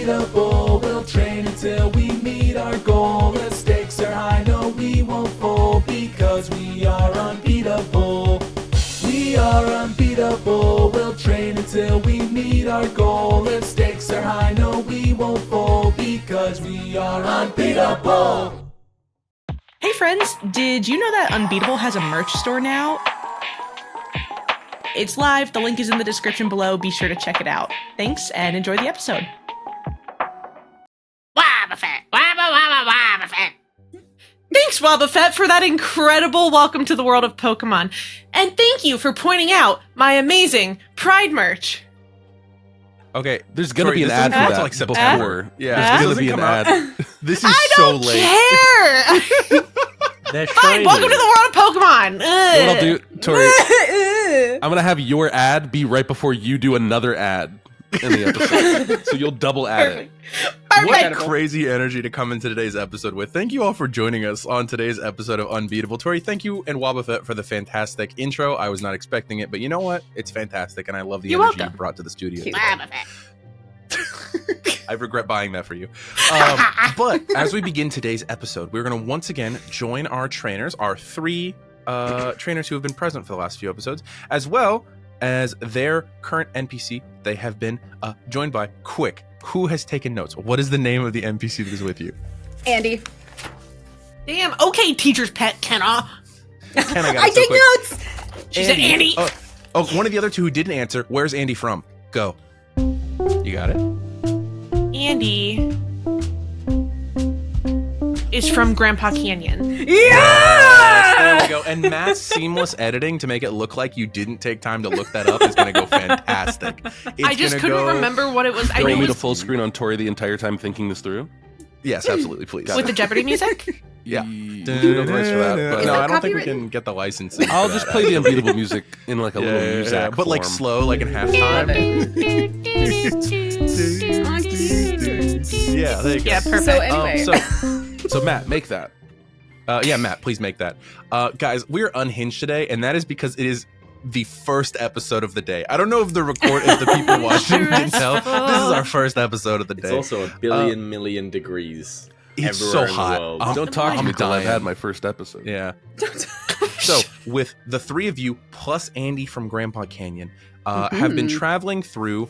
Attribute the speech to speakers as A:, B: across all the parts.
A: unbeatable. We'll train until we meet our goal. The stakes are high, no we won't fold, because we are unbeatable. We are unbeatable. We'll train until we meet our goal. If stakes are high, no we won't fold, because we are unbeatable.
B: Hey friends, did you know that Unbeatable has a merch store now? It's live, the link is in the description below, be sure to check it out. Thanks, and enjoy the episode. Thanks, Wobbuffet, for that incredible welcome to the world of Pokemon. And thank you for pointing out my amazing Pride merch.
C: Okay,
D: there's gonna be an ad for that
C: like September.
D: Yeah, there's gonna be an ad.
C: This is so late.
B: I don't care! Fine, welcome to the world of Pokemon!
D: What I'll do, Torie, I'm gonna have your ad be right before you do another ad in the episode. So you'll double ad it.
C: What crazy energy to come into today's episode with. Thank you all for joining us on today's episode of Unbeatable. Torie, thank you and Wobbuffet for the fantastic intro. I was not expecting it, but you know what? It's fantastic, and I love the energy you brought to the studio. I regret buying that for you. But as we begin today's episode, we're going to once again join our trainers, our three trainers who have been present for the last few episodes, as well as their current NPC. They have been joined by Quick. Who has taken notes? What is the name of the NPC that is with you?
E: Andy.
B: Damn, okay, teacher's pet, Kenna.
E: I take notes!
B: She said Andy.
C: Oh, one of the other two who didn't answer. Where's Andy from? Go. You got it?
B: Andy is from Grandpa Canyon.
E: Yeah!
C: There we go. And Matt's seamless editing to make it look like you didn't take time to look that up is going to go fantastic.
B: I just couldn't remember what it was.
D: Do you want me to full screen on Torie the entire time thinking this through?
C: Yes, absolutely, please.
B: With the Jeopardy music?
C: Yeah.
D: We don't have rights for that, but
C: No, I don't think we can get the licensing.
D: I'll just play the Unbeatable music in like a little music
C: but like slow, like in halftime. Yeah, there you go.
B: Yeah, perfect.
E: So anyway.
C: So Matt, make that. Yeah, Matt, please make that. Guys, we're unhinged today, and that is because it is the first episode of the day. I don't know if the people watching can tell. This is our first episode of the day.
F: It's also a billion million degrees.
C: It's so hot.
D: Don't talk to me until I've had my first episode.
C: Yeah. So, with the three of you plus Andy from Grandpa Canyon, have been traveling through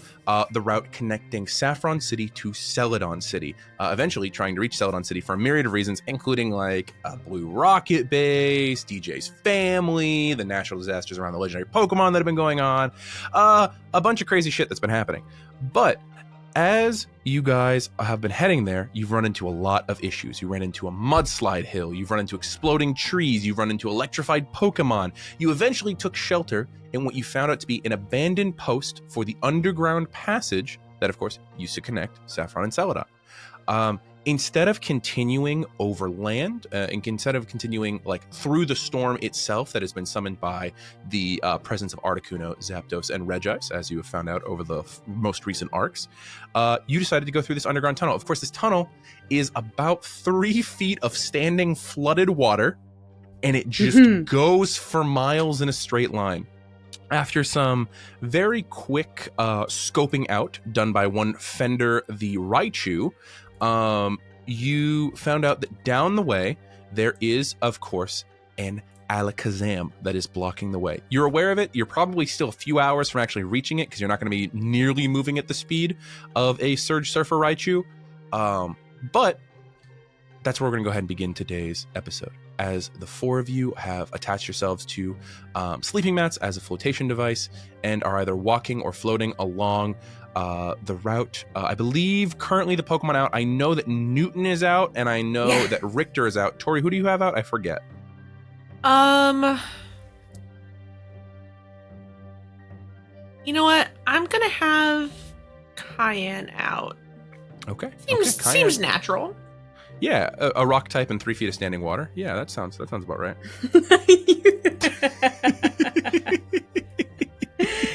C: the route connecting Saffron City to Celadon City, eventually trying to reach Celadon City for a myriad of reasons, including like a Blue Rocket base, DJ's family, the natural disasters around the legendary Pokemon that have been going on, a bunch of crazy shit that's been happening. But as you guys have been heading there, you've run into a lot of issues. You ran into a mudslide hill, you've run into exploding trees, you've run into electrified Pokemon. You eventually took shelter in what you found out to be an abandoned post for the underground passage that, of course, used to connect Saffron and Celadon. Instead of continuing overland, and instead of continuing like through the storm itself that has been summoned by the presence of Articuno, Zapdos, and Regice, as you have found out over the most recent arcs, you decided to go through this underground tunnel. Of course, this tunnel is about 3 feet of standing flooded water, and it just goes for miles in a straight line. After some very quick scoping out done by one Fender the Raichu, you found out that down the way, there is, of course, an Alakazam that is blocking the way. You're aware of it. You're probably still a few hours from actually reaching it because you're not going to be nearly moving at the speed of a Surge Surfer Raichu. But that's where we're going to go ahead and begin today's episode, as the four of you have attached yourselves to sleeping mats as a flotation device and are either walking or floating along the route. I believe currently the Pokemon out. I know that Newton is out, and I know that Richter is out. Torie, who do you have out? I forget.
B: You know what? I'm gonna have Cayenne out.
C: Okay.
B: Seems natural.
C: Yeah, a rock type and 3 feet of standing water. Yeah, that sounds about right.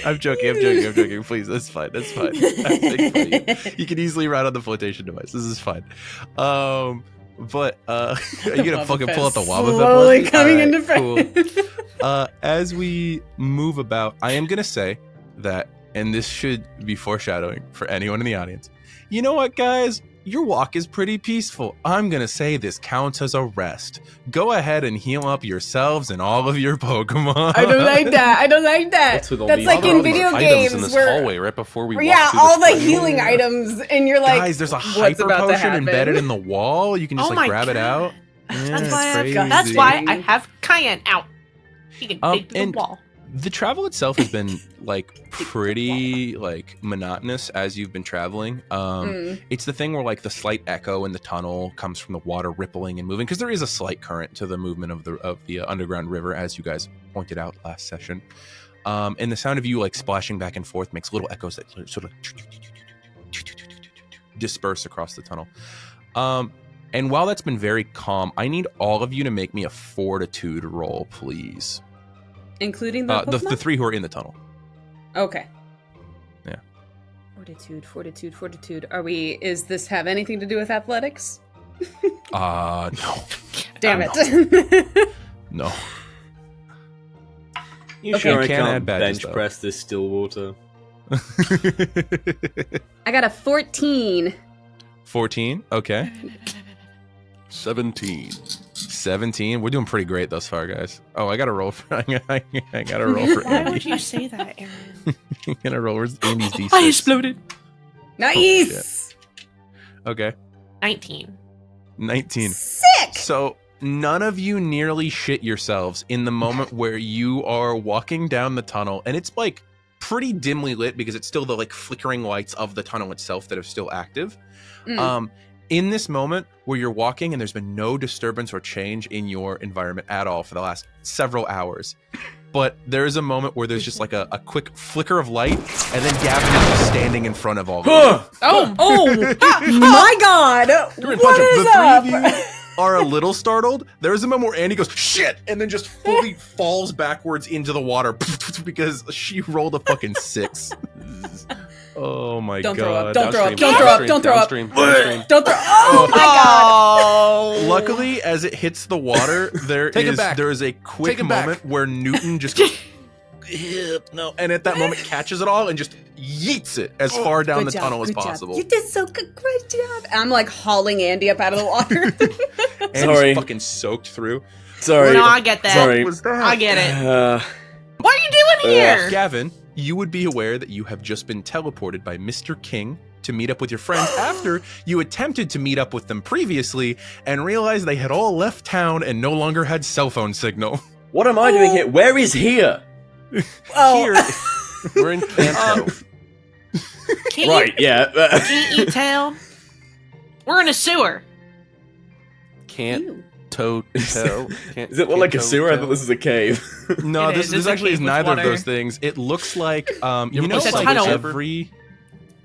C: I'm joking. Please, that's fine. I'm making fun of you. You can easily ride on the flotation device. This is fine. But are you gonna fucking pull out the Wobbuffet?
E: Slowly coming into frame.
C: Cool. As we move about, I am gonna say that and this should be foreshadowing for anyone in the audience. You know what, guys? Your walk is pretty peaceful. I'm gonna say this counts as a rest. Go ahead and heal up yourselves and all of your Pokemon.
E: I don't like that. I don't like that.
F: What's with all
E: That's
F: these
E: like in
F: items
E: video
D: items
E: games
D: in this
E: where,
D: hallway right before we walk
E: yeah,
D: through
E: all
D: this
E: the
D: place.
E: healing items, and you're like,
C: Guys, there's a
E: what's
C: hyper
E: about to
C: potion
E: happen?
C: embedded in the wall. You can just
B: Oh
C: like
B: my
C: grab it
B: God.
C: out. Yeah,
B: That's
C: it's
B: why
C: crazy.
B: I have Cayenne out. He can dig through
C: and
B: the wall.
C: The travel itself has been like pretty like monotonous as you've been traveling. It's the thing where like the slight echo in the tunnel comes from the water rippling and moving, because there is a slight current to the movement of the underground river, as you guys pointed out last session. And the sound of you like splashing back and forth makes little echoes that sort of disperse across the tunnel. And while that's been very calm, I need all of you to make me a fortitude roll, please.
E: Including the Pokemon?
C: The three who are in the tunnel.
E: Okay.
C: Yeah.
E: Fortitude. Is this have anything to do with athletics?
C: No.
E: Damn it.
C: No.
F: You
E: Okay.
F: sure I
C: You can add
F: can't
C: badges,
F: bench
C: though.
F: press this still water?
E: I got a 14.
C: 14. Okay.
D: 17.
C: 17. We're doing pretty great thus far, guys. Oh, I got to roll for I got to roll for
B: Why
C: Andy.
B: would you say that, Aaron?
C: I got to roll. Where's Andy's D6?
B: I exploded.
E: Nice.
C: Okay.
B: 19.
C: 19.
E: Sick.
C: So none of you nearly shit yourselves in the moment where you are walking down the tunnel, and it's like pretty dimly lit because it's still the like flickering lights of the tunnel itself that are still active. In this moment where you're walking and there's been no disturbance or change in your environment at all for the last several hours, but there is a moment where there's just like a quick flicker of light, and then Gavin is just standing in front of all of you.
E: Oh my God. What is
C: The
E: up?
C: three of you are a little startled. There is a moment where Andy goes, shit, and then just fully falls backwards into the water because she rolled a fucking 6. Oh my
E: Don't
C: god.
E: throw up. Don't throw up.
D: Downstream,
E: Don't throw up. Don't throw up.
D: downstream.
E: Don't throw. Oh my God.
B: Oh.
C: Luckily, as it hits the water, there
D: Take it back.
C: is a quick
D: Take it back.
C: moment where Newton just goes, no, and at that moment catches it all and just yeets it as far down
E: Good
C: the
E: job,
C: tunnel as
E: good job.
C: possible.
E: You did so good. Great job. I'm like hauling Andy up out of the water.
C: And
F: Sorry.
C: he's fucking soaked through.
F: Sorry.
B: No, I get that.
F: Sorry.
C: What was that?
B: I get it.
F: Uh,
B: What are you doing here?
C: Gavin, you would be aware that you have just been teleported by Mr. King to meet up with your friends after you attempted to meet up with them previously and realized they had all left town and no longer had cell phone signal.
F: what am I doing here? Where is here?
E: Oh.
C: Here,
D: We're in Kanto.
B: Can't
F: Right, yeah.
B: Can't you tell? We're in a sewer.
D: Can't toe tell.
F: Does it look like a sewer? I thought this is a cave.
C: no,
B: It
C: this
B: is. It's
C: this
B: a
C: actually is
B: cave with
C: neither of
B: water.
C: those things. It looks like you know
B: It's a
C: like
B: tunnel.
C: every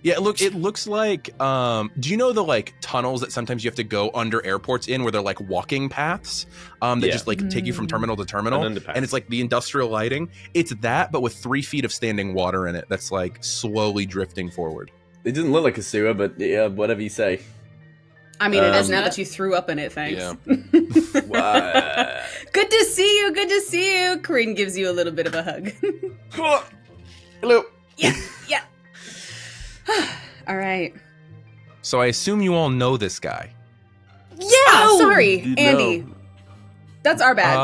C: yeah, it looks like do you know the like tunnels that sometimes you have to go under airports in where they're like walking paths that
F: Yeah.
C: just like take you from terminal to terminal,
F: An underpass.
C: and it's like the industrial lighting. It's that, but with 3 feet of standing water in it that's like slowly drifting forward.
F: It doesn't look like a sewer, but yeah, whatever you say.
E: I mean, it is
F: Um,
E: now that you threw up in it. Thanks.
D: Yeah.
F: Wow.
E: Good to see you. Good to see you. Coryne gives you a little bit of a hug.
F: Hello.
E: yeah. All right.
C: So I assume you all know this guy.
E: Yeah. Sorry,
D: You
E: Andy.
D: know.
E: That's our bad.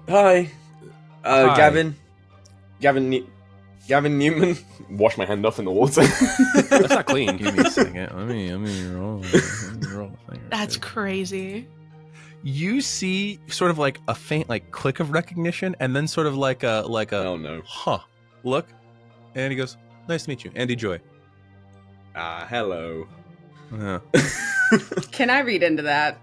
F: Hi.
C: Hi.
F: Gavin Newman. Wash my hand off in the water.
D: That's not clean.
C: Give me a second. Let me roll the thing.
B: That's crazy.
C: You see sort of like a faint like click of recognition, and then sort of like a
F: Oh no.
C: look, and he goes, "Nice to meet you, Andy Joy."
F: Hello.
E: Can I read into that?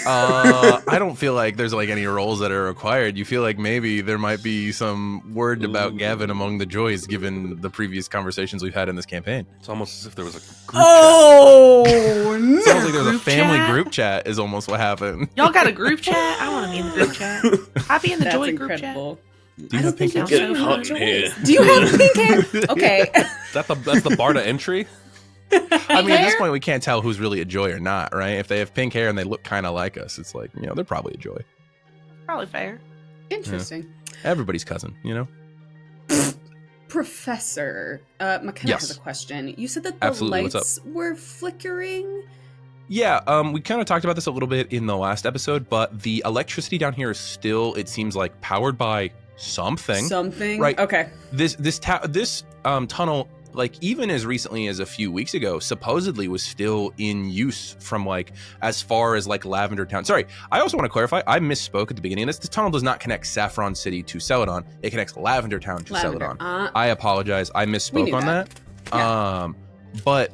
C: I don't feel like there's like any roles that are required. You feel like maybe there might be some word about Gavin among the Joys, given the previous conversations we've had in this campaign.
D: It's almost as if there was a group
E: Oh
C: Sounds
E: no!
C: like there's a
B: Group
C: family
B: chat?
C: group chat is almost what happened.
B: Y'all got a group chat? I want to be in the group chat. I'll be in the
E: That's
B: Joy group chat.
E: incredible.
C: Do you have pink
B: think
C: hair?
B: so.
F: Getting hot in here.
E: Do you have pink hair? Okay.
D: That's the Barda entry.
C: I mean, at this
B: hair?
C: point, we can't tell who's really a Joy or not, right? If they have pink hair and they look kind of like us, it's like, you know, they're probably a Joy.
B: Probably fair.
E: Interesting.
C: Everybody's cousin, you know?
E: Professor, McKenna
C: Yes.
E: has a question. You said that the
C: Absolutely. What's
E: lights were flickering?
C: Yeah, we kind of talked about this a little bit in the last episode, but the electricity down here is still, it seems like, powered by something.
E: Something?
C: Right.
E: Okay.
C: This tunnel, like even as recently as a few weeks ago, supposedly was still in use from like as far as like Lavender Town. Sorry, I also want to clarify. I misspoke at the beginning of this. This tunnel does not connect Saffron City to Celadon. It connects Lavender Town to
E: Lavender.
C: Celadon. I apologize. I
E: We
C: misspoke
E: knew
C: on that.
E: Yeah.
C: But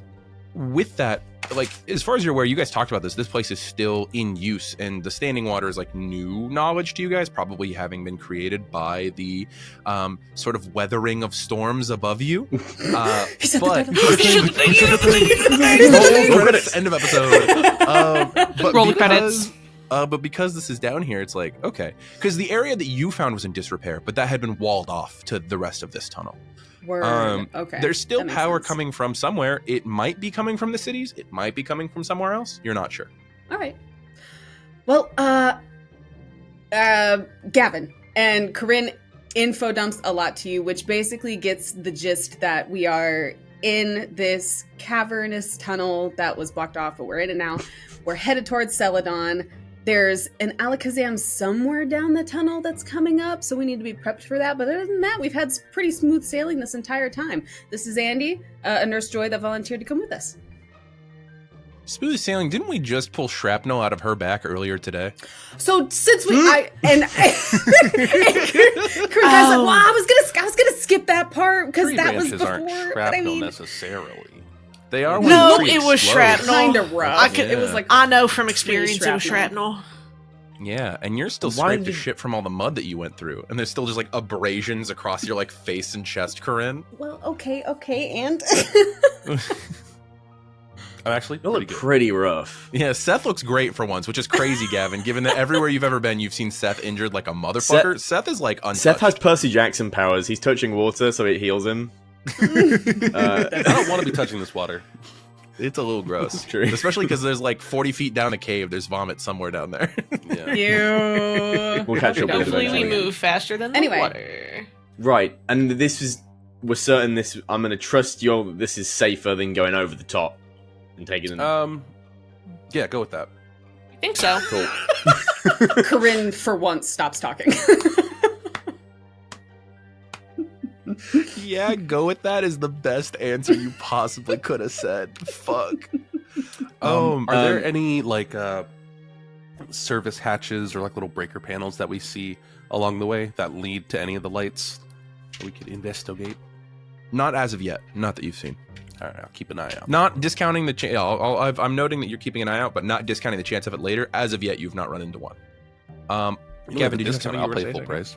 C: with that, like as far as you're aware, you guys talked about this. This place is still in use, and the standing water is like new knowledge to you guys, probably having been created by the sort of weathering of storms above you.
E: He said
C: But end of episode. But
B: Roll the credits.
C: But because this is down here, it's like okay, because the area that you found was in disrepair, but that had been walled off to the rest of this tunnel.
E: Word. Okay.
C: There's still
E: That makes
C: power
E: sense.
C: coming from somewhere. It might be coming from the cities. It might be coming from somewhere else. You're not sure.
E: All right. Well, Gavin and Coryne info dumps a lot to you, which basically gets the gist that we are in this cavernous tunnel that was blocked off, but we're in it now. We're headed towards Celadon. There's an Alakazam somewhere down the tunnel that's coming up, so we need to be prepped for that. But other than that, we've had pretty smooth sailing this entire time. This is Andy, a nurse joy that volunteered to come with us.
C: Smooth sailing. Didn't we just pull shrapnel out of her back earlier today?
E: So since Coryne's like, well, I was gonna skip that part because
D: Tree
E: that was
D: branches
E: before.
D: aren't
E: But I
D: shrapnel
E: mean,
D: necessarily.
C: They are. When
B: No,
C: the tree
B: it was
C: explodes.
B: shrapnel.
E: kind of rough.
B: I could-
E: It was like
B: I know from experience it was
E: shrapnel.
B: shrapnel.
C: Yeah, and you're still
F: Why
C: scraped to
F: did-
C: shit from all the mud that you went through, and there's still just like abrasions across your like face and chest, Coryne.
E: well, okay, and
D: I'm actually
F: You
D: pretty
F: look
D: good.
F: pretty rough.
C: Yeah, Seth looks great for once, which is crazy, Gavin. Given that everywhere you've ever been, you've seen Seth injured like a motherfucker. Seth is like untouched.
F: Seth has Percy Jackson powers. He's touching water, so it heals him.
D: I don't want to be touching this water.
C: It's a little gross,
F: It's true.
C: especially because there's like 40 feet down a cave. There's vomit somewhere down there.
D: Yeah.
E: you.
F: We'll catch up with it
B: Hopefully we
F: eventually.
B: move faster than the
E: Anyway.
B: water.
F: Right, and we're certain this. I'm going to trust you. That this is safer than going over the top and taking.
D: Yeah, go with that.
B: I think so.
F: Cool.
E: Coryne, for once, stops talking.
C: Yeah, go with that is the best answer you possibly could have said. Fuck.
D: Are there any like service hatches or like little breaker panels that we see along the way that lead to any of the lights that we could investigate?
C: Not as of yet. Not that you've seen.
D: All right, I'll keep an eye out.
C: Not discounting the chance. I'm noting that you're keeping an eye out, but not discounting the chance of it later. As of yet, you've not run into one. Gavin, did you have something
D: I'll
C: you were
D: pay
C: gonna
D: full
C: say?
D: price.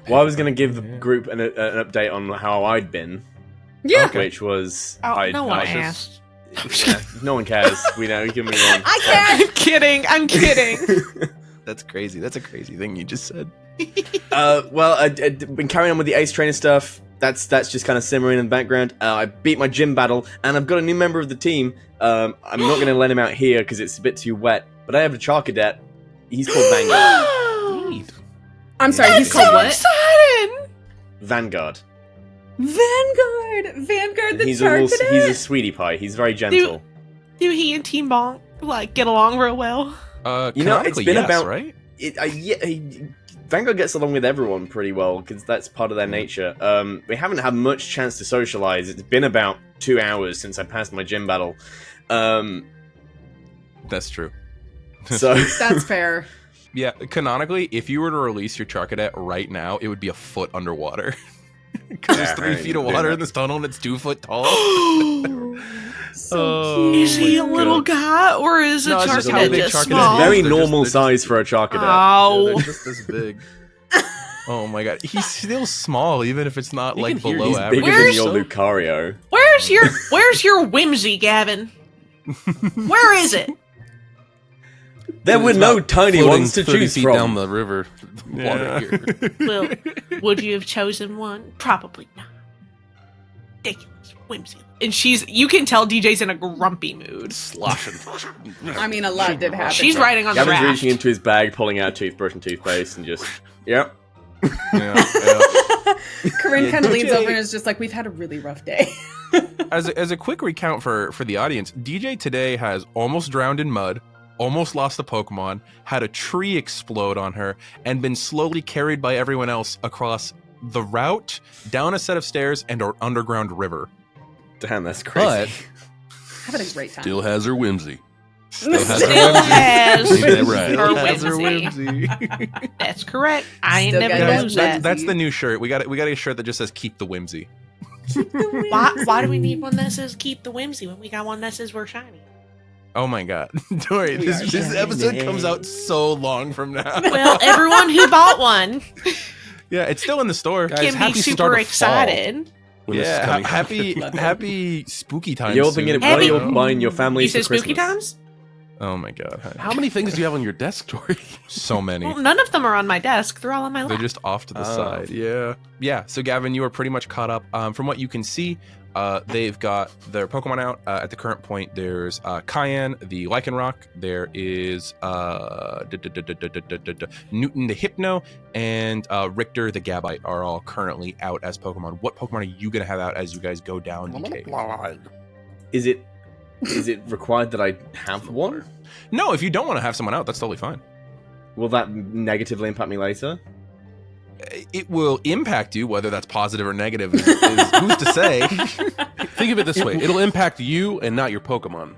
F: Well, I was going to give the group an update on how I'd been,
E: Yeah.
F: which was
B: Oh, no one
F: I
B: asked.
F: Yeah, no one cares. We know. We can move on.
E: I can't.
B: I'm kidding.
C: That's crazy. That's a crazy thing you just said.
F: Well, I've been carrying on with the Ace Trainer stuff. That's just kind of simmering in the background. I beat my gym battle, and I've got a new member of the team. I'm not going to let him out here because it's a bit too wet. But I have a Char Cadet. He's called Vanguard.
E: I'm sorry,
B: That's
E: he's called
B: so
E: what?
B: exciting!
F: Vanguard.
E: Vanguard the
F: He's
E: Char
F: he's
E: Cadet.
F: a sweetie pie. He's very gentle.
B: Do he and Team Bonk like get along real well?
F: You know, it's
C: canonically,
F: been
C: yes,
F: about-
C: right.
F: Vanguard gets along with everyone pretty well because that's part of their nature. We haven't had much chance to socialize. It's been about 2 hours since I passed my gym battle.
C: That's true.
F: So
E: That's fair.
C: Yeah, canonically, if you were to release your Char Cadet right now, it would be a foot underwater. Because there's 3 feet of water in this tunnel and it's 2 foot tall.
E: So
C: Oh,
E: cute.
B: Is he a
C: my
B: little
C: God.
B: guy or is a
C: No, it's
B: Char
C: just how
B: Cadet
C: big
B: just
C: Char Cadet
B: small?
C: is.
F: very
C: They're just-
F: normal
C: they're just-
F: size for a Char Cadet.
C: Yeah,
B: Oh,
C: they're just this big. Oh my god, he's still small, even if it's not
D: You
C: like
D: can hear
C: below
F: He's
C: average.
F: bigger
B: Where's-
F: than your Lucario.
B: where's your whimsy, Gavin? Where is it?
F: There were
D: It's
F: no
D: about
F: tiny
D: floating
F: ones to
D: 30
F: choose
D: feet
F: from.
D: down the river. Water here.
B: Well, would you have chosen one? Probably not. Ridiculous, whimsy. And you can tell DJ's in a grumpy mood.
D: Sloshing.
E: I mean, a lot did happen.
B: She's riding on the
F: Gavin's
B: raft.
F: reaching into his bag, pulling out a toothbrush and toothpaste, and just, yep.
C: Yeah.
E: Coryne
C: Yeah,
E: kind of leans
C: DJ
E: over and is just like, we've had a really rough day.
C: As a quick recount for the audience, DJ today has almost drowned in mud, almost lost a Pokemon, had a tree explode on her, and been slowly carried by everyone else across the route, down a set of stairs, and an underground river.
F: Damn, that's crazy.
E: Having a great time.
D: Still has her whimsy.
E: Still
B: Still has
D: Ain't that right?
B: her
C: Has her
B: whimsy. That's correct. I ain't
E: Still
B: never
E: got
B: gonna
E: that
B: lose
E: whimsy.
B: that.
C: That's the new shirt. We got a shirt that just says "Keep the Whimsy."
B: Why do we need one that says keep the whimsy when we got one that says we're shiny?
C: Oh my god, Torie,
E: We are
C: this episode comes out so long from now.
B: Well, everyone who bought one
C: Yeah, it's still in the store.
D: Guys,
B: can be
D: happy
B: super
D: start of
B: excited.
D: When this is
C: Yeah,
D: coming out.
C: happy spooky times.
F: You're thinking,
C: soon.
F: what are
B: Happy-
F: you buying your family
B: You
F: for
B: say spooky
F: Christmas?
B: times?
C: Oh my god, honey.
D: How many things do you have on your desk, Torie?
C: So many.
B: Well, none of them are on my desk. They're all on my
C: They're
B: lap.
C: just off to the
D: Oh.
C: side. Yeah. So Gavin, you are pretty much caught up. From what you can see, they've got their Pokemon out. At the current point, there's Cayenne, the Lycanroc. There is Newton, the Hypno, and Richter, the Gabite, are all currently out as Pokemon. What Pokemon are you gonna have out as you guys go down the cave?
F: Is it required that I have one?
C: No, if you don't want to have someone out, that's totally fine.
F: Will that negatively impact me later?
C: It will impact you, whether that's positive or negative is who's to say.
D: Think of it this way: it'll impact you and not your Pokemon.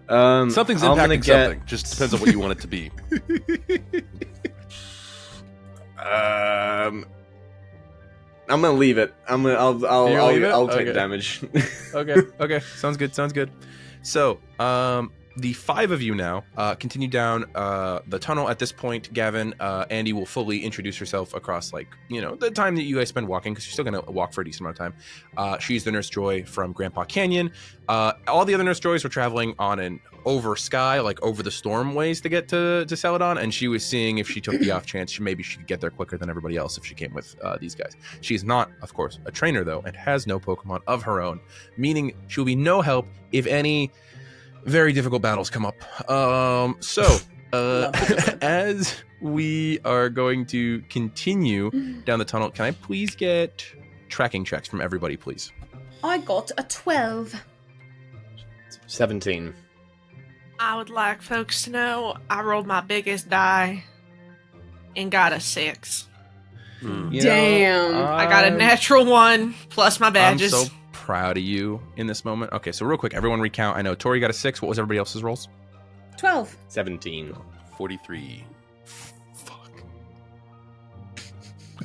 D: Something's
F: I'm gonna
D: impacting
F: get-
D: something. Just depends on what you want it to be.
F: I'm gonna leave it. I'll
C: You're gonna leave it?
F: take
C: Okay.
F: the damage.
C: Okay. Sounds good. So, the five of you now continue down the tunnel. At this point, Gavin, Andy will fully introduce herself across, the time that you guys spend walking, because you're still going to walk for a decent amount of time. She's the Nurse Joy from Grandpa Canyon. All the other Nurse Joys were traveling on an over sky, over the storm ways to get to Celadon, and she was seeing if she took the off chance, maybe she could get there quicker than everybody else if she came with these guys. She is not, of course, a trainer, though, and has no Pokemon of her own, meaning she'll be no help if any very difficult battles come up. As we are going to continue down the tunnel, can I please get tracking checks from everybody, please?
E: I got a 12.
F: 17.
B: I would like folks to know I rolled my biggest die and got a 6.
E: Damn.
B: I got a natural 1 plus my badges.
C: I'm so proud of you in this moment. Okay, so real quick, everyone recount. I know Torie got a 6. What was everybody else's rolls?
E: 12.
F: 17.
D: 43.
C: Fuck.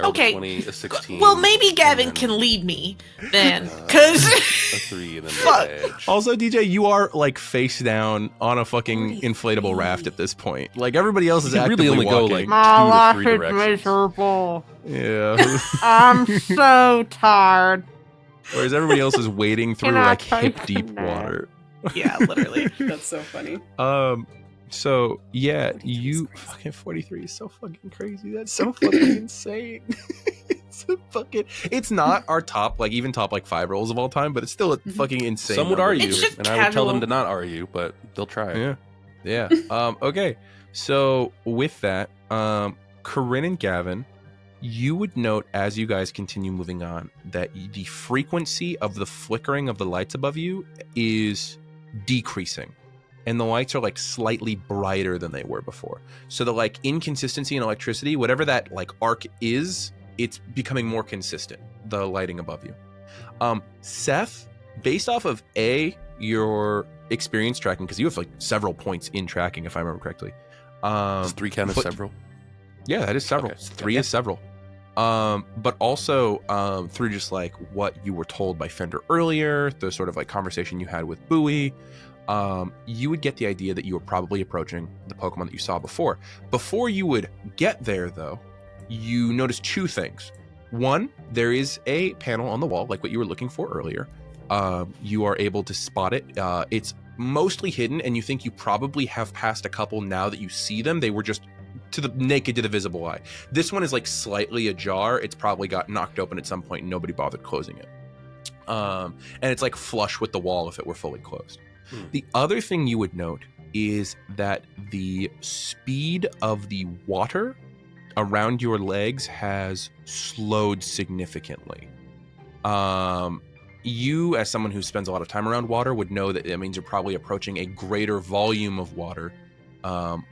B: Okay.
D: 20, a 16.
B: Well, maybe Gavin
D: and then,
B: can lead me then, because
D: a 3 and then
B: Fuck.
D: the edge.
C: Also, DJ, you are face down on a fucking inflatable raft at this point. Everybody else is
D: You can
C: actively
D: really only
C: walking.
D: go, 2 to 3 directions.
B: miserable.
C: Yeah.
B: I'm so tired.
C: Whereas everybody else is wading through
B: Can I
C: hip
B: take
C: deep
B: a nap?
C: water.
B: Yeah, literally.
E: That's so funny.
C: So yeah,
E: 43 is
C: you
E: crazy.
C: fucking 43 is so fucking crazy. That's so fucking insane. It's not our top, even top 5 rolls of all time, but it's still a fucking insane.
D: Some would
C: number.
D: argue,
B: It's just
D: and I would tell
B: casual.
D: them to not argue, but they'll try.
C: Yeah. Okay. So with that, Coryne and Gavin, you would note as you guys continue moving on that the frequency of the flickering of the lights above you is decreasing. And the lights are slightly brighter than they were before. So the inconsistency in electricity, whatever that arc is, it's becoming more consistent, the lighting above you. Seth, based off of your experience tracking, because you have several points in tracking, if I remember correctly.
D: Does 3 count as
C: but-
D: several?
C: Yeah, that is several.
D: Okay.
C: 3 is several. But also through just what you were told by Fender earlier, the sort of conversation you had with Bowie, you would get the idea that you were probably approaching the Pokemon that you saw before. Before you would get there, though, you notice 2 things. One, there is a panel on the wall, like what you were looking for earlier. You are able to spot it. It's mostly hidden, and you think you probably have passed a couple now that you see them. They were just to the visible eye. This one is slightly ajar. It's probably got knocked open at some point and nobody bothered closing it. And it's flush with the wall if it were fully closed. The other thing you would note is that the speed of the water around your legs has slowed significantly. You, as someone who spends a lot of time around water, would know that it means you're probably approaching a greater volume of water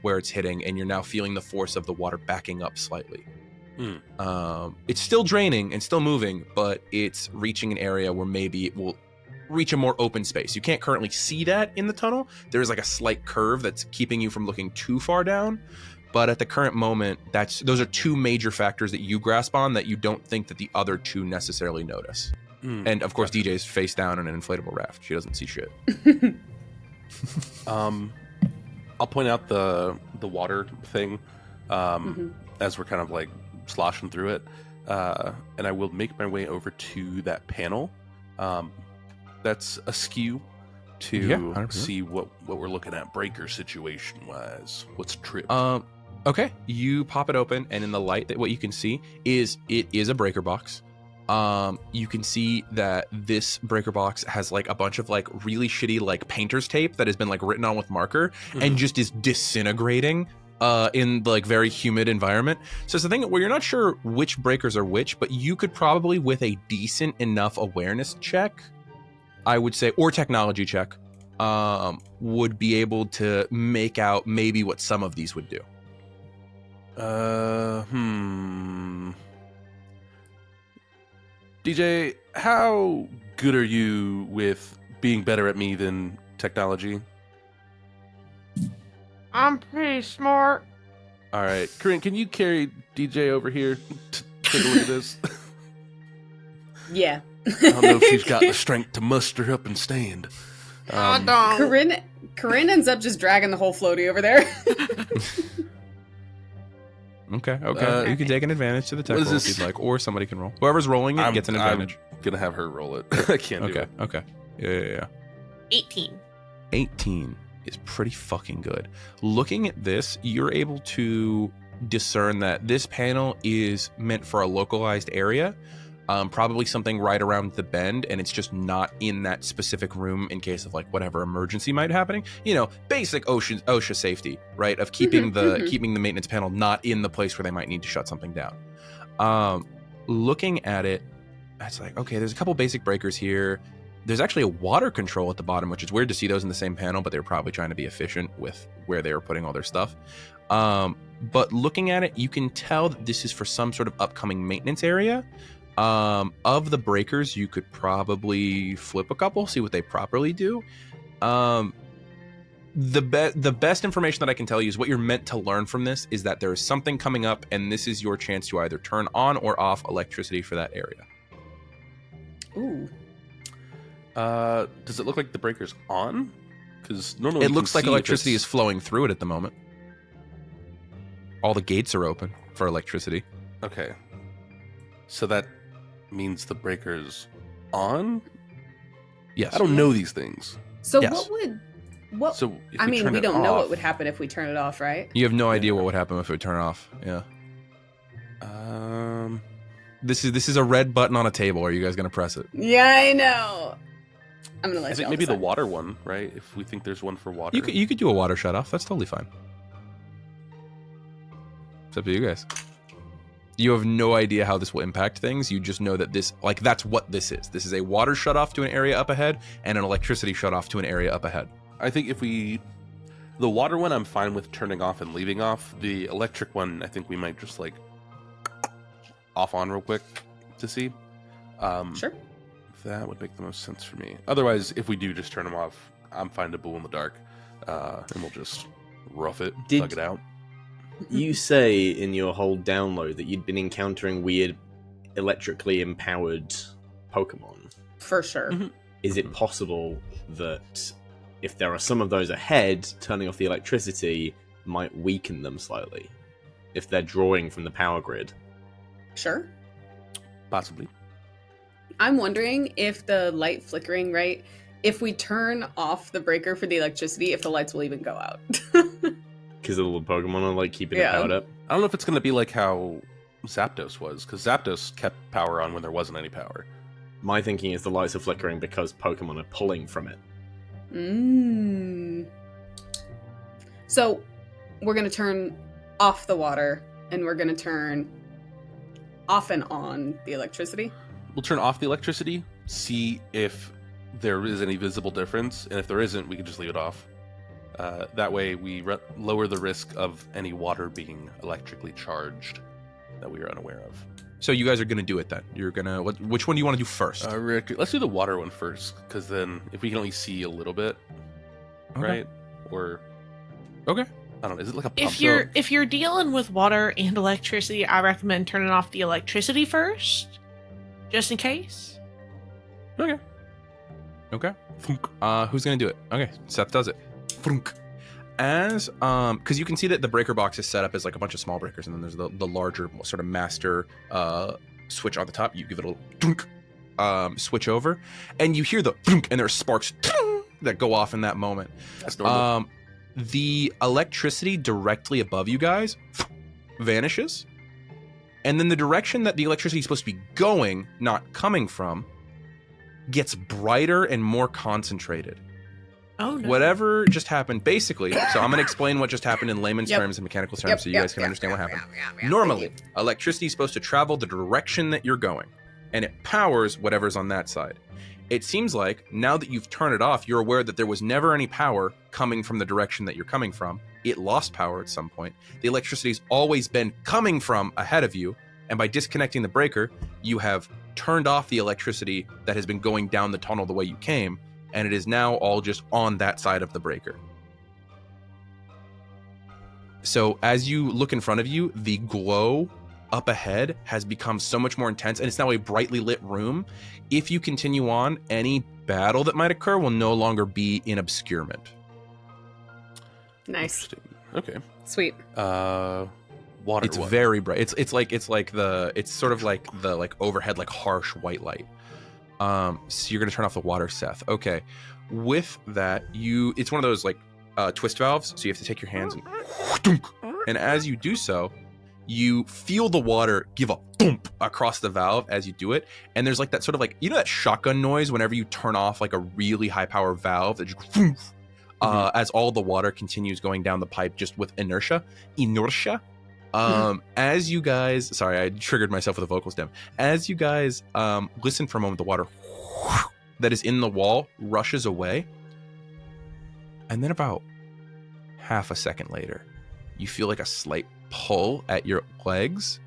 C: where it's hitting, and you're now feeling the force of the water backing up slightly. It's still draining and still moving, but it's reaching an area where maybe it will reach a more open space. You can't currently see that in the tunnel. There's like a slight curve that's keeping you from looking too far down. But at the current moment, those are two major factors that you grasp on that you don't think that the other two necessarily notice. And of course, DJ's face down in an inflatable raft. She doesn't see shit.
D: I'll point out the water thing as we're kind of like sloshing through it, and I will make my way over to that panel that's askew to see what we're looking at breaker situation wise. What's tripped?
C: Okay, you pop it open, and in the light, what you can see is it is a breaker box. You can see that this breaker box has like a bunch of like really shitty like painter's tape that has been like written on with marker and just is disintegrating in like very humid environment. So it's the thing where you're not sure which breakers are which, but you could probably, with a decent enough awareness check, I would say, or technology check, would be able to make out maybe what some of these would do.
D: DJ, how good are you with being better at me than technology?
B: I'm pretty smart.
D: All right, Coryne, can you carry DJ over here to take a look at this?
E: Yeah.
D: I don't know if she's got the strength to muster up and stand.
E: Coryne ends up just dragging the whole floaty over there.
C: Okay. You can take an advantage to the tech roll if you'd like, or somebody can roll. Whoever's rolling it gets an advantage.
D: I'm gonna have her roll it. I can't do it.
C: Okay. Yeah.
B: 18.
C: 18 is pretty fucking good. Looking at this, you're able to discern that this panel is meant for a localized area, probably something right around the bend, and it's just not in that specific room in case of like whatever emergency might be happening. You know, basic OSHA safety, right? Of keeping keeping the maintenance panel not in the place where they might need to shut something down. Looking at it, it's like, okay, there's a couple basic breakers here. There's actually a water control at the bottom, which is weird to see those in the same panel, but they're probably trying to be efficient with where they were putting all their stuff. But looking at it, you can tell that this is for some sort of upcoming maintenance area. Of the breakers, you could probably flip a couple, see what they properly do. The best information that I can tell you is what you're meant to learn from this is that there is something coming up, and this is your chance to either turn on or off electricity for that area.
E: Ooh.
D: Does it look like the breaker's on? Because normally
C: it looks like electricity is flowing through it at the moment. All the gates are open for electricity.
D: Okay. So that means the breaker's on?
C: Yes.
D: I don't know these things.
E: So
C: Yes.
E: what
D: So if
E: I mean,
D: turn
E: we
D: it
E: don't know
D: off-
E: what would happen if we turn it off, right?
C: You have no idea what would happen if it would turn off. Yeah. This is a red button on a table. Are you guys gonna press it?
E: Yeah, I know. I'm gonna let
D: I
E: you
D: think maybe the water one, right? If we think there's one for water.
C: You could do a water shut off. That's totally fine. It's up to you guys. You have no idea how this will impact things. You just know that that's what this is. This is a water shut off to an area up ahead and an electricity shut off to an area up ahead.
D: I think the water one, I'm fine with turning off and leaving off. The electric one, I think we might just like off on real quick to see.
E: Sure.
D: That would make the most sense for me. Otherwise, if we do just turn them off, I'm fine to bull in the dark, and we'll just rough it, thug it out.
F: You say in your whole download that you'd been encountering weird electrically empowered Pokemon.
E: For sure.
D: Mhm.
F: Is it possible that if there are some of those ahead, turning off the electricity might weaken them slightly? If they're drawing from the power grid?
E: Sure.
D: Possibly.
E: I'm wondering if the light flickering, right? If we turn off the breaker for the electricity, if the lights will even go out.
F: Because the little Pokemon are like keeping it powered up?
D: I don't know if it's going to be like how Zapdos was, because Zapdos kept power on when there wasn't any power.
F: My thinking is the lights are flickering because Pokemon are pulling from it.
E: So we're going to turn off the water and we're going to turn off and on the electricity.
D: We'll turn off the electricity, see if there is any visible difference, and if there isn't, we can just leave it off. That way, we lower the risk of any water being electrically charged that we are unaware of.
C: So you guys are going to do it then. You're going to... Which one do you want to do first?
D: Rick, let's do the water one first, because then if we can only see a little bit, right? Or...
C: Okay.
D: I don't know, is it like a pump?
B: If you're dealing with water and electricity, I recommend turning off the electricity first, just in case.
C: Okay. Who's going to do it? Okay, Seth does it. As because you can see that the breaker box is set up as like a bunch of small breakers, and then there's the larger sort of master switch on the top. You give it a little switch over, and you hear the and there's sparks that go off in that moment.
D: That's normal.
C: The electricity directly above you guys vanishes, and then the direction that the electricity is supposed to be going, not coming from, gets brighter and more concentrated.
B: Oh, no.
C: Whatever just happened, basically. So I'm going to explain what just happened in layman's terms and mechanical terms so you guys can understand what happened. Normally, electricity is supposed to travel the direction that you're going, and it powers whatever's on that side. It seems like now that you've turned it off, you're aware that there was never any power coming from the direction that you're coming from. It lost power at some point. The electricity's always been coming from ahead of you, and by disconnecting the breaker, you have turned off the electricity that has been going down the tunnel the way you came, and it is now all just on that side of the breaker. So as you look in front of you, the glow up ahead has become so much more intense, and it's now a brightly lit room. If you continue on, any battle that might occur will no longer be in obscurement.
E: Nice.
D: Okay.
E: Sweet.
D: Water.
C: It's very bright. It's sort of like the overhead harsh white light. So you're gonna turn off the water, Seth. Okay. With that, it's one of those twist valves. So you have to take your hands and as you do so, you feel the water give a thump across the valve as you do it. And there's that sort of that shotgun noise whenever you turn off a really high power valve that just as all the water continues going down the pipe just with inertia. As you guys, sorry, I triggered myself with a vocal stem. As you guys listen for a moment, the water that is in the wall rushes away. And then about half a second later, you feel a slight pull at your legs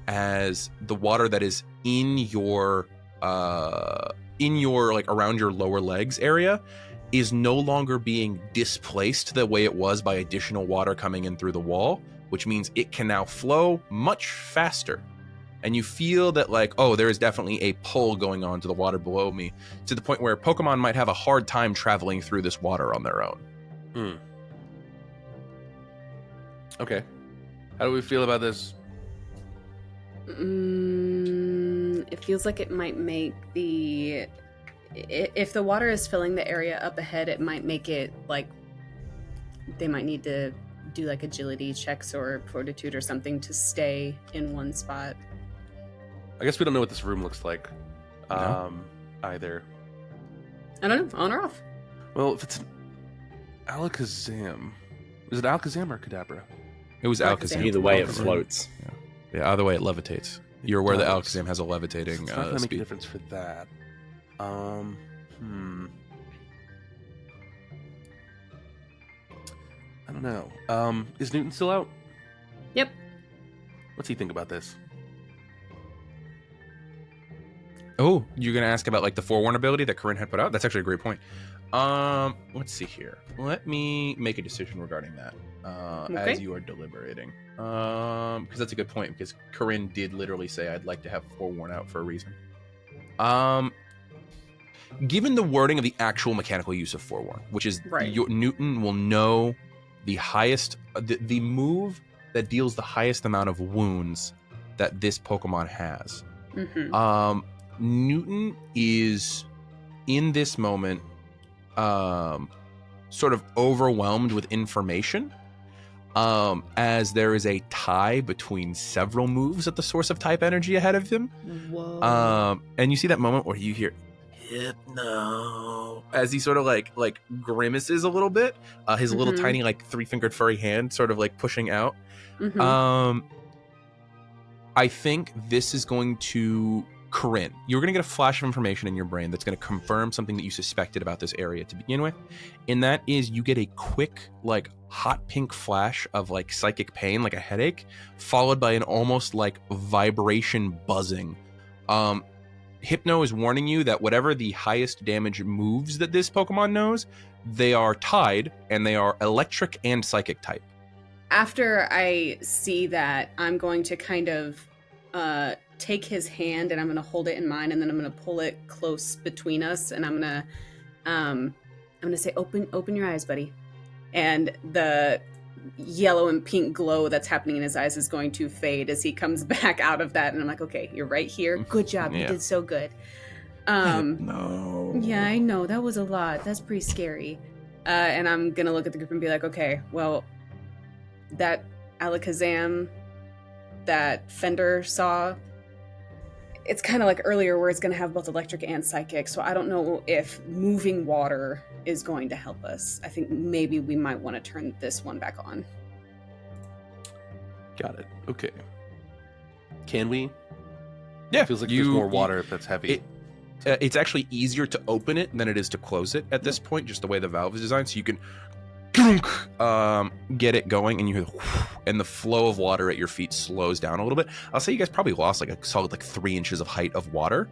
C: as the water that is in your around your lower legs area is no longer being displaced the way it was by additional water coming in through the wall, which means it can now flow much faster. And you feel that there is definitely a pull going on to the water below me, to the point where Pokemon might have a hard time traveling through this water on their own.
D: Okay. How do we feel about this?
E: It feels like it might make if the water is filling the area up ahead, it might make it they might need to do agility checks or fortitude or something to stay in one spot.
D: I guess we don't know what this room looks like
C: No.
D: either.
E: I don't know, on or off.
D: Well, if it's an Alakazam, is it Alakazam or Kadabra?
C: It was
E: Alakazam.
C: Alakazam.
F: Either way, it floats.
C: Yeah, either way, it levitates. You're aware that
D: does.
C: Alakazam has a levitating
D: It's not gonna make a
C: speed.
D: difference for that. I don't know. Is Newton still out?
E: Yep.
D: What's he think about this?
C: Oh, you're gonna ask about the Forewarn ability that Coryne had put out? That's actually a great point. Let's see here. Let me make a decision regarding that
E: Okay.
C: as you are deliberating. Because that's a good point. Because Coryne did literally say, "I'd like to have Forewarn out for a reason." Given the wording of the actual mechanical use of Forewarn, which is
E: Right.
C: Newton will know the highest, the move that deals the highest amount of wounds that this Pokemon has.
E: Mm-hmm.
C: Newton is in this moment sort of overwhelmed with information as there is a tie between several moves at the source of type energy ahead of him.
E: Whoa.
C: And you see that moment where you hear hypno as he sort of like grimaces a little bit, his little
E: Mhm.
C: tiny 3-fingered furry hand sort of pushing out.
E: Mhm.
C: I think this is going to Coryne. You're going to get a flash of information in your brain that's going to confirm something that you suspected about this area to begin with. And that is you get a quick, like, hot pink flash of, like, psychic pain, like a headache, followed by an almost, like, vibration buzzing. Hypno is warning you that whatever the highest damage moves that this Pokemon knows, they are tied, and they are electric and psychic type.
E: After I see that, I'm going to kind of take his hand and I'm going to hold it in mine, and then I'm going to pull it close between us, and I'm going to say, "Open your eyes, buddy." And the yellow and pink glow that's happening in his eyes is going to fade as he comes back out of that, and I'm like, "Okay, you're right here. Good job. You did so good."
C: No.
E: Yeah, I know. That was a lot. That's pretty scary. And I'm going to look at the group and be like, "Okay, well, that Alakazam that Fender saw, it's kind of like earlier where it's going to have both electric and psychic, so I don't know if moving water is going to help us. I think maybe we might want to turn this one back on."
D: Got it. Okay. Can we?
C: Yeah.
D: It feels like there's more water if that's heavy.
C: It's actually easier to open it than it is to close it at this point, just the way the valve is designed, so you can get it going, and you hear and the flow of water at your feet slows down a little bit. I'll say you guys probably lost like a solid 3 inches of height of water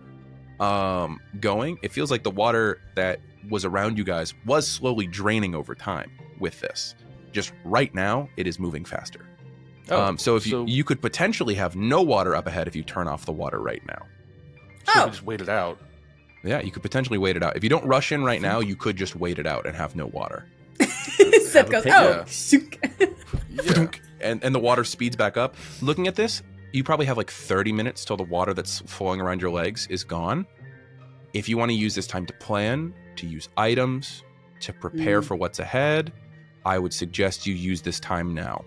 C: going. It feels like the water that was around you guys was slowly draining over time with this. Just right now, it is moving faster. So you could potentially have no water up ahead if you turn off the water right now.
D: So we just wait it out.
C: Yeah, you could potentially wait it out. If you don't rush in right now, you could just wait it out and have no water.
E: Seth goes, "Oh,
D: Yeah.
C: And the water speeds back up. Looking at this, you probably have 30 minutes till the water that's flowing around your legs is gone. If you want to use this time to plan, to use items, to prepare for what's ahead, I would suggest you use this time now.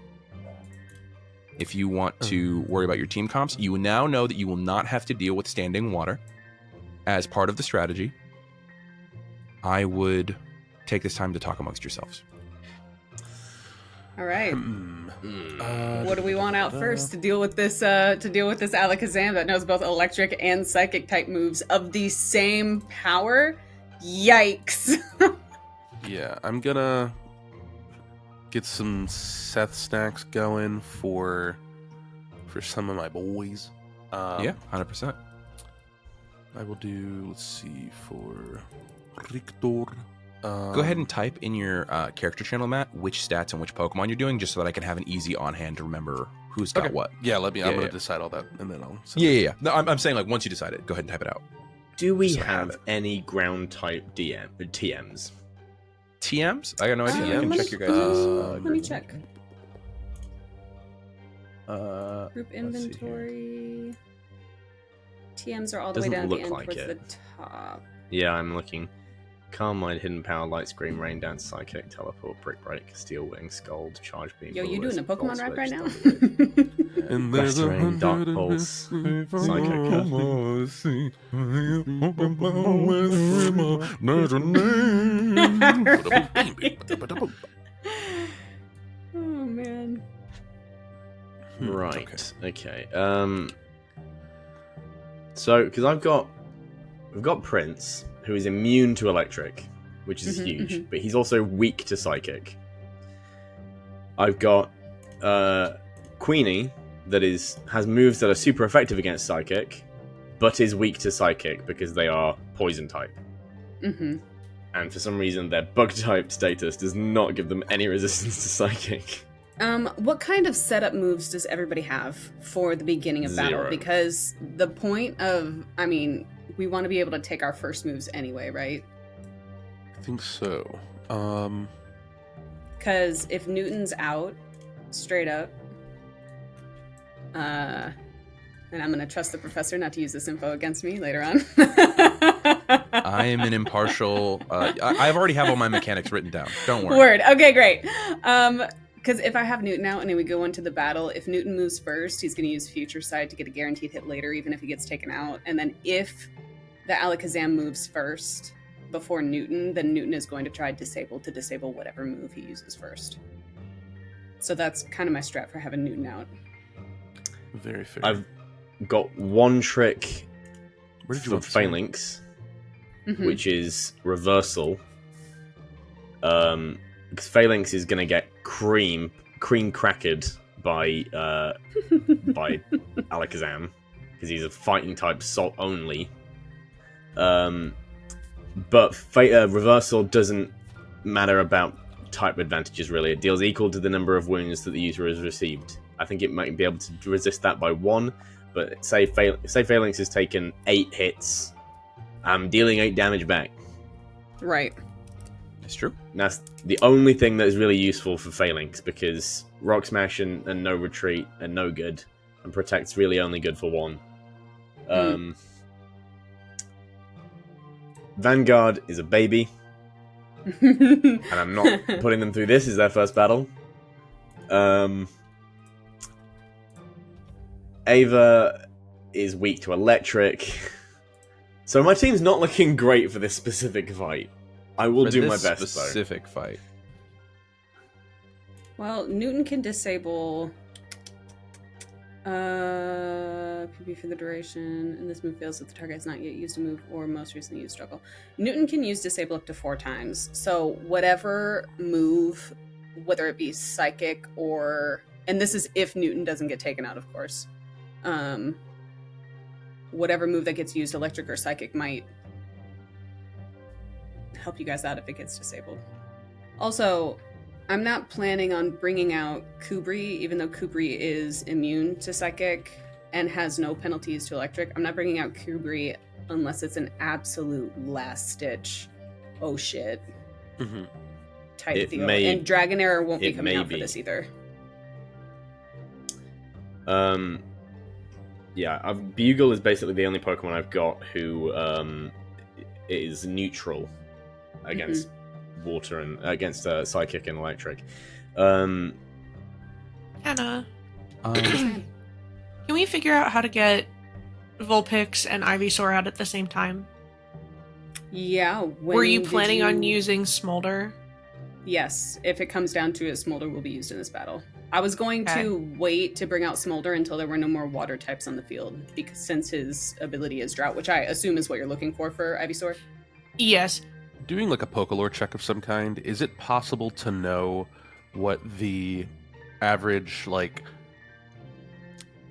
C: If you want to worry about your team comps, you now know that you will not have to deal with standing water as part of the strategy. I would take this time to talk amongst yourselves.
E: All right. What do we want out first to deal with this? Alakazam that knows both electric and psychic type moves of the same power. Yikes!
D: Yeah, I'm gonna get some Seth snacks going for some of my boys.
C: Yeah, 100%.
D: I will do. Let's see, for Richter.
C: Go ahead and type in your character channel, Matt, which stats and which Pokemon you're doing, just so that I can have an easy on hand to remember who's got what.
D: Yeah, I'm gonna decide all that, and then I'll.
C: Yeah. No, I'm saying once you decide it, go ahead and type it out.
F: Do we have any ground type TMs?
C: TMs? I got no idea. I can check your guys'.
E: Let me check. Group
F: let's see
E: inventory. TMs are all the way
F: Doesn't
E: down at the
F: look
E: end
F: like
E: towards
F: it.
E: the top.
F: Yeah, I'm looking. Calm Mind, Hidden Power, Light Scream, Rain Dance, Psychic, Teleport, Brick Break, Steel Wing, Scold, Charge Beam.
E: Yo, you doing a Pokemon rap right now?
D: And
F: Grass Terrain, Dark Pulse,
E: Oh man.
F: Right. Okay. So, because we've got Prince, who is immune to electric, which is huge, but he's also weak to psychic. I've got Queenie, that has moves that are super effective against psychic, but is weak to psychic because they are poison type.
E: Mm-hmm.
F: And for some reason, their bug type status does not give them any resistance to psychic.
E: What kind of setup moves does everybody have for the beginning of battle?
F: 0.
E: Because the point of, we want to be able to take our first moves anyway, right?
D: I think so.
E: Because if Newton's out, straight up, and I'm going to trust the professor not to use this info against me later on.
C: I am an impartial. I've already have all my mechanics written down. Don't worry.
E: Word. Okay, great. Because if I have Newton out and then we go into the battle, if Newton moves first, he's going to use Future Sight to get a guaranteed hit later, even if he gets taken out. And then if the Alakazam moves first before Newton, then Newton is going to try to disable whatever move he uses first. So that's kind of my strat for having Newton out.
D: Very fair.
F: got one trick
D: Where did you
F: for
D: want to say?
F: Phalanx,
E: Mhm.
F: which is reversal. Because Phalanx is going to get cream crackered by Alakazam, because he's a fighting type salt only. But reversal doesn't matter about type advantages, really. It deals equal to the number of wounds that the user has received. I think it might be able to resist that by 1, but say Phalanx has taken 8 hits, I'm dealing 8 damage back.
E: Right.
C: It's true.
F: And that's the only thing that is really useful for Phalanx, because Rock Smash and No Retreat are no good, and Protect's really only good for 1. Vanguard is a baby, and I'm not putting them through this as their first battle. Ava is weak to electric. So my team's not looking great for this specific fight. I will
C: For
F: do
C: this
F: my best,
C: specific fight.
E: Well, Newton can disable PB for the duration, and this move fails if the target has not yet used a move or most recently used struggle. Newton can use disable up to 4 times. So whatever move, whether it be psychic or, and this is if Newton doesn't get taken out, of course. Whatever move that gets used, electric or psychic, might help you guys out if it gets disabled. Also, I'm not planning on bringing out Kubri, even though Kubri is immune to psychic and has no penalties to electric. I'm not bringing out Kubri unless it's an absolute last stitch, oh shit, type
F: It
E: deal.
F: may-
E: And Dragonair won't be
F: it
E: coming
F: may
E: out for
F: be.
E: this either.
F: Yeah, Bugle is basically the only Pokemon I've got who is neutral against water and against psychic and electric.
B: Kenna,
C: Um,
B: can we figure out how to get Vulpix and Ivysaur out at the same time?
E: Yeah.
B: Were you
E: did
B: planning on using Smolder?
E: Yes, if it comes down to it, Smolder will be used in this battle. I was going to wait to bring out Smolder until there were no more water types on the field, because since his ability is Drought, which I assume is what you're looking for Ivysaur.
B: Yes.
D: Doing like a Pokelore check of some kind, is it possible to know what the average like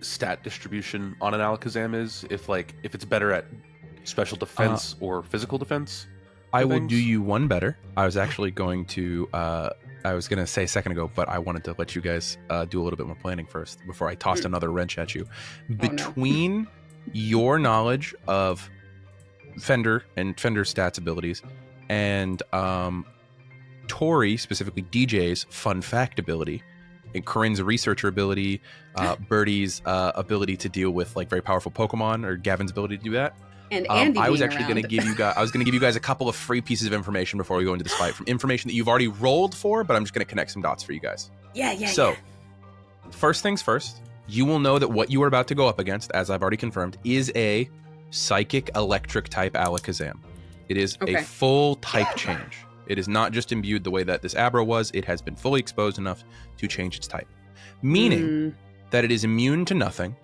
D: stat distribution on an Alakazam is? If it's better at special defense or physical defense?
C: I will
D: things?
C: do you one better. I was actually going to say a second ago, but I wanted to let you guys do a little bit more planning first before I tossed another wrench at you. Between your knowledge of Fender and Fender's stats abilities and Torie, specifically DJ's fun fact ability, and Corinne's researcher ability, Birdie's ability to deal with like very powerful Pokemon, or Gavin's ability to do that.
E: And Andy
C: I was
E: being
C: actually going to
E: around.
C: give you guys. I was going to give you guys a couple of free pieces of information before we go into this fight, from information that you've already rolled for, but I'm just going to connect some dots for you guys.
E: Yeah.
C: So, first things first, you will know that what you are about to go up against, as I've already confirmed, is a psychic electric type Alakazam. It is a full type change. It is not just imbued the way that this Abra was. It has been fully exposed enough to change its type, meaning that it is immune to nothing,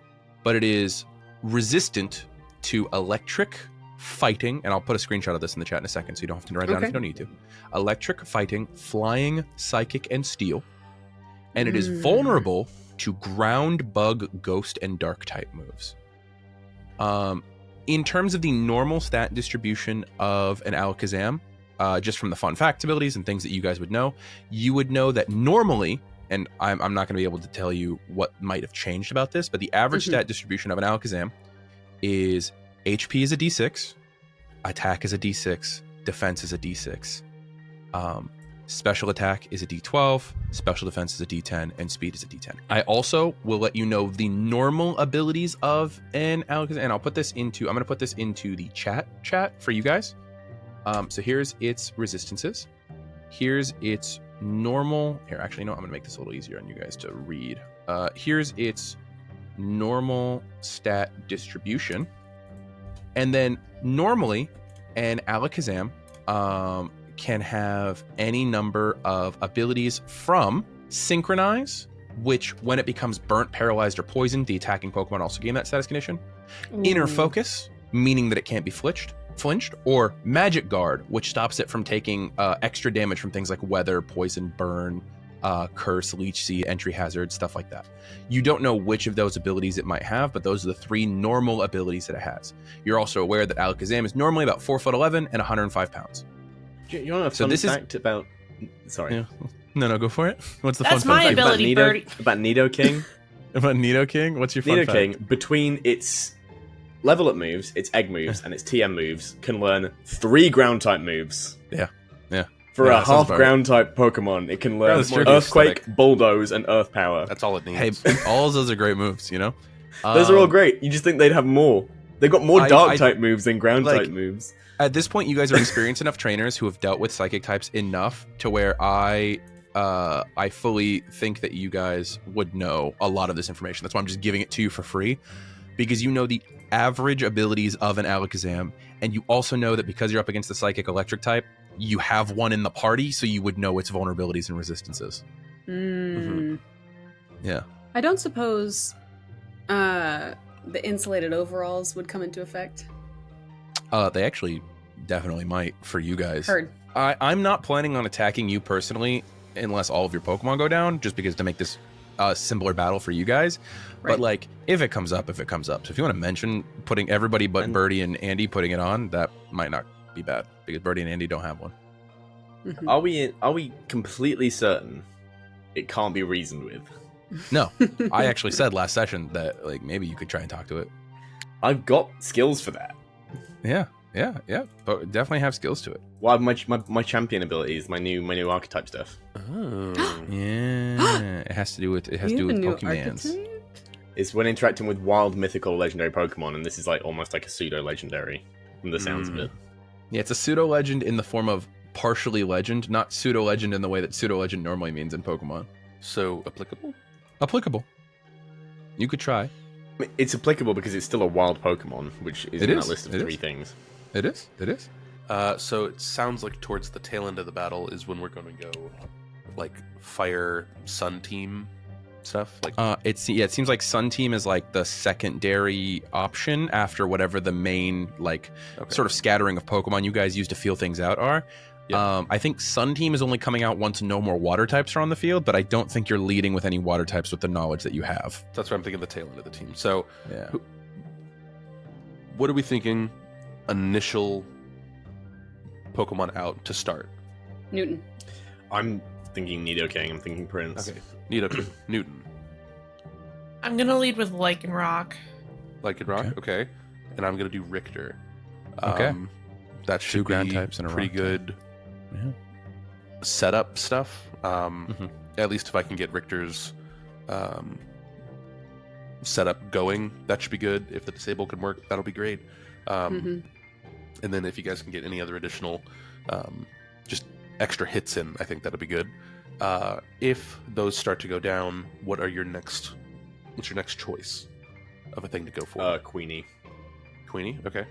C: but it is resistant to electric, fighting, and I'll put a screenshot of this in the chat in a second, so you don't have to write it down if you don't need to. Electric, fighting, flying, psychic, and steel. And it is vulnerable to ground, bug, ghost, and dark type moves. In terms of the normal stat distribution of an Alakazam, just from the fun fact abilities and things that you guys would know, you would know that normally, and I'm not going to be able to tell you what might have changed about this, but the average stat distribution of an Alakazam is HP is a D6, attack is a D6, defense is a D6, special attack is a D12, special defense is a D10, and speed is a D10. I also will let you know the normal abilities of an Alakazam, and I'm going to put this into the chat for you guys. So here's its resistances. Here's its normal. Here, actually, no, I'm going to make this a little easier on you guys to read. Here's its normal stat distribution. And then normally an Alakazam can have any number of abilities from Synchronize, which when it becomes burnt, paralyzed, or poisoned, the attacking Pokemon also gain that status condition. Inner Focus, meaning that it can't be flinched, or Magic Guard, which stops it from taking extra damage from things like weather, poison, burn, curse, leech seed, entry hazard, stuff like that. You don't know which of those abilities it might have, but those are the 3 normal abilities that it has. You're also aware that Alakazam is normally about 4'11" and 105 pounds.
F: You want a fun fact about... Sorry.
C: Yeah. No, go for it. What's the
B: That's
C: fun
B: my
C: fact?
B: ability, Birdie.
F: About Nidoking?
C: About Nidoking? What's your fun fact?
F: Nidoking, between its level up moves, its egg moves, and its TM moves, can learn 3 ground type moves.
C: Yeah.
F: For
C: Yeah,
F: a
C: that sounds
F: half ground type Pokemon, it can learn
C: that's true.
F: Earthquake,
D: Aesthetic.
F: Bulldoze, and Earth Power.
D: That's all it
C: Hey,
D: needs.
C: all of those are great moves, you know?
F: Those are all great. You just think they'd have more. They've got more
C: I-
F: dark type moves than ground
C: like-
F: type moves.
C: At this point, you guys are experienced enough trainers who have dealt with psychic types enough to where I fully think that you guys would know a lot of this information. That's why I'm just giving it to you for free, because you know the average abilities of an Alakazam, and you also know that because you're up against the psychic electric type, you have one in the party, so you would know its vulnerabilities and resistances. Yeah.
E: I don't suppose the insulated overalls would come into effect.
C: They actually definitely might for you guys.
E: Heard.
C: I'm not planning on attacking you personally unless all of your Pokemon go down, just because to make this a simpler battle for you guys.
E: Right.
C: But like, if it comes up, it comes up. So if you want to mention putting everybody but Birdie and Andy putting it on, that might not be bad, because Birdie and Andy don't have one.
E: Mhm.
F: Are we completely certain it can't be reasoned with?
C: No, I actually said last session that like maybe you could try and talk to it.
F: I've got skills for that.
C: Yeah, but definitely have skills to it.
F: Well, my champion abilities, my new archetype stuff.
D: Oh.
C: Yeah, it has to do with
E: You have a new
C: Pokemans.
E: archetype?
F: It's when interacting with wild, mythical, legendary Pokemon, and this is like almost like a pseudo legendary from the sounds of it.
C: Yeah, it's a pseudo legend in the form of partially legend, not pseudo legend in the way that pseudo legend normally means in Pokemon.
D: So applicable?
C: Applicable. You could try.
F: I mean, it's applicable because it's still a wild Pokemon, which is
C: It
F: in
C: is,
F: that list of
C: it
F: 3
C: is.
F: things.
C: It is. It is.
D: So it sounds like towards the tail end of the battle is when we're going to go like fire sun team stuff. Like
C: It seems like Sun Team is like the secondary option after whatever the main like
D: okay.
C: sort of scattering of Pokemon you guys use to feel things out are.
D: Yep.
C: I think Sun Team is only coming out once no more water types are on the field, but I don't think you're leading with any water types with the knowledge that you have.
D: That's what I'm thinking. The tail end of the team. So
C: Yeah.
D: what are we thinking? Initial Pokemon out to start.
E: Newton.
F: I'm thinking Nidoking, I'm thinking Prince.
D: Okay. Nidoking, Newton,
B: I'm gonna lead with Lycanroc.
D: Lycanroc. Okay. And I'm gonna do Richter.
C: Okay.
D: That should
C: 2 ground
D: be
C: types and a
D: pretty
C: rock type.
D: good
C: Yeah.
D: setup stuff.
C: Mhm.
D: At least if I can get Richter's setup going, that should be good. If the disable can work, that'll be great.
E: Mhm.
D: And then if you guys can get any other additional just extra hits in, I think that'll be good. If those start to go down, what's your next choice of a thing to go for?
F: Queenie.
D: Queenie? Okay.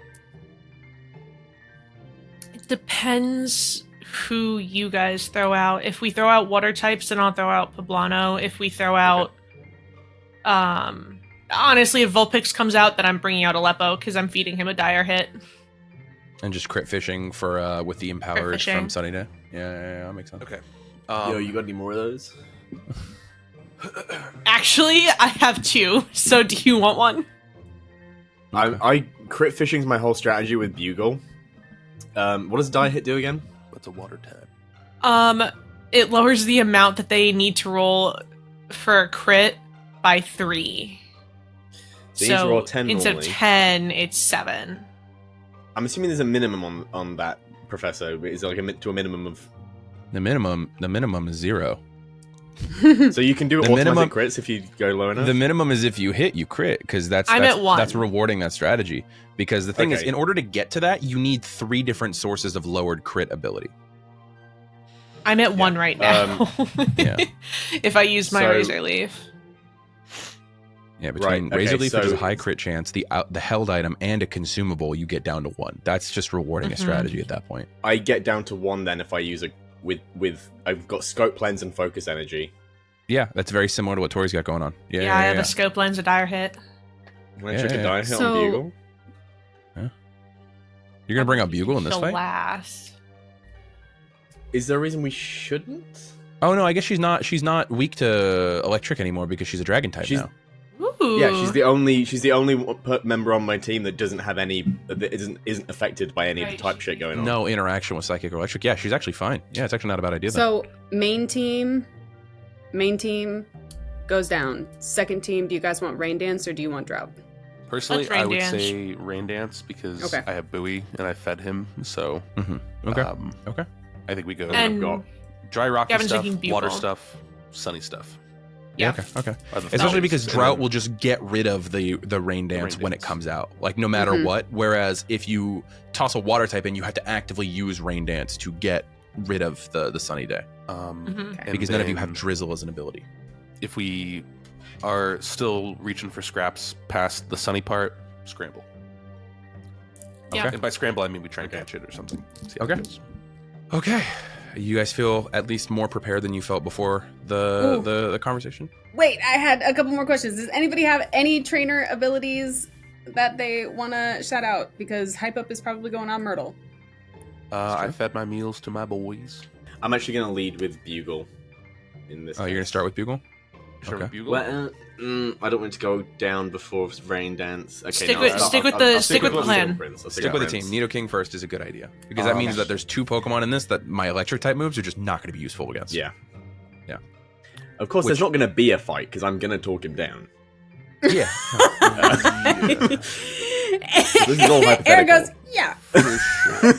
B: It depends who you guys throw out. If we throw out water types, then I'll throw out Poblano. If we throw out, honestly, if Vulpix comes out, then I'm bringing out Aleppo because I'm feeding him a dire hit.
C: And just crit fishing for with the empowers
B: fishing.
C: from Sunny Day. Yeah, that makes sense.
D: Okay.
F: You got any more of those?
B: Actually, I have 2. So do you want one?
F: I crit fishing's my whole strategy with Bugle. What does die hit do again?
D: That's a water tab.
B: It lowers the amount that they need to roll for a crit by 3.
F: They need to roll 10
B: instead
F: normally.
B: of 10, it's 7.
F: I'm assuming there's a minimum on that, Professor. Is it like to a minimum of?
C: The minimum is 0.
F: So you can do
C: The
F: automatic
C: minimum-
F: crits if you go low enough.
C: The minimum is if you hit, you crit, because that's
B: I'm at 1.
C: That's rewarding that strategy. Because the thing is,
F: Okay.
C: in order to get to that, you need 3 different sources of lowered crit ability.
B: I'm at 1 right now.
C: Yeah.
B: If I use my
F: So-
B: Razor Leaf.
C: Yeah, between
F: Right,
C: Razor
F: okay,
C: Leaf, which is
F: so-
C: a high crit chance, the held item, and a consumable, you get down to 1. That's just rewarding a
B: Mhm.
C: strategy at that point.
F: I get down to 1 then if I use with I've got scope lens and focus energy.
C: Yeah, that's very similar to what Torie's got going on. Yeah,
B: I have a scope lens, a dire hit.
F: When I check a die hit
E: So-
F: on Bugle.
C: You're gonna bring out Bugle in this fight?
B: Last.
F: Is there a reason we shouldn't?
C: Oh no, I guess she's not weak to electric anymore because she's a dragon type now.
B: Ooh.
F: Yeah, she's the only member on my team that doesn't have any that isn't affected by any of the type shit going on.
C: No interaction with psychic or electric. Yeah, she's actually fine. Yeah, it's actually not a bad idea.
E: So main team goes down. Second team, do you guys want rain dance or do you want drought?
D: Personally,
B: Let's rain
D: I would
B: dance.
D: say rain dance because
E: Okay.
D: I have Bowie and I fed him. So
C: Okay.
D: okay. I think we go
B: And
F: got
D: dry rocky
B: Gavin's
D: stuff,
B: taking Bugle.
D: water stuff, sunny stuff.
B: Yeah.
C: Okay.
D: Are the
C: Especially
D: flowers.
C: because
D: And
C: drought
D: then-
C: will just get rid of the rain dance when it
D: dance.
C: comes out, like no matter
E: Mhm.
C: what. Whereas if you toss a water type in, you have to actively use rain dance to get rid of the sunny day
B: Mhm.
D: and
C: because none of you have
D: then
C: drizzle as an ability.
D: If we are still reaching for scraps past the sunny part, scramble.
B: Yeah.
C: Okay.
D: And by scramble, I mean we try and catch it or something. See how it
C: Okay.
D: goes.
C: Okay. You guys feel at least more prepared than you felt before the conversation?
E: Wait, I had a couple more questions. Does anybody have any trainer abilities that they want to shout out? Because hype up is probably going on Myrtle.
D: I fed my meals to my boys.
F: I'm actually going to lead with Bugle in this.
C: Oh, you're gonna start with Bugle?
D: Sure,
C: Okay.
D: Bugle.
F: Well, I don't want to go down before rain dance. Okay,
B: Stick
F: no,
B: with-
F: I'll-
B: stick with
F: I'll-
B: the-
F: I'll
B: stick with the plan.
F: Silver Prince. I'll
C: Stick with the
F: Prince.
C: team. Nido King first is a good idea because that means that there's 2 Pokemon in this that my electric type moves are just not going to be useful against.
F: Yeah.
C: Yeah.
F: Of course, there's not going to be a fight because I'm going to talk him down.
C: Yeah.
F: This is all hypothetical.
E: Aaron goes, yeah.
D: For sure.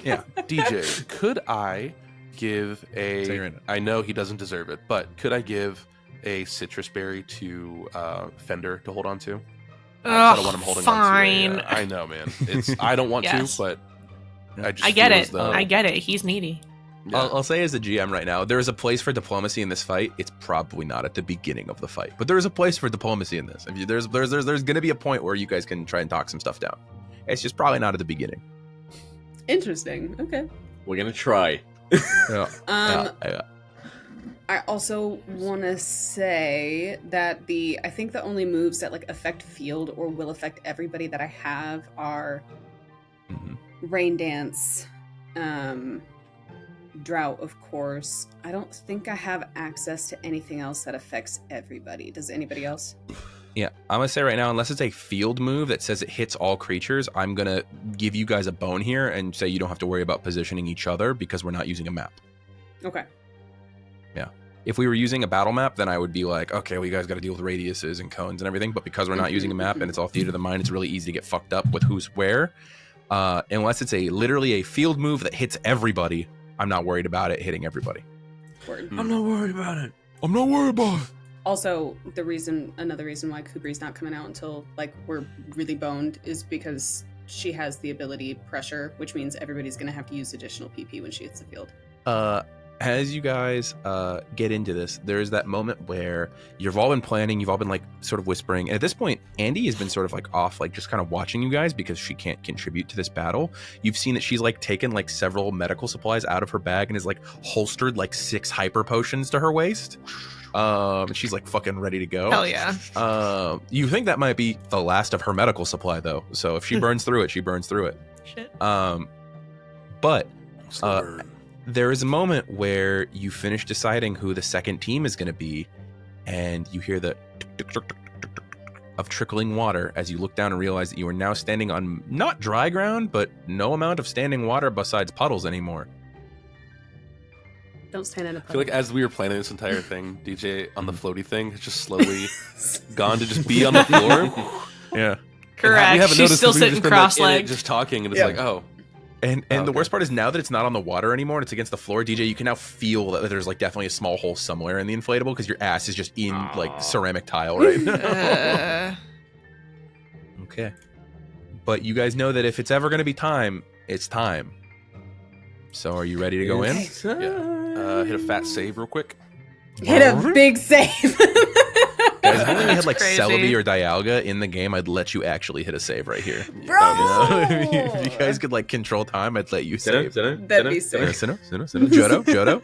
C: Yeah.
D: DJ, could I give
C: Say you're in it.
D: I know he doesn't deserve it, but could I give a citrus berry to Fender to hold on to? I don't want him holding
B: fine.
D: on to it. I know, man. I don't want
B: Yes.
D: to, but I just
B: I get
D: feel
B: it.
D: as though-
B: I get it. He's needy.
D: Yeah.
C: I'll say as a GM right now, there is a place for diplomacy in this fight. It's probably not at the beginning of the fight, but there is a place for diplomacy in this. There's going to be a point where you guys can try and talk some stuff down. It's just probably not at the beginning.
E: Interesting. Okay.
F: We're going to try.
C: Yeah. Yeah.
E: I also want to say that I think the only moves that like affect field or will affect everybody that I have are
C: Mhm.
E: rain dance, drought, of course. I don't think I have access to anything else that affects everybody. Does anybody else?
C: Yeah, I'm gonna say right now, unless it's a field move that says it hits all creatures, I'm gonna give you guys a bone here and say you don't have to worry about positioning each other because we're not using a map.
E: Okay.
C: If we were using a battle map, then I would be like, okay, well, you guys got to deal with radiuses and cones and everything. But because we're not using a map and it's all theater of the mind, it's really easy to get fucked up with who's where. Unless it's literally a field move that hits everybody, I'm not worried about it hitting everybody.
E: Word.
F: I'm not worried about it.
C: I'm not worried about it.
E: Also, another reason why Kubri's not coming out until like we're really boned is because she has the ability pressure, which means everybody's going to have to use additional PP when she hits the field.
C: As you guys get into this, there is that moment where you've all been planning, you've all been like sort of whispering. And at this point, Andy has been sort of like off, like just kind of watching you guys because she can't contribute to this battle. You've seen that she's like taken like several medical supplies out of her bag and is like holstered like 6 hyper potions to her waist. She's like fucking ready to go.
B: Hell yeah.
C: You think that might be the last of her medical supply though. So if she burns through it, she burns through it.
B: Shit.
C: But
D: Slow burn.
C: there is a moment where you finish deciding who the second team is going to be, and you hear the of trickling water as you look down and realize that you are now standing on not dry ground, but no amount of standing water besides puddles anymore.
E: Don't stand in a
D: I feel like as we were planning this entire thing, DJ on the floaty thing has just slowly gone to just be on the floor.
C: Yeah.
B: Correct.
D: We haven't
B: She's
D: noticed
B: still
D: 'cause we've
B: sitting
D: just been, like, in it,
B: cross-legged.
D: just talking, and it's
F: Yeah.
D: like, oh,
C: And
D: Oh,
C: the
D: okay.
C: worst part is now that it's not on the water anymore and it's against the floor, DJ, you can now feel that there's like definitely a small hole somewhere in the inflatable because your ass is just in like ceramic tile right now. Okay. But you guys know that if it's ever going to be time, it's time. So are you ready to go in?
D: hit a fat save real quick.
E: Hit a big save.
C: Guys, if only we had like
B: Crazy.
C: Celebi or Dialga in the game, I'd let you actually hit a save right here.
E: Bro!
C: If you guys could like control time, I'd let you save.
E: That'd be sick.
C: Jodo.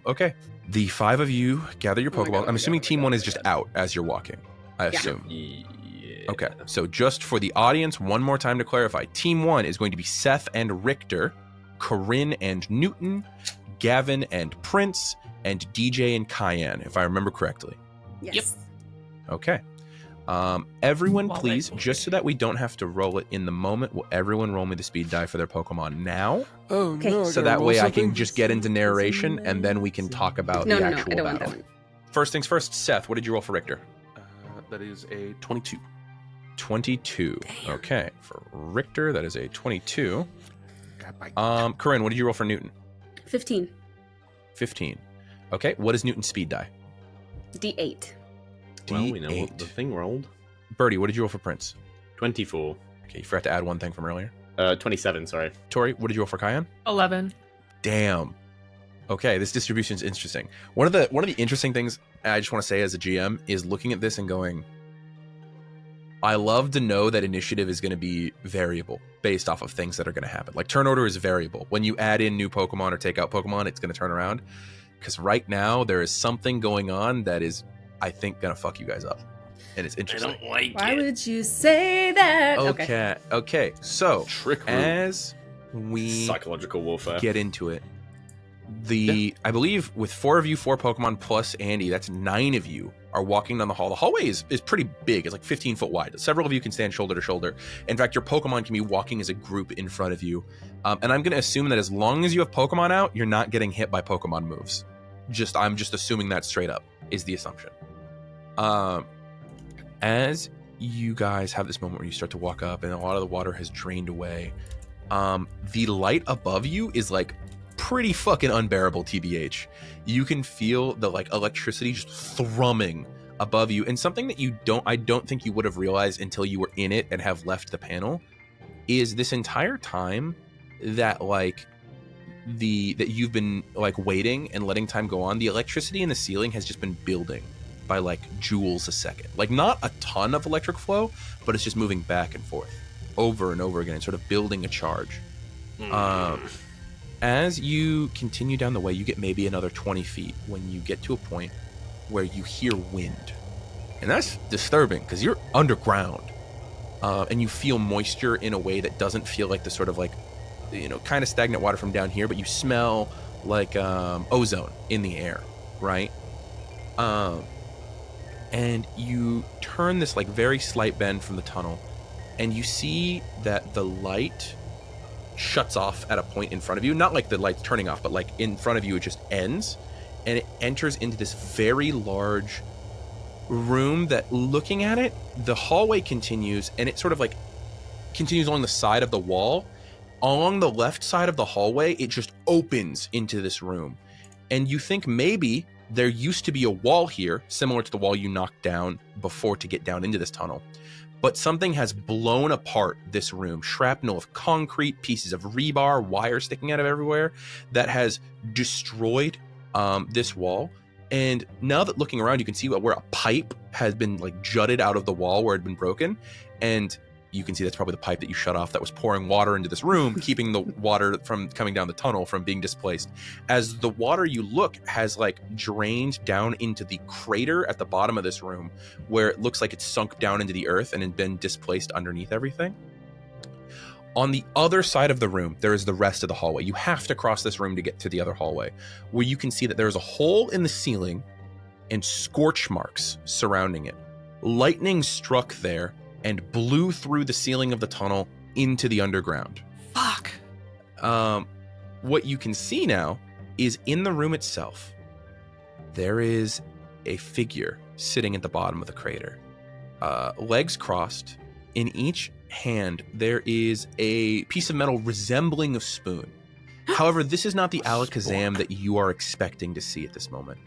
C: Okay. The 5 of you gather your
E: Oh my
C: Pokeball.
E: God, oh
C: I'm
E: my
C: assuming
E: God, oh
C: Team
E: my
C: 1
E: God,
C: is
E: oh
C: just
E: my God.
C: out as you're walking. I
E: Yeah.
C: assume.
F: Yeah.
C: Okay, so just for the audience, one more time to clarify. Team 1 is going to be Seth and Richter, Coryne and Newton, Gavin and Prince, and DJ and Cayenne, if I remember correctly.
E: Yes.
C: Okay. Everyone,
B: While I
C: please,
B: think.
C: just so that we don't have to roll it in the moment, will everyone roll me the speed die for their Pokemon now?
D: Oh
E: Okay.
D: no! I
C: So
D: gotta
C: that
D: roll
C: way I
D: something?
C: can just get into narration, and then we can talk about
E: No,
C: the
E: no, no.
C: actual
E: I don't want
C: battle.
E: that one.
C: First things first, Seth, what did you roll for Richter?
D: That is a 22.
C: 22. Okay, for Richter, that is a 22.
D: God, my
C: Coryne, what did you roll for Newton?
E: 15.
C: 15. Okay, what is Newton's speed die?
E: D8.
F: Well, we know
C: D8.
F: what the thing rolled.
C: Birdie, what did you roll for Prince?
F: 24.
C: Okay, you forgot to add one thing from earlier.
F: 27, sorry.
C: Torie, what did you roll for Cayenne?
B: 11.
C: Damn. Okay, this distribution is interesting. One of the interesting things I just want to say as a GM is looking at this and going, I love to know that initiative is going to be variable based off of things that are going to happen. Like turn order is variable. When you add in new Pokemon or take out Pokemon, it's going to turn around. Because right now there is something going on that is, I think, going to fuck you guys up. And it's interesting.
F: like
E: Why would you say that?
C: Okay. So
D: Trick room.
C: as we
F: Psychological warfare.
C: get into it, I believe with 4 of you, 4 Pokemon plus Andy, that's 9 of you are walking down the hall. The hallway is pretty big. It's like 15 foot wide. Several of you can stand shoulder to shoulder. In fact, your Pokemon can be walking as a group in front of you. And I'm going to assume that as long as you have Pokemon out, you're not getting hit by Pokemon moves. I'm just assuming that straight up is the assumption. As you guys have this moment where you start to walk up and a lot of the water has drained away, the light above you is like pretty fucking unbearable, TBH. You can feel the like electricity just thrumming above you, and something that I don't think you would have realized until you were in it and have left the panel is this entire time that like that you've been like waiting and letting time go on, the electricity in the ceiling has just been building by like joules a second. Like not a ton of electric flow, but it's just moving back and forth over and over again and sort of building a charge. As you continue down the way, you get maybe another 20 feet when you get to a point where you hear wind. And that's disturbing because you're underground. And you feel moisture in a way that doesn't feel like the sort of like, kind of stagnant water from down here, but you smell like ozone in the air, right? And you turn this like very slight bend from the tunnel, and you see that the light shuts off at a point in front of you. Not like the light's turning off, but like in front of you it just ends, and it enters into this very large room that, looking at it, the hallway continues, and it sort of like continues along the side of the wall. Along the left side of the hallway, it just opens into this room, and you think maybe there used to be a wall here, similar to the wall you knocked down before to get down into this tunnel. But something has blown apart this room. Shrapnel of concrete, pieces of rebar, wire sticking out of everywhere that has destroyed this wall. And now that looking around, you can see where a pipe has been like jutted out of the wall where it had been broken. And you can see that's probably the pipe that you shut off that was pouring water into this room, keeping the water from coming down the tunnel from being displaced. As the water, you look, has like drained down into the crater at the bottom of this room, where it looks like it's sunk down into the earth and had been displaced underneath everything. On the other side of the room, there is the rest of the hallway. You have to cross this room to get to the other hallway, where you can see that there's a hole in the ceiling and scorch marks surrounding it. Lightning struck there and blew through the ceiling of the tunnel into the underground.
B: Fuck.
C: What you can see now is in the room itself, there is a figure sitting at the bottom of the crater. Legs crossed. In each hand, there is a piece of metal resembling a spoon. However, this is not the Alakazam that you are expecting to see at this moment.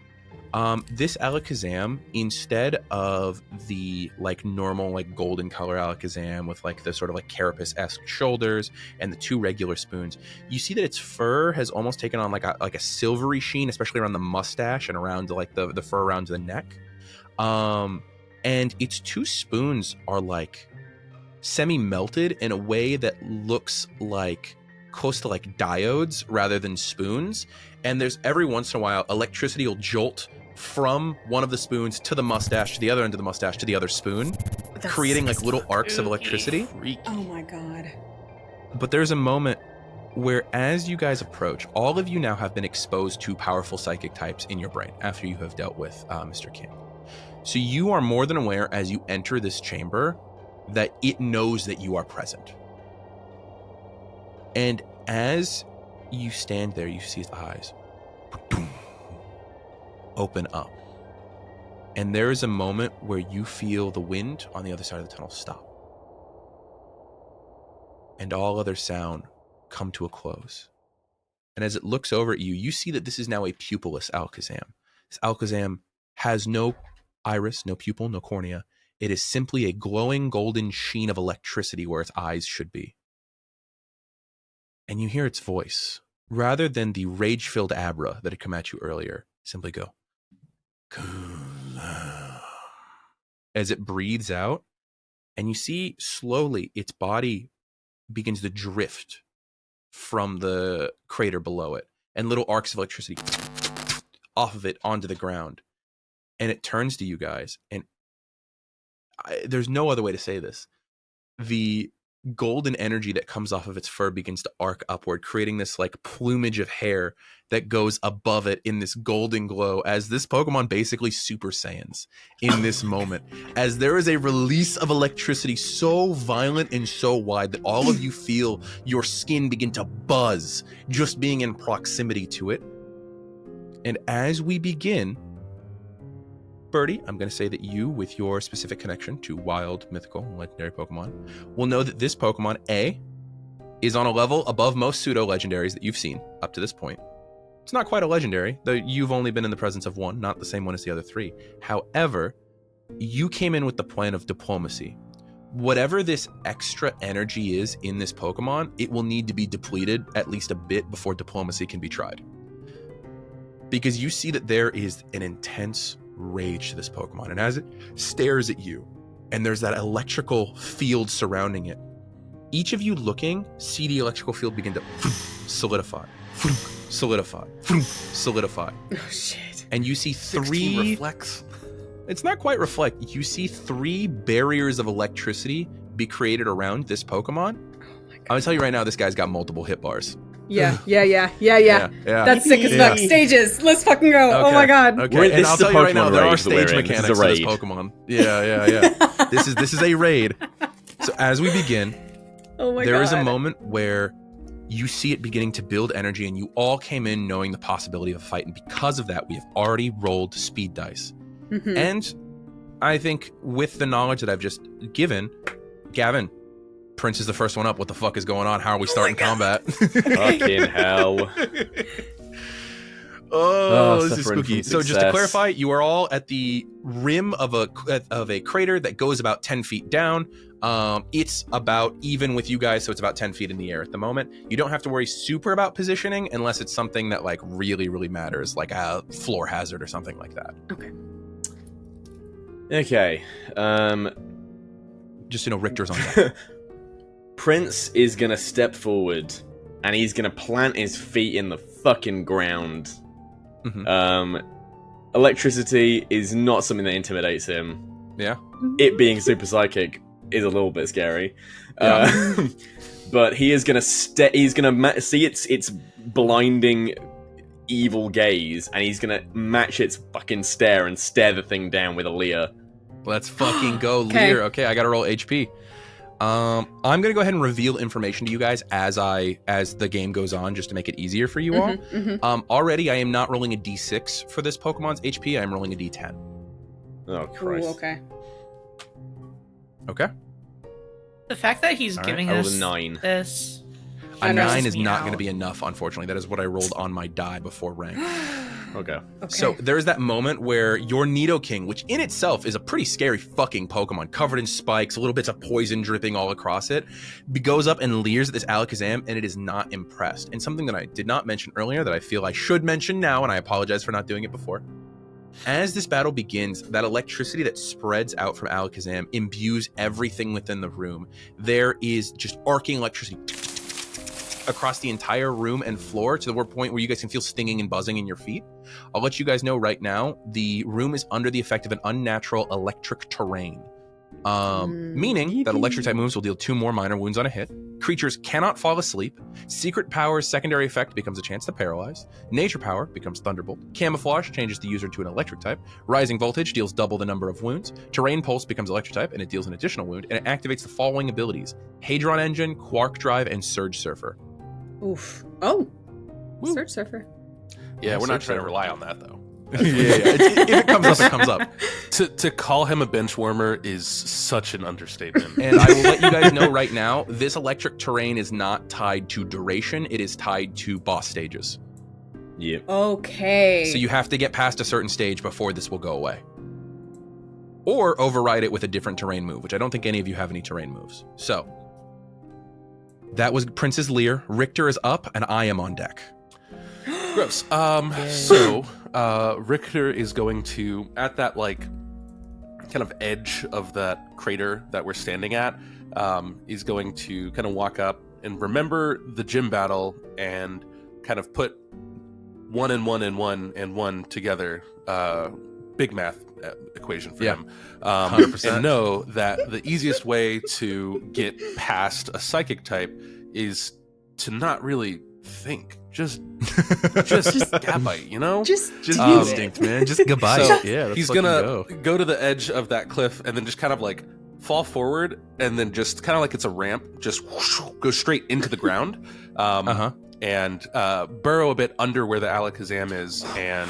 C: This Alakazam, instead of the like normal like golden color Alakazam with like the sort of like carapace-esque shoulders and the 2 regular spoons, you see that its fur has almost taken on like a silvery sheen, especially around the mustache and around like the fur around the neck. And its 2 spoons are like semi-melted in a way that looks like close to like diodes rather than spoons. And there's every once in a while, electricity will jolt from one of the spoons to the mustache, to the other end of the mustache, to the other spoon, creating like little arcs of electricity.
E: Oh my god.
C: But there's a moment where, as you guys approach, all of you now have been exposed to powerful psychic types in your brain after you have dealt with Mr. King. So you are more than aware as you enter this chamber that it knows that you are present. And as you stand there, you see its eyes open up. And there is a moment where you feel the wind on the other side of the tunnel stop. And all other sound come to a close. And as it looks over at you, you see that this is now a pupilless Alakazam. This Alakazam has no iris, no pupil, no cornea. It is simply a glowing golden sheen of electricity where its eyes should be. And you hear its voice, rather than the rage-filled Abra that had come at you earlier, simply go, Kalam, as it breathes out, and you see slowly its body begins to drift from the crater below it, and little arcs of electricity off of it onto the ground. And it turns to you guys, and there's no other way to say this. The golden energy that comes off of its fur begins to arc upward, creating this like plumage of hair that goes above it in this golden glow as this Pokemon basically Super Saiyans in this moment, as there is a release of electricity so violent and so wide that all of you feel your skin begin to buzz just being in proximity to it. And as we begin, Birdie, I'm going to say that you, with your specific connection to wild, mythical, and legendary Pokemon, will know that this Pokemon, A, is on a level above most pseudo-legendaries that you've seen up to this point. It's not quite a legendary, though you've only been in the presence of one, not the same one as the other three. However, you came in with the plan of diplomacy. Whatever this extra energy is in this Pokemon, it will need to be depleted at least a bit before diplomacy can be tried. Because you see that there is an intense rage to this Pokemon, and as it stares at you and there's that electrical field surrounding it, each of you looking see the electrical field begin to solidify, solidify, solidify.
E: Oh shit.
C: And you see
D: 16 reflects.
C: It's not quite reflect. You see 3 barriers of electricity be created around this Pokemon. I'm gonna tell you right now, this guy's got multiple hit bars.
E: Yeah.
C: Yeah.
E: That's sick as fuck. Stages. Let's fucking go.
C: Okay.
E: Oh my god.
C: Okay, and I'll tell you right now, there are
F: raid
C: stage
F: we're in.
C: mechanics
F: This is
C: to
F: a
C: this
F: raid.
C: Pokemon. Yeah. This is a raid. So as we begin,
E: Oh my god.
C: there is a moment where you see it beginning to build energy, and you all came in knowing the possibility of a fight, and because of that, we have already rolled speed dice.
E: Mhm.
C: And I think with the knowledge that I've just given, Gavin, Prince is the first one up. What the fuck is going on? How are we starting combat?
F: Fucking hell.
C: This is
F: suffering
C: spooky.
F: from
C: So just to
F: success.
C: clarify, you are all at the rim of a crater that goes about 10 feet down. It's about even with you guys, so it's about 10 feet in the air at the moment. You don't have to worry super about positioning unless it's something that like really, really matters, like a floor hazard or something like that.
E: Okay.
F: Okay.
C: Just to know, Richter's on that.
F: Prince is gonna step forward and he's gonna plant his feet in the fucking ground.
C: Mhm.
F: Electricity is not something that intimidates him.
C: Yeah.
F: It being super psychic is a little bit scary.
C: Yeah.
F: But he is gonna see its blinding evil gaze, and he's gonna match its fucking stare and stare the thing down with a leer.
C: Let's fucking go,
E: Okay.
C: Lear. Okay, I gotta roll HP. I'm gonna go ahead and reveal information to you guys as the game goes on, just to make it easier for you all. Already, I am not rolling a D6 for this Pokemon's HP. I am rolling a D10.
F: Oh Christ!
E: Ooh, okay.
C: Okay.
B: The fact that he's
C: All right,
B: giving
F: I rolled
B: us
F: a 9.
B: this.
C: A 9 is
B: me
C: not
B: out.
C: going to be enough, unfortunately. That is what I rolled on my die before rank.
F: Okay.
C: So there's that moment where your Nidoking, which in itself is a pretty scary fucking Pokemon, covered in spikes, little bits of poison dripping all across it, goes up and leers at this Alakazam, and it is not impressed. And something that I did not mention earlier that I feel I should mention now, and I apologize for not doing it before. As this battle begins, that electricity that spreads out from Alakazam imbues everything within the room. There is just arcing electricity across the entire room and floor to the point where you guys can feel stinging and buzzing in your feet. I'll let you guys know right now, the room is under the effect of an unnatural electric terrain. Meaning that electric type moves will deal 2 more minor wounds on a hit. Creatures cannot fall asleep. Secret power's secondary effect becomes a chance to paralyze. Nature power becomes Thunderbolt. Camouflage changes the user to an electric type. Rising voltage deals double the number of wounds. Terrain pulse becomes electric type and it deals an additional wound, and it activates the following abilities: Hadron Engine, Quark Drive, and Surge Surfer.
E: Oof. Oh.
D: Woo.
E: Surge Surfer.
D: Yeah, we're not
C: Surge
D: trying to
C: Surfer.
D: rely on that though.
C: If it comes up, it comes up.
D: To call him a bench warmer is such an understatement.
C: And I will let you guys know right now, this electric terrain is not tied to duration. It is tied to boss stages.
F: Yep.
E: Okay.
C: So you have to get past a certain stage before this will go away. Or override it with a different terrain move, which I don't think any of you have any terrain moves. So, that was Princess Lear. Richter is up, and I am on deck.
D: Gross. So Richter is going to, at that like kind of edge of that crater that we're standing at, is going to kind of walk up and remember the gym battle and kind of put 1 and 1 and 1 and 1 together. Big math equation for him.
C: 100%.
D: And know that the easiest way to get past a psychic type is to not really think. Just gabite, you know?
E: Just
C: instinct, man. Just goodbye.
D: So
C: yeah,
D: he's gonna go to the edge of that cliff and then just kind of like fall forward and then just kind of like it's a ramp, just whoosh, go straight into the ground. And burrow a bit under where the Alakazam is, and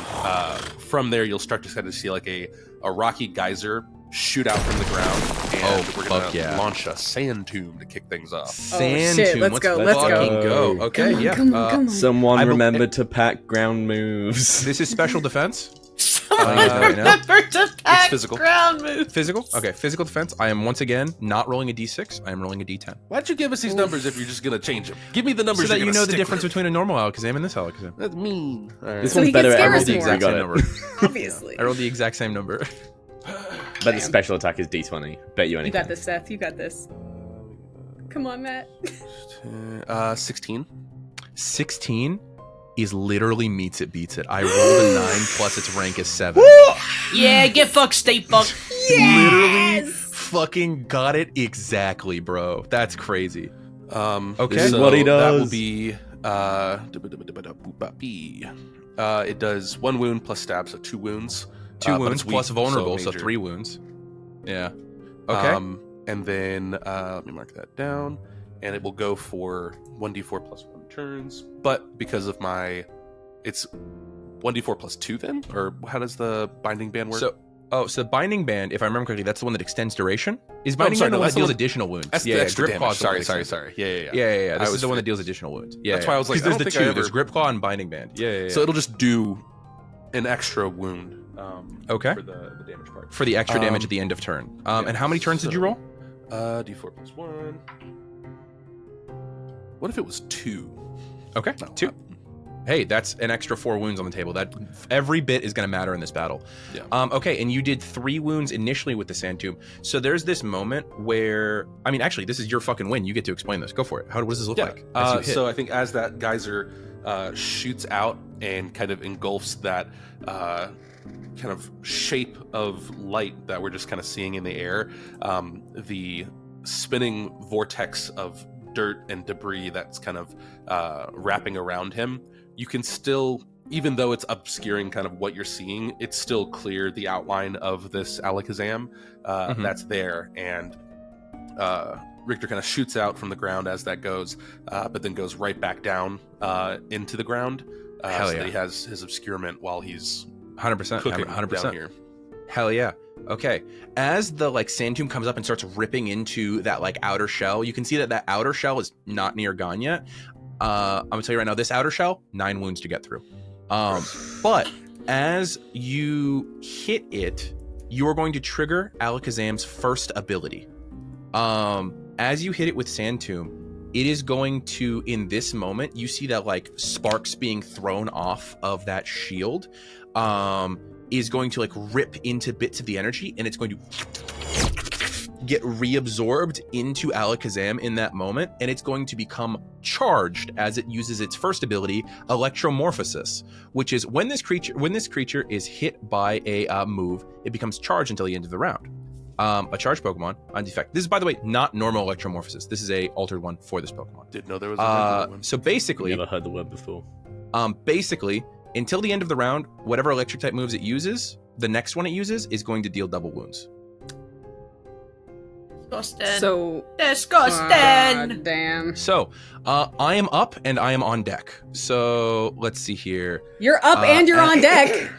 D: from there you'll start to kind of see like a rocky geyser shoot out from the ground, and we're gonna launch a sand tomb to kick things off.
C: Sand
E: shit,
C: tomb.
E: let's go, let's
C: fucking
F: go.
C: Okay,
E: Come on, come on, come on.
F: Someone
C: I bel-
F: remember to pack ground moves.
C: This is special defense.
B: Remember to pack
D: physical.
B: ground move.
C: Physical? Okay, physical defense. I am once again not rolling a d6. I am rolling a d10.
D: Why'd you give us these numbers if you're just gonna change them? Give me the numbers
C: So that
D: you're
C: you
D: gonna
C: know the
D: stick
C: difference
D: with.
C: between a normal Alakazam and this Alakazam.
D: That's mean. All right.
F: This
E: So
F: one's
E: he can
F: better at
E: scare
F: roll
E: us
F: the
E: more.
F: exact
C: Same
F: same
C: number.
E: Obviously.
C: I rolled the exact same number.
F: But the special attack is D20. Bet you
E: You
F: anything.
E: got this, Seth. You got this. Come on, Matt.
D: 16.
C: 16 is literally meets it, beats it. I rolled a 9 plus its rank is 7.
B: Yeah, get fucked, stay fucked.
C: Literally fucking got it exactly, bro. That's crazy. Okay.
F: This is
D: so
F: what he
D: that will
F: does.
D: be it does 1 wound plus stab, so 2 wounds.
C: 2
D: but
C: wounds
D: it's weak,
C: plus vulnerable, so
D: major.
C: 3 wounds. Yeah. Okay.
D: And then let me mark that down, and it will go for 1d4 plus 1 turns. But because of it's 1d4 plus 2 then, or how does the binding band work?
C: So binding band, if I remember correctly, that's the one that extends duration. Is binding
D: sorry,
C: band the
D: no,
C: one
D: that's
C: that
D: the
C: deals
D: one-
C: additional wounds?
D: That's
C: yeah,
D: the
C: yeah,
D: extra
C: grip claw
D: damage.
C: is the one that
D: Sorry.
C: extends.
D: Yeah.
C: Yeah. This
D: I
C: is the one
D: was-
C: that deals additional wounds. Yeah.
D: That's why I was like,
C: because
D: I
C: there's
D: don't
C: the
D: think I
C: two.
D: ever-
C: There's grip claw and binding band. Yeah.
D: So it'll just do an extra wound.
C: Okay.
D: For the damage part.
C: For the extra damage at the end of turn. And how many turns did you roll?
D: D4 plus 1. What if it was 2?
C: Okay,
D: No,
C: 2. Hey, that's an extra 4 wounds on the table. That every bit is going to matter in this battle.
D: Yeah.
C: Okay, and you did 3 wounds initially with the sand tomb. So there's this moment where, I mean, actually, this is your fucking win. You get to explain this. Go for it. What does this look like? as you hit?
D: So I think as that geyser shoots out and kind of engulfs that kind of shape of light that we're just kind of seeing in the air, the spinning vortex of dirt and debris that's kind of wrapping around him, you can still, even though it's obscuring kind of what you're seeing, it's still clear the outline of this Alakazam that's there. And Richter kind of shoots out from the ground as that goes, but then goes right back down into the ground.
C: Hell
D: so
C: yeah.
D: that he has his obscurement while he's
C: 100%.
D: cooking
C: 100%.
D: down here.
C: Hell yeah. Okay. As the sand tomb comes up and starts ripping into that outer shell, you can see that outer shell is not near gone yet. I'm gonna tell you right now, this outer shell, 9 wounds to get through. But as you hit it, you are going to trigger Alakazam's first ability. As you hit it with Sand Tomb, it is going to, in this moment, you see that sparks being thrown off of that shield. Is going to rip into bits of the energy, and it's going to get reabsorbed into Alakazam in that moment, and it's going to become charged as it uses its first ability, Electro-morphed, which is when this creature is hit by a move, it becomes charged until the end of the round. A charged Pokemon on defect. This is, by the way, not normal Electro-morphed. This is a altered one for this Pokemon.
D: Didn't know there was a regular one.
C: So basically,
F: Never heard the word before.
C: Basically, until the end of the round, whatever electric type moves it uses, the next one it uses is going to deal double wounds.
B: Disgusting.
E: So
B: Disgusting.
E: damn.
C: So, I am up and I am on deck. So, let's see here.
E: You're up and you're on deck.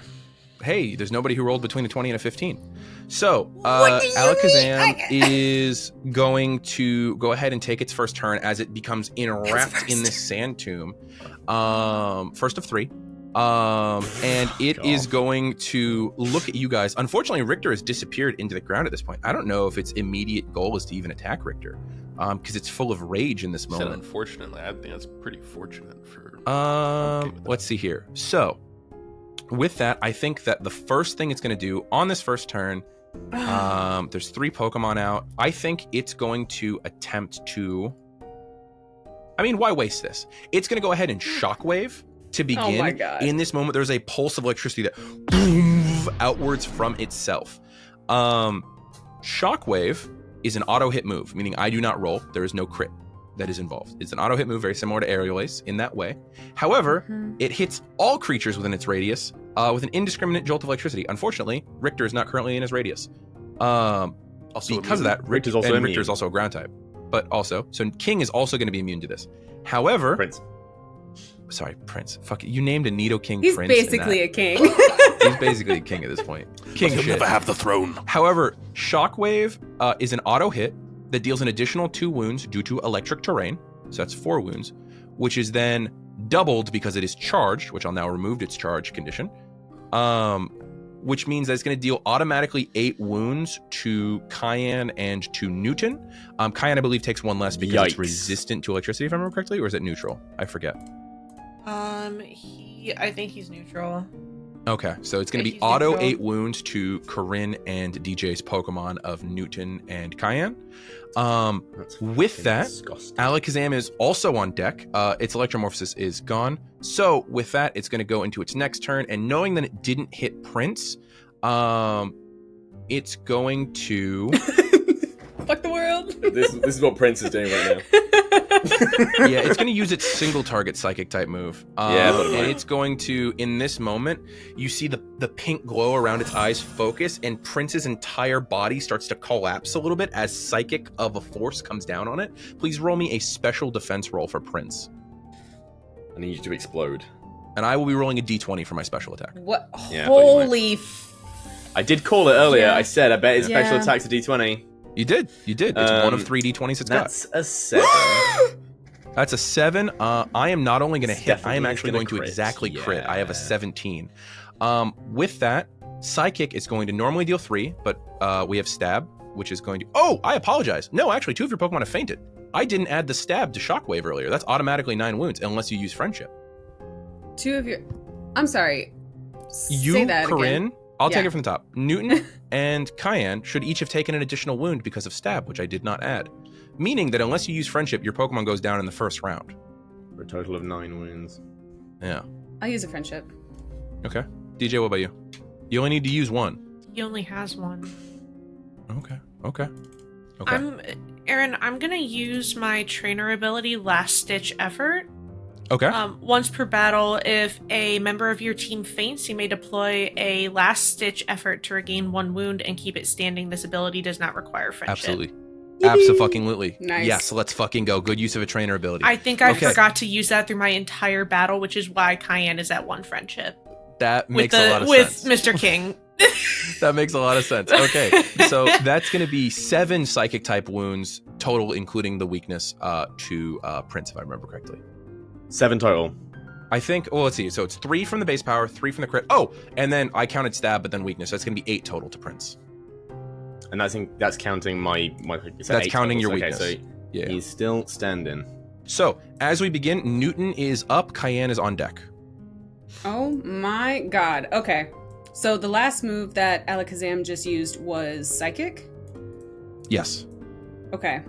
C: Hey, there's nobody who rolled between a 20 and a 15. So,
E: What do you
C: Alakazam
E: mean?
C: is going to go ahead and take its first turn as it becomes enwrapped in this sand tomb. First of 3. And it is going to look at you guys. Unfortunately, Richter has disappeared into the ground at this point. I don't know if its immediate goal is to even attack Richter, because it's full of rage in this
D: Said
C: moment.
D: unfortunately, I think that's pretty fortunate for.
C: Let's see here. So, with that, I think that the first thing it's going to do on this first turn, there's 3 Pokemon out. I think it's going to attempt to. I mean, why waste this? It's going to go ahead and Shockwave. To begin,
E: my God.
C: in this moment, there's a pulse of electricity that boom outwards from itself. Shockwave is an auto hit move, meaning I do not roll. There is no crit that is involved. It's an auto hit move, very similar to Aerial Ace in that way. However, it hits all creatures within its radius with an indiscriminate jolt of electricity. Unfortunately, Richter is not currently in his radius.
D: Also
C: Because of that,
F: Richter's also immune.
C: Richter's also a ground type. But also, so King is also going to be immune to this. However,
F: Prince.
C: Sorry, Prince. Fuck it. You named a Nidoking
E: He's
C: Prince. in
E: basically
C: that.
E: a king.
C: He's basically a king at this point. King
D: He'll
C: shit.
D: never have the throne.
C: However, Shockwave is an auto hit that deals an additional 2 wounds due to electric terrain. So that's 4 wounds, which is then doubled because it is charged, which I'll now remove its charge condition. Which means that it's going to deal automatically 8 wounds to Cayenne and to Newton. Cayenne, I believe, takes 1 less because it's
F: Yikes.
C: resistant to electricity, if I remember correctly, or is it neutral? I forget.
B: I think he's neutral.
C: Okay, so it's going to be
B: He's
C: auto
B: neutral.
C: 8 wounds to Coryne and DJ's Pokemon of Newton and Cayenne. With that,
F: Disgusting.
C: Alakazam is also on deck. Its Electro-morphed is gone. So with that, it's going to go into its next turn, and knowing that it didn't hit Prince, it's going to...
E: Fuck the world.
F: This is what Prince is doing right now.
C: Yeah, it's going to use its single target psychic type move.
F: Yeah, but
C: and it's going to, in this moment, you see the pink glow around its eyes focus, and Prince's entire body starts to collapse a little bit as psychic of a force comes down on it. Please roll me a special defense roll for Prince.
F: I need you to explode.
C: And I will be rolling a d20 for my special attack.
E: What?
F: Yeah, I thought you might.
E: Holy
F: I did call it earlier.
E: Yeah.
F: I said I bet its special
E: Yeah.
F: attack's a d20.
C: You did. It's one of 3 d20s it's got.
F: That's a 7.
C: That's a 7. I am not only going to
F: It's
C: hit, I am
F: definitely
C: actually
F: gonna
C: going to
F: crit.
C: exactly crit. I have a
F: Yeah.
C: 17. With that, Psychic is going to normally deal 3, but we have Stab, which is going to... Oh, I apologize. No, actually, 2 of your Pokemon have fainted. I didn't add the Stab to Shockwave earlier. That's automatically 9 wounds, unless you use Friendship.
E: 2 of your. I'm sorry.
C: You,
E: Say that
C: Coryne,
E: again.
C: I'll take
E: Yeah.
C: it from the top. Newton and Cayenne should each have taken an additional wound because of Stab, which I did not add. Meaning that unless you use Friendship, your Pokemon goes down in the first round.
F: For a total of 9 wounds.
C: Yeah.
E: I'll use a friendship.
C: Okay. DJ, what about you? You only need to use 1.
B: He only has 1.
C: Okay.
B: Aaron, I'm gonna use my trainer ability, Last Stitch Effort.
C: Okay.
B: Once per battle, if a member of your team faints, you may deploy a Last Stitch Effort to regain 1 wound and keep it standing. This ability does not require friendship.
C: Absolutely. Abso-fucking-lutely.
E: Nice.
C: Yes, let's fucking go. Good use of a trainer ability.
B: I think I
C: Okay.
B: forgot to use that through my entire battle, which is why Cayenne is at 1 friendship.
C: That
B: With
C: makes a lot of
B: with
C: sense.
B: Mr. King.
C: That makes a lot of sense. Okay, so that's going to be 7 psychic type wounds total, including the weakness to Prince, if I remember correctly.
F: 7 total.
C: I think, well, let's see. So it's 3 from the base power, 3 from the crit. Oh, and then I counted stab, but then weakness. So that's going to be 8 total to Prince.
F: And that's counting my
C: That's counting your weakness.
F: Okay, so
C: Yeah.
F: he's still standing.
C: So as we begin, Newton is up, Cayenne is on deck.
E: Oh my god. Okay. So the last move that Alakazam just used was Psychic?
C: Yes.
E: Okay.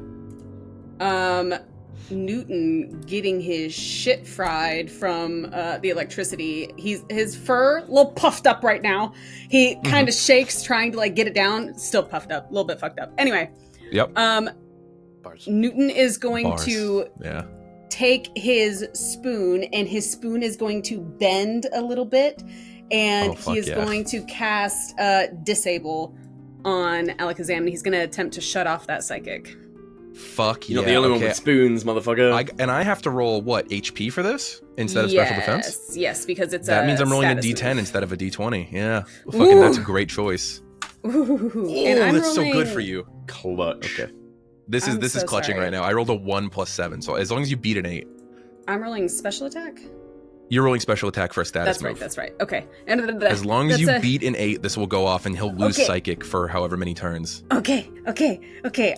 E: Newton getting his shit fried from the electricity. His fur a little puffed up right now. He kind of shakes trying to like get it down. Still puffed up, a little bit fucked up. Anyway.
C: Yep.
D: Bars.
E: Newton is going
C: Bars.
E: to take his spoon, and his spoon is going to bend a little bit, and he is going to cast Disable on Alakazam, and he's going to attempt to shut off that psychic.
C: Fuck
F: You're not the only one with spoons, motherfucker.
C: And I have to roll, what, HP for this? Instead of special defense?
E: Yes, because it's
C: that means I'm rolling a D10 instead of a D20. Yeah. Fucking, that's a great choice.
E: Ooh,
C: and
E: I'm
C: that's
E: rolling...
C: so good for you.
F: Clutch.
C: Okay. This is clutching right now. I rolled a 1 plus 7, so as long as you beat an 8.
E: I'm rolling special attack?
C: You're rolling special attack for a status move.
E: That's right. Okay. And
C: as long as you beat an 8, this will go off and he'll lose psychic for however many turns.
E: Okay.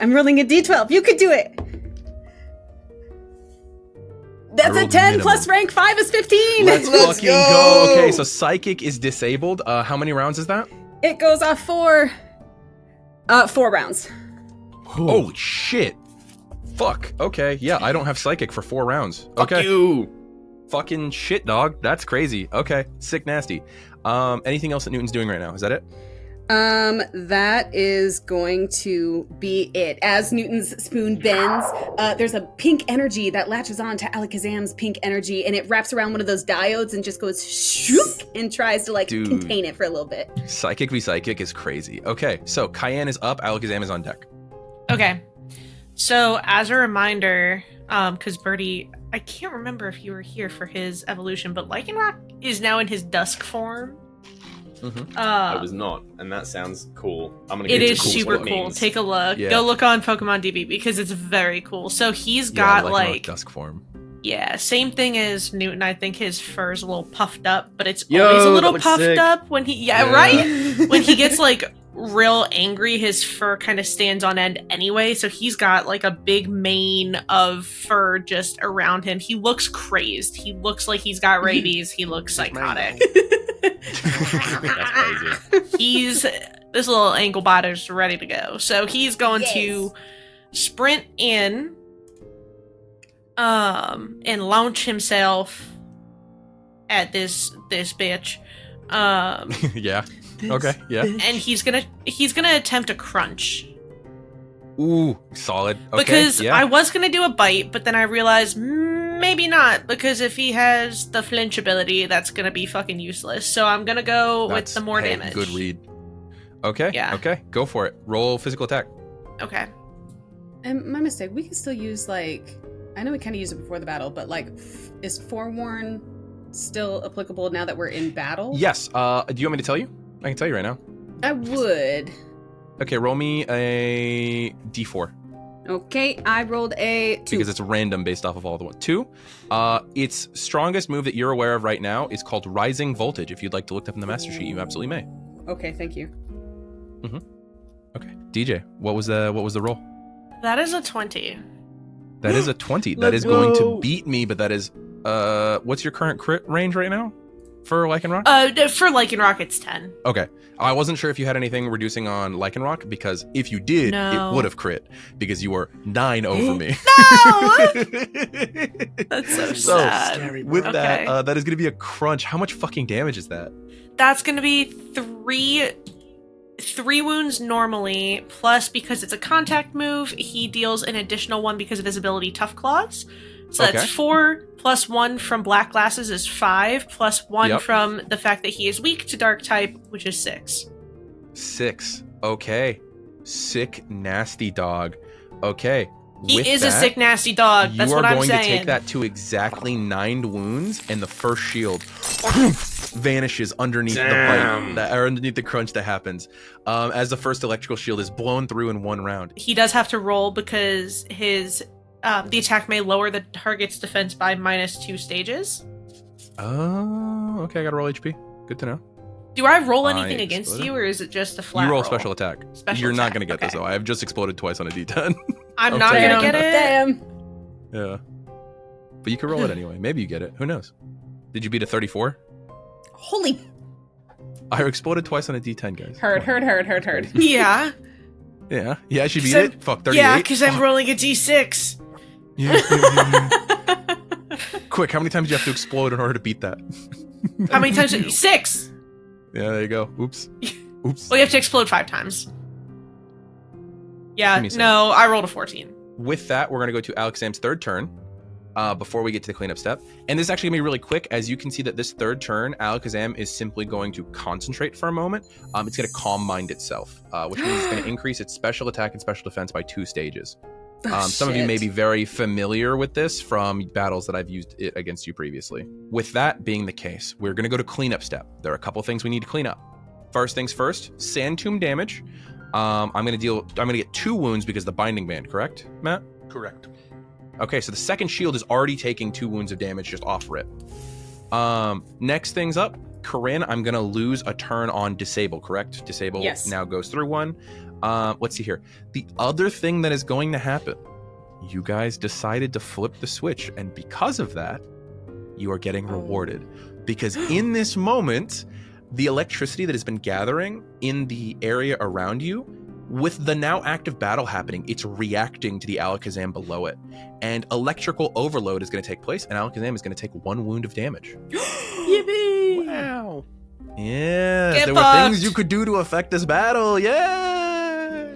E: I'm rolling a D12. You could do it. That's a 10 plus rank 5 is 15.
C: Let's fucking go. Okay, so psychic is disabled. How many rounds is that?
E: It goes off for 4 rounds.
C: Holy shit. Fuck. Okay. Yeah, I don't have psychic for 4 rounds. Okay.
F: Fuck you.
C: Fucking shit, dog. That's crazy. Okay. Sick nasty. Anything else that Newton's doing right now? Is that it?
E: That is going to be it. As Newton's spoon bends, there's a pink energy that latches on to Alakazam's pink energy, and it wraps around one of those diodes and just goes shook and tries to contain it for a little bit.
C: Psychic v psychic is crazy. Okay, so Cayenne is up, Alakazam is on deck.
B: Okay. So as a reminder, because Birdie, I can't remember if you were here for his evolution, but Lycanroc is now in his dusk form.
F: I was not, and that sounds cool. I'm gonna.
B: It is super cool. Take a look. Yeah. Go look on Pokemon DB because it's very cool. So he's got
C: dusk form.
B: Yeah, same thing as Newton. I think his fur's a little puffed up, but it's always a little puffed up when he. Yeah, right. When he gets real angry, his fur kind of stands on end anyway. So he's got a big mane of fur just around him. He looks crazed. He looks like he's got rabies. He looks psychotic.
F: That's crazy.
B: This little Anglebot is ready to go. So he's going to sprint in, and launch himself at this bitch.
C: Yeah. Okay. Yeah.
B: And he's gonna attempt a crunch.
C: Ooh, solid. Okay,
B: because I was gonna do a bite, but then I realized maybe not, because if he has the flinch ability, that's gonna be fucking useless. So I'm gonna go with the more damage.
C: Good read. Okay. Yeah. Okay. Go for it. Roll physical attack.
B: Okay.
E: And my mistake. We can still use I know we kind of used it before the battle, but is Forewarn still applicable now that we're in battle?
C: Yes. Do you want me to tell you? I can tell you right now.
E: I would.
C: Okay, roll me a d4.
E: Okay, I rolled a 2.
C: Because it's random based off of all the ones. 2. Its strongest move that you're aware of right now is called Rising Voltage. If you'd like to look up in the Master Sheet, you absolutely may.
E: Okay, thank you.
C: Mm-hmm. Okay, DJ, what was the roll?
B: That is a 20.
C: That is a 20. That is going to beat me, but that is what's your current crit range right now? For Lycanroc?
B: For Lycanroc, it's 10.
C: Okay. I wasn't sure if you had anything reducing on Lycanroc, because if you did, it would have crit, because you were 9 over me.
B: No! That's so sad.
C: Scary, with that, that is going to be a crunch. How much fucking damage is that?
B: That's going to be 3 wounds normally, plus because it's a contact move, he deals an additional 1 because of his ability Tough Claws. So that's 4 plus 1 from Black Glasses is 5, plus 1 from the fact that he is weak to Dark type, which is 6.
C: 6. Okay. Sick, nasty dog. Okay.
B: He is a sick, nasty dog. That's what I'm saying.
C: You are going to take that to exactly 9 wounds, and the first shield vanishes underneath the bite, or underneath the crunch that happens, as the first electrical shield is blown through in 1 round.
B: He does have to roll because his the attack may lower the target's defense by -2 stages.
C: Oh, okay. I gotta roll HP. Good to know.
B: Do I roll anything against you, or is it just a flat roll?
C: You roll special attack. You're not gonna get this, though. I have just exploded twice on a D10.
B: I'm not gonna get it.
E: Damn.
C: Yeah. But you can roll it anyway. Maybe you get it. Who knows? Did you beat a 34?
E: Holy.
C: I exploded twice on a D10, guys.
E: Heard.
B: Yeah.
C: Yeah, she beat it. Fuck, 38.
B: Yeah, because I'm rolling a d6.
C: Quick, how many times do you have to explode in order to beat that?
B: How many times? 6.
C: Yeah, there you go. Oops. Oops.
B: Well, you have to explode 5 times. Yeah,
C: Give me a second.
B: no, I rolled a 14.
C: With that, we're going to go to Alexam's third turn before we get to the cleanup step. And this is actually going to be really quick. As you can see that this third turn, Alakazam is simply going to concentrate for a moment. It's going to calm mind itself, which means it's going to increase its special attack and special defense by 2 stages. Some of you may be very familiar with this from battles that I've used it against you previously. With that being the case, we're going to go to cleanup step. There are a couple things we need to clean up. First things first, Sand Tomb damage. I'm going to get 2 wounds because of the binding band, correct, Matt?
D: Correct.
C: Okay, so the second shield is already taking 2 wounds of damage just off rip. Next things up, Coryne, I'm going to lose a turn on disable, correct? Disable now goes through 1. Let's see here. The other thing that is going to happen, you guys decided to flip the switch, and because of that, you are getting rewarded. Because in this moment, the electricity that has been gathering in the area around you, with the now active battle happening, it's reacting to the Alakazam below it. And electrical overload is going to take place, and Alakazam is going to take 1 wound of damage.
F: Yippee!
D: Wow.
C: Yeah,
B: Get
C: there were
B: fucked.
C: things you could do to affect this battle. Yeah.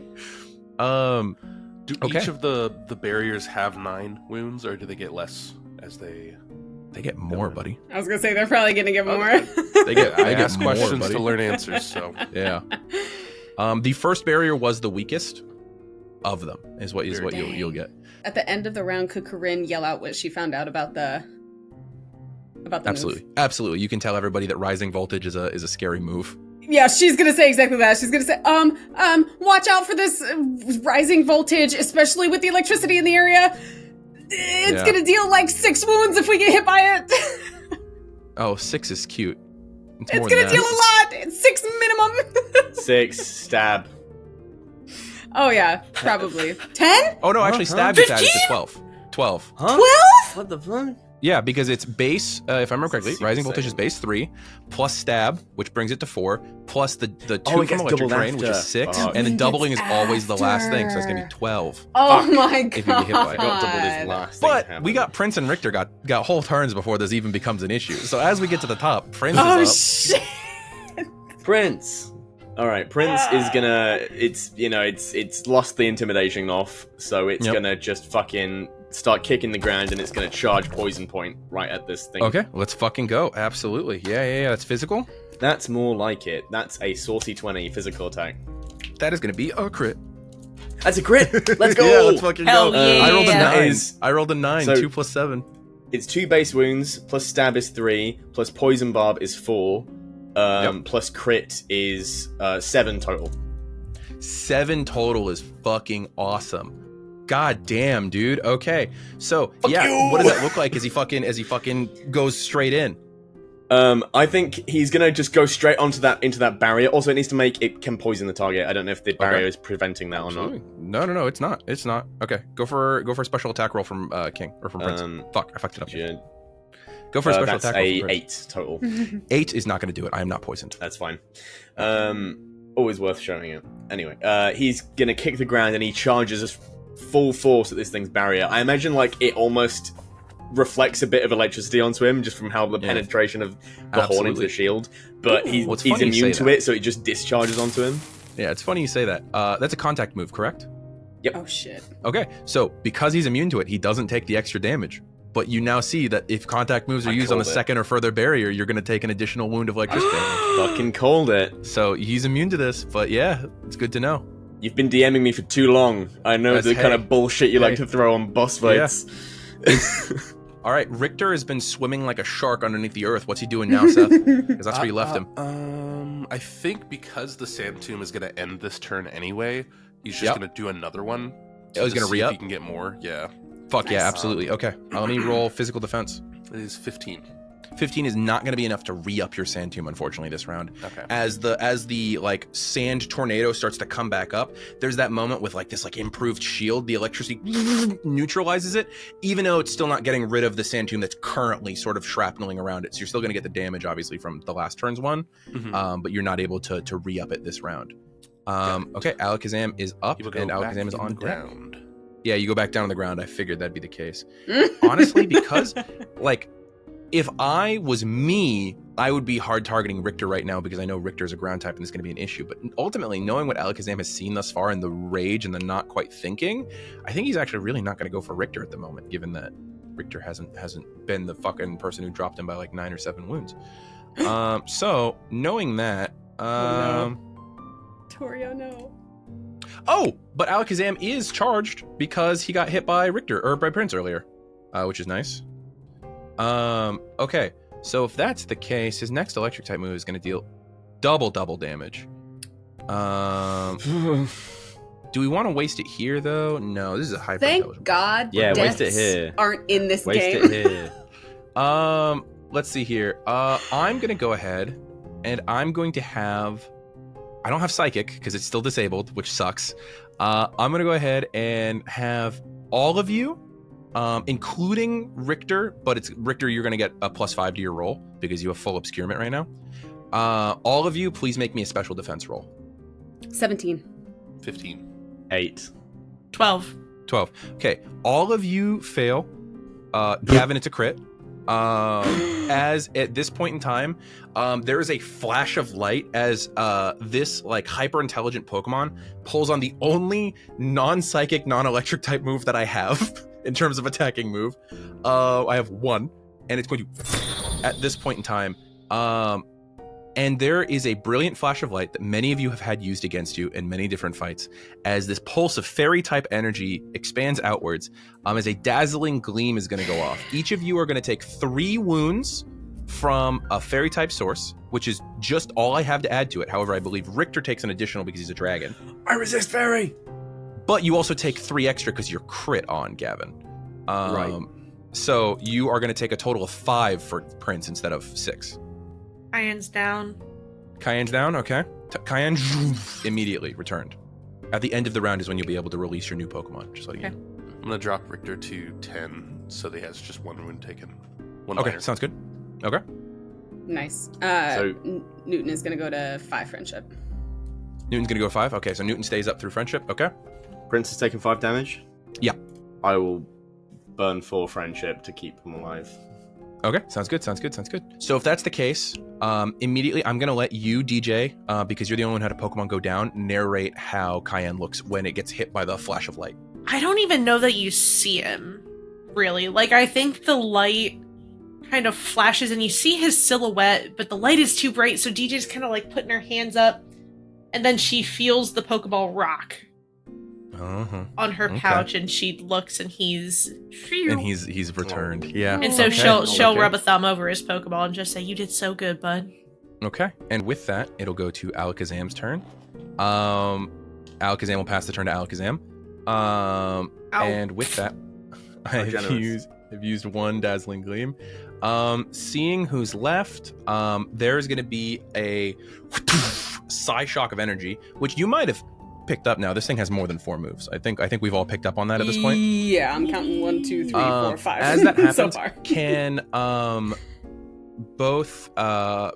D: Do
C: Okay.
D: each of the barriers have 9 wounds, or do they get less as they...
C: They get more, buddy.
E: I was gonna say they're probably gonna get more.
C: They get.
D: I
C: They get
D: ask
C: more,
D: questions
C: buddy.
D: to learn answers, so...
C: Yeah. The first barrier was the weakest of them. Is what you'll get.
E: At the end of the round, could Coryne yell out what she found out about the
C: Absolutely,
E: move?
C: absolutely. You can tell everybody that rising voltage is a scary move.
E: Yeah, she's gonna say exactly that. She's gonna say, watch out for this rising voltage, especially with the electricity in the area. It's gonna deal like 6 wounds if we get hit by it.
C: Oh, 6 is cute. It's
E: It's
C: more
E: gonna
C: than
E: deal
C: that.
E: a lot. It's 6 minimum.
F: 6, stab.
E: Oh yeah, probably 10.
C: Oh no, actually, stab gets added to 12. 12.
F: Huh?
E: 12?
F: What the fuck?
C: Yeah, because it's base. If I remember correctly,
F: Super
C: rising voltage
F: Saiyan.
C: is base 3 plus stab, which brings it to 4 plus the 2
F: it
C: from
F: gets
C: electric
F: doubled
C: drain, which is
F: after.
C: 6,
F: Fuck.
C: and then
E: It
C: doubling is
E: gets
C: always the last thing, so it's gonna be
F: after.
C: 12.
E: Oh my god.
C: If you get hit by it.
F: Got doubled his last thing
C: But
F: happened.
C: we got Prince and Richter got whole turns before this even becomes an issue. So as we get to the top, Prince
E: Oh
C: is up.
E: shit.
F: Prince. All right, Prince is gonna. It's lost the intimidation off, so it's
C: Yep.
F: gonna just fucking start kicking the ground, and it's gonna charge poison point right at this thing.
C: Okay, let's fucking go. Absolutely. Yeah. That's physical.
F: That's more like it. That's a saucy 20 physical attack.
C: That is gonna be a crit.
F: That's a crit. Let's go.
C: Yeah, let's fucking
B: Hell
C: go.
B: yeah.
C: I rolled a
B: That
C: 9.
F: is-
C: I rolled a 9.
F: So-
C: 2 plus 7.
F: It's 2 base wounds plus stab is 3 plus poison barb is 4.
C: Yep.
F: Plus crit is 7 total.
C: 7 total is fucking awesome. God damn, dude. Okay. So,
F: Fuck
C: yeah,
F: you.
C: what does that look like as he fucking goes straight in?
F: I think he's gonna just go straight into that barrier. Also, it needs to make it can poison the target. I don't know if the barrier is preventing that or not.
C: Absolutely. No, it's not. It's not. Okay. Go for a special attack roll from King or from Prince. Fuck, I fucked it up.
F: Yeah,
C: Go for a special
F: that's
C: attack roll
F: a
C: from Prince.
F: 8 total.
C: 8 is not going to do it. I am not poisoned.
F: That's fine. Always worth showing it. Anyway, he's gonna kick the ground and he charges us full force at this thing's barrier. I imagine like it almost reflects a bit of electricity onto him just from how the
C: Yeah.
F: penetration of the horn into
C: Absolutely.
F: the shield. But
C: Well, it's
F: he's
C: funny you
F: immune
C: say
F: to
C: that.
F: it, so it just discharges onto him.
C: Yeah, it's funny you say that. That's a contact move, correct?
E: Oh shit.
C: Okay, so because he's immune to it, he doesn't take the extra damage. But you now see that if contact moves are
F: I
C: used on the
F: called it.
C: second or further barrier, you're going to take an additional wound of electricity damage.
F: Fucking called it.
C: So he's immune to this, but yeah, it's good to know.
F: You've been DMing me for too long. I know
C: That's-
F: the kind
C: hey.
F: of bullshit you like
C: Hey.
F: to throw on boss fights.
C: All right, Richter has been swimming like a shark underneath the earth. What's he doing now, Seth? Because that's where you left him.
D: I think because the Sand Tomb is going to end this turn anyway, he's just
C: Yep.
D: going to do another one.
C: Oh, he's gonna
D: see
C: re-up?
D: if he can get more. Yeah,
C: Fuck yeah,
E: Nice.
C: absolutely. Okay, let me roll physical defense.
D: it is 15.
C: 15 is not going to be enough to re-up your sand tomb, unfortunately, this round.
D: Okay.
C: As the like sand tornado starts to come back up, there's that moment with like this like improved shield. The electricity neutralizes it, even though it's still not getting rid of the sand tomb that's currently sort of shrapneling around it. So you're still going to get the damage, obviously, from the last turn's one,
D: Mhm.
C: but you're not able to re-up it this round. Okay, Alakazam is up,
D: You will go
C: and
D: back
C: Alakazam is
D: in
C: on
D: the
C: deck.
D: ground.
C: Yeah, you go back down on the ground. I figured that'd be the case. Honestly, because, like, if I was me, I would be hard targeting Richter right now because I know Richter's a ground type and it's going to be an issue. But ultimately, knowing what Alakazam has seen thus far and the rage and the not quite thinking, I think he's actually really not going to go for Richter at the moment, given that Richter hasn't been the fucking person who dropped him by like 9 or 7 wounds. So knowing that,
E: Torie, oh no.
C: Oh, but Alakazam is charged because he got hit by Richter or by Prince earlier, which is nice. Okay, so if that's the case, his next electric type move is going to deal double damage. Do we want to waste it here though? No, this is a hyper.
E: Thank God.
F: Yeah, waste it
E: deaths
F: here.
E: Aren't in this
F: Waste
E: game.
F: it here.
C: Let's see here. I'm going to go ahead and I'm going to have. I don't have Psychic because it's still disabled, which sucks. I'm going to go ahead and have all of you, including Richter, but it's Richter, you're going to get a +5 to your roll because you have full obscurement right now. All of you, please make me a special defense roll.
E: 17.
D: 15.
F: 8.
B: 12.
C: 12. Okay, all of you fail. Gavin, it's a crit. As at this point in time, there is a flash of light as this like hyper intelligent Pokemon pulls on the only non-psychic, non-electric type move that I have in terms of attacking move. I have 1, and it's going to at this point in time. And there is a brilliant flash of light that many of you have had used against you in many different fights as this pulse of fairy-type energy expands outwards as a dazzling gleam is going to go off. Each of you are going to take 3 wounds from a fairy-type source, which is just all I have to add to it. However, I believe Richter takes an additional because he's a dragon.
F: I resist fairy!
C: But you also take 3 extra because you're crit on, Gavin.
F: Right.
C: So you are going to take a total of 5 for Prince instead of 6.
B: Cayenne's down.
C: Cayenne's down, okay. Cayenne immediately returned. At the end of the round is when you'll be able to release your new Pokemon. Just letting you know.
D: I'm going to drop Richter to 10 so that he has just 1 wound taken. 1
C: Okay,
D: minor.
C: sounds good. Okay.
E: Nice.
F: So-
E: Newton is going to go to 5 friendship.
C: Newton's going to go 5. Okay, so Newton stays up through friendship. Okay.
F: Prince has taken 5 damage?
C: Yeah.
F: I will burn 4 friendship to keep him alive.
C: Okay, sounds good. So if that's the case, immediately I'm going to let you, DJ, because you're the only one who had a Pokemon go down, narrate how Cayenne looks when it gets hit by the flash of light.
B: I don't even know that you see him, really. Like, I think the light kind of flashes and you see his silhouette, but the light is too bright, so DJ's kind of like putting her hands up, and then she feels the Pokeball rock on her pouch, and she looks, and he's
C: returned. Yeah.
B: and so
C: Okay.
B: she'll rub a thumb over his Pokeball and just say, "You did so good, bud."
C: Okay, and with that, it'll go to Alakazam's turn. Alakazam will pass the turn to Alakazam. And with that, I've used 1 Dazzling Gleam. Seeing who's left, there's going to be a Psyshock of energy, which you might have picked up now. This thing has more than 4 moves. I think we've all picked up on that at this point.
E: Yeah, I'm counting 1, 2, 3, 4, 5.
C: As that happens,
E: so far.
C: can both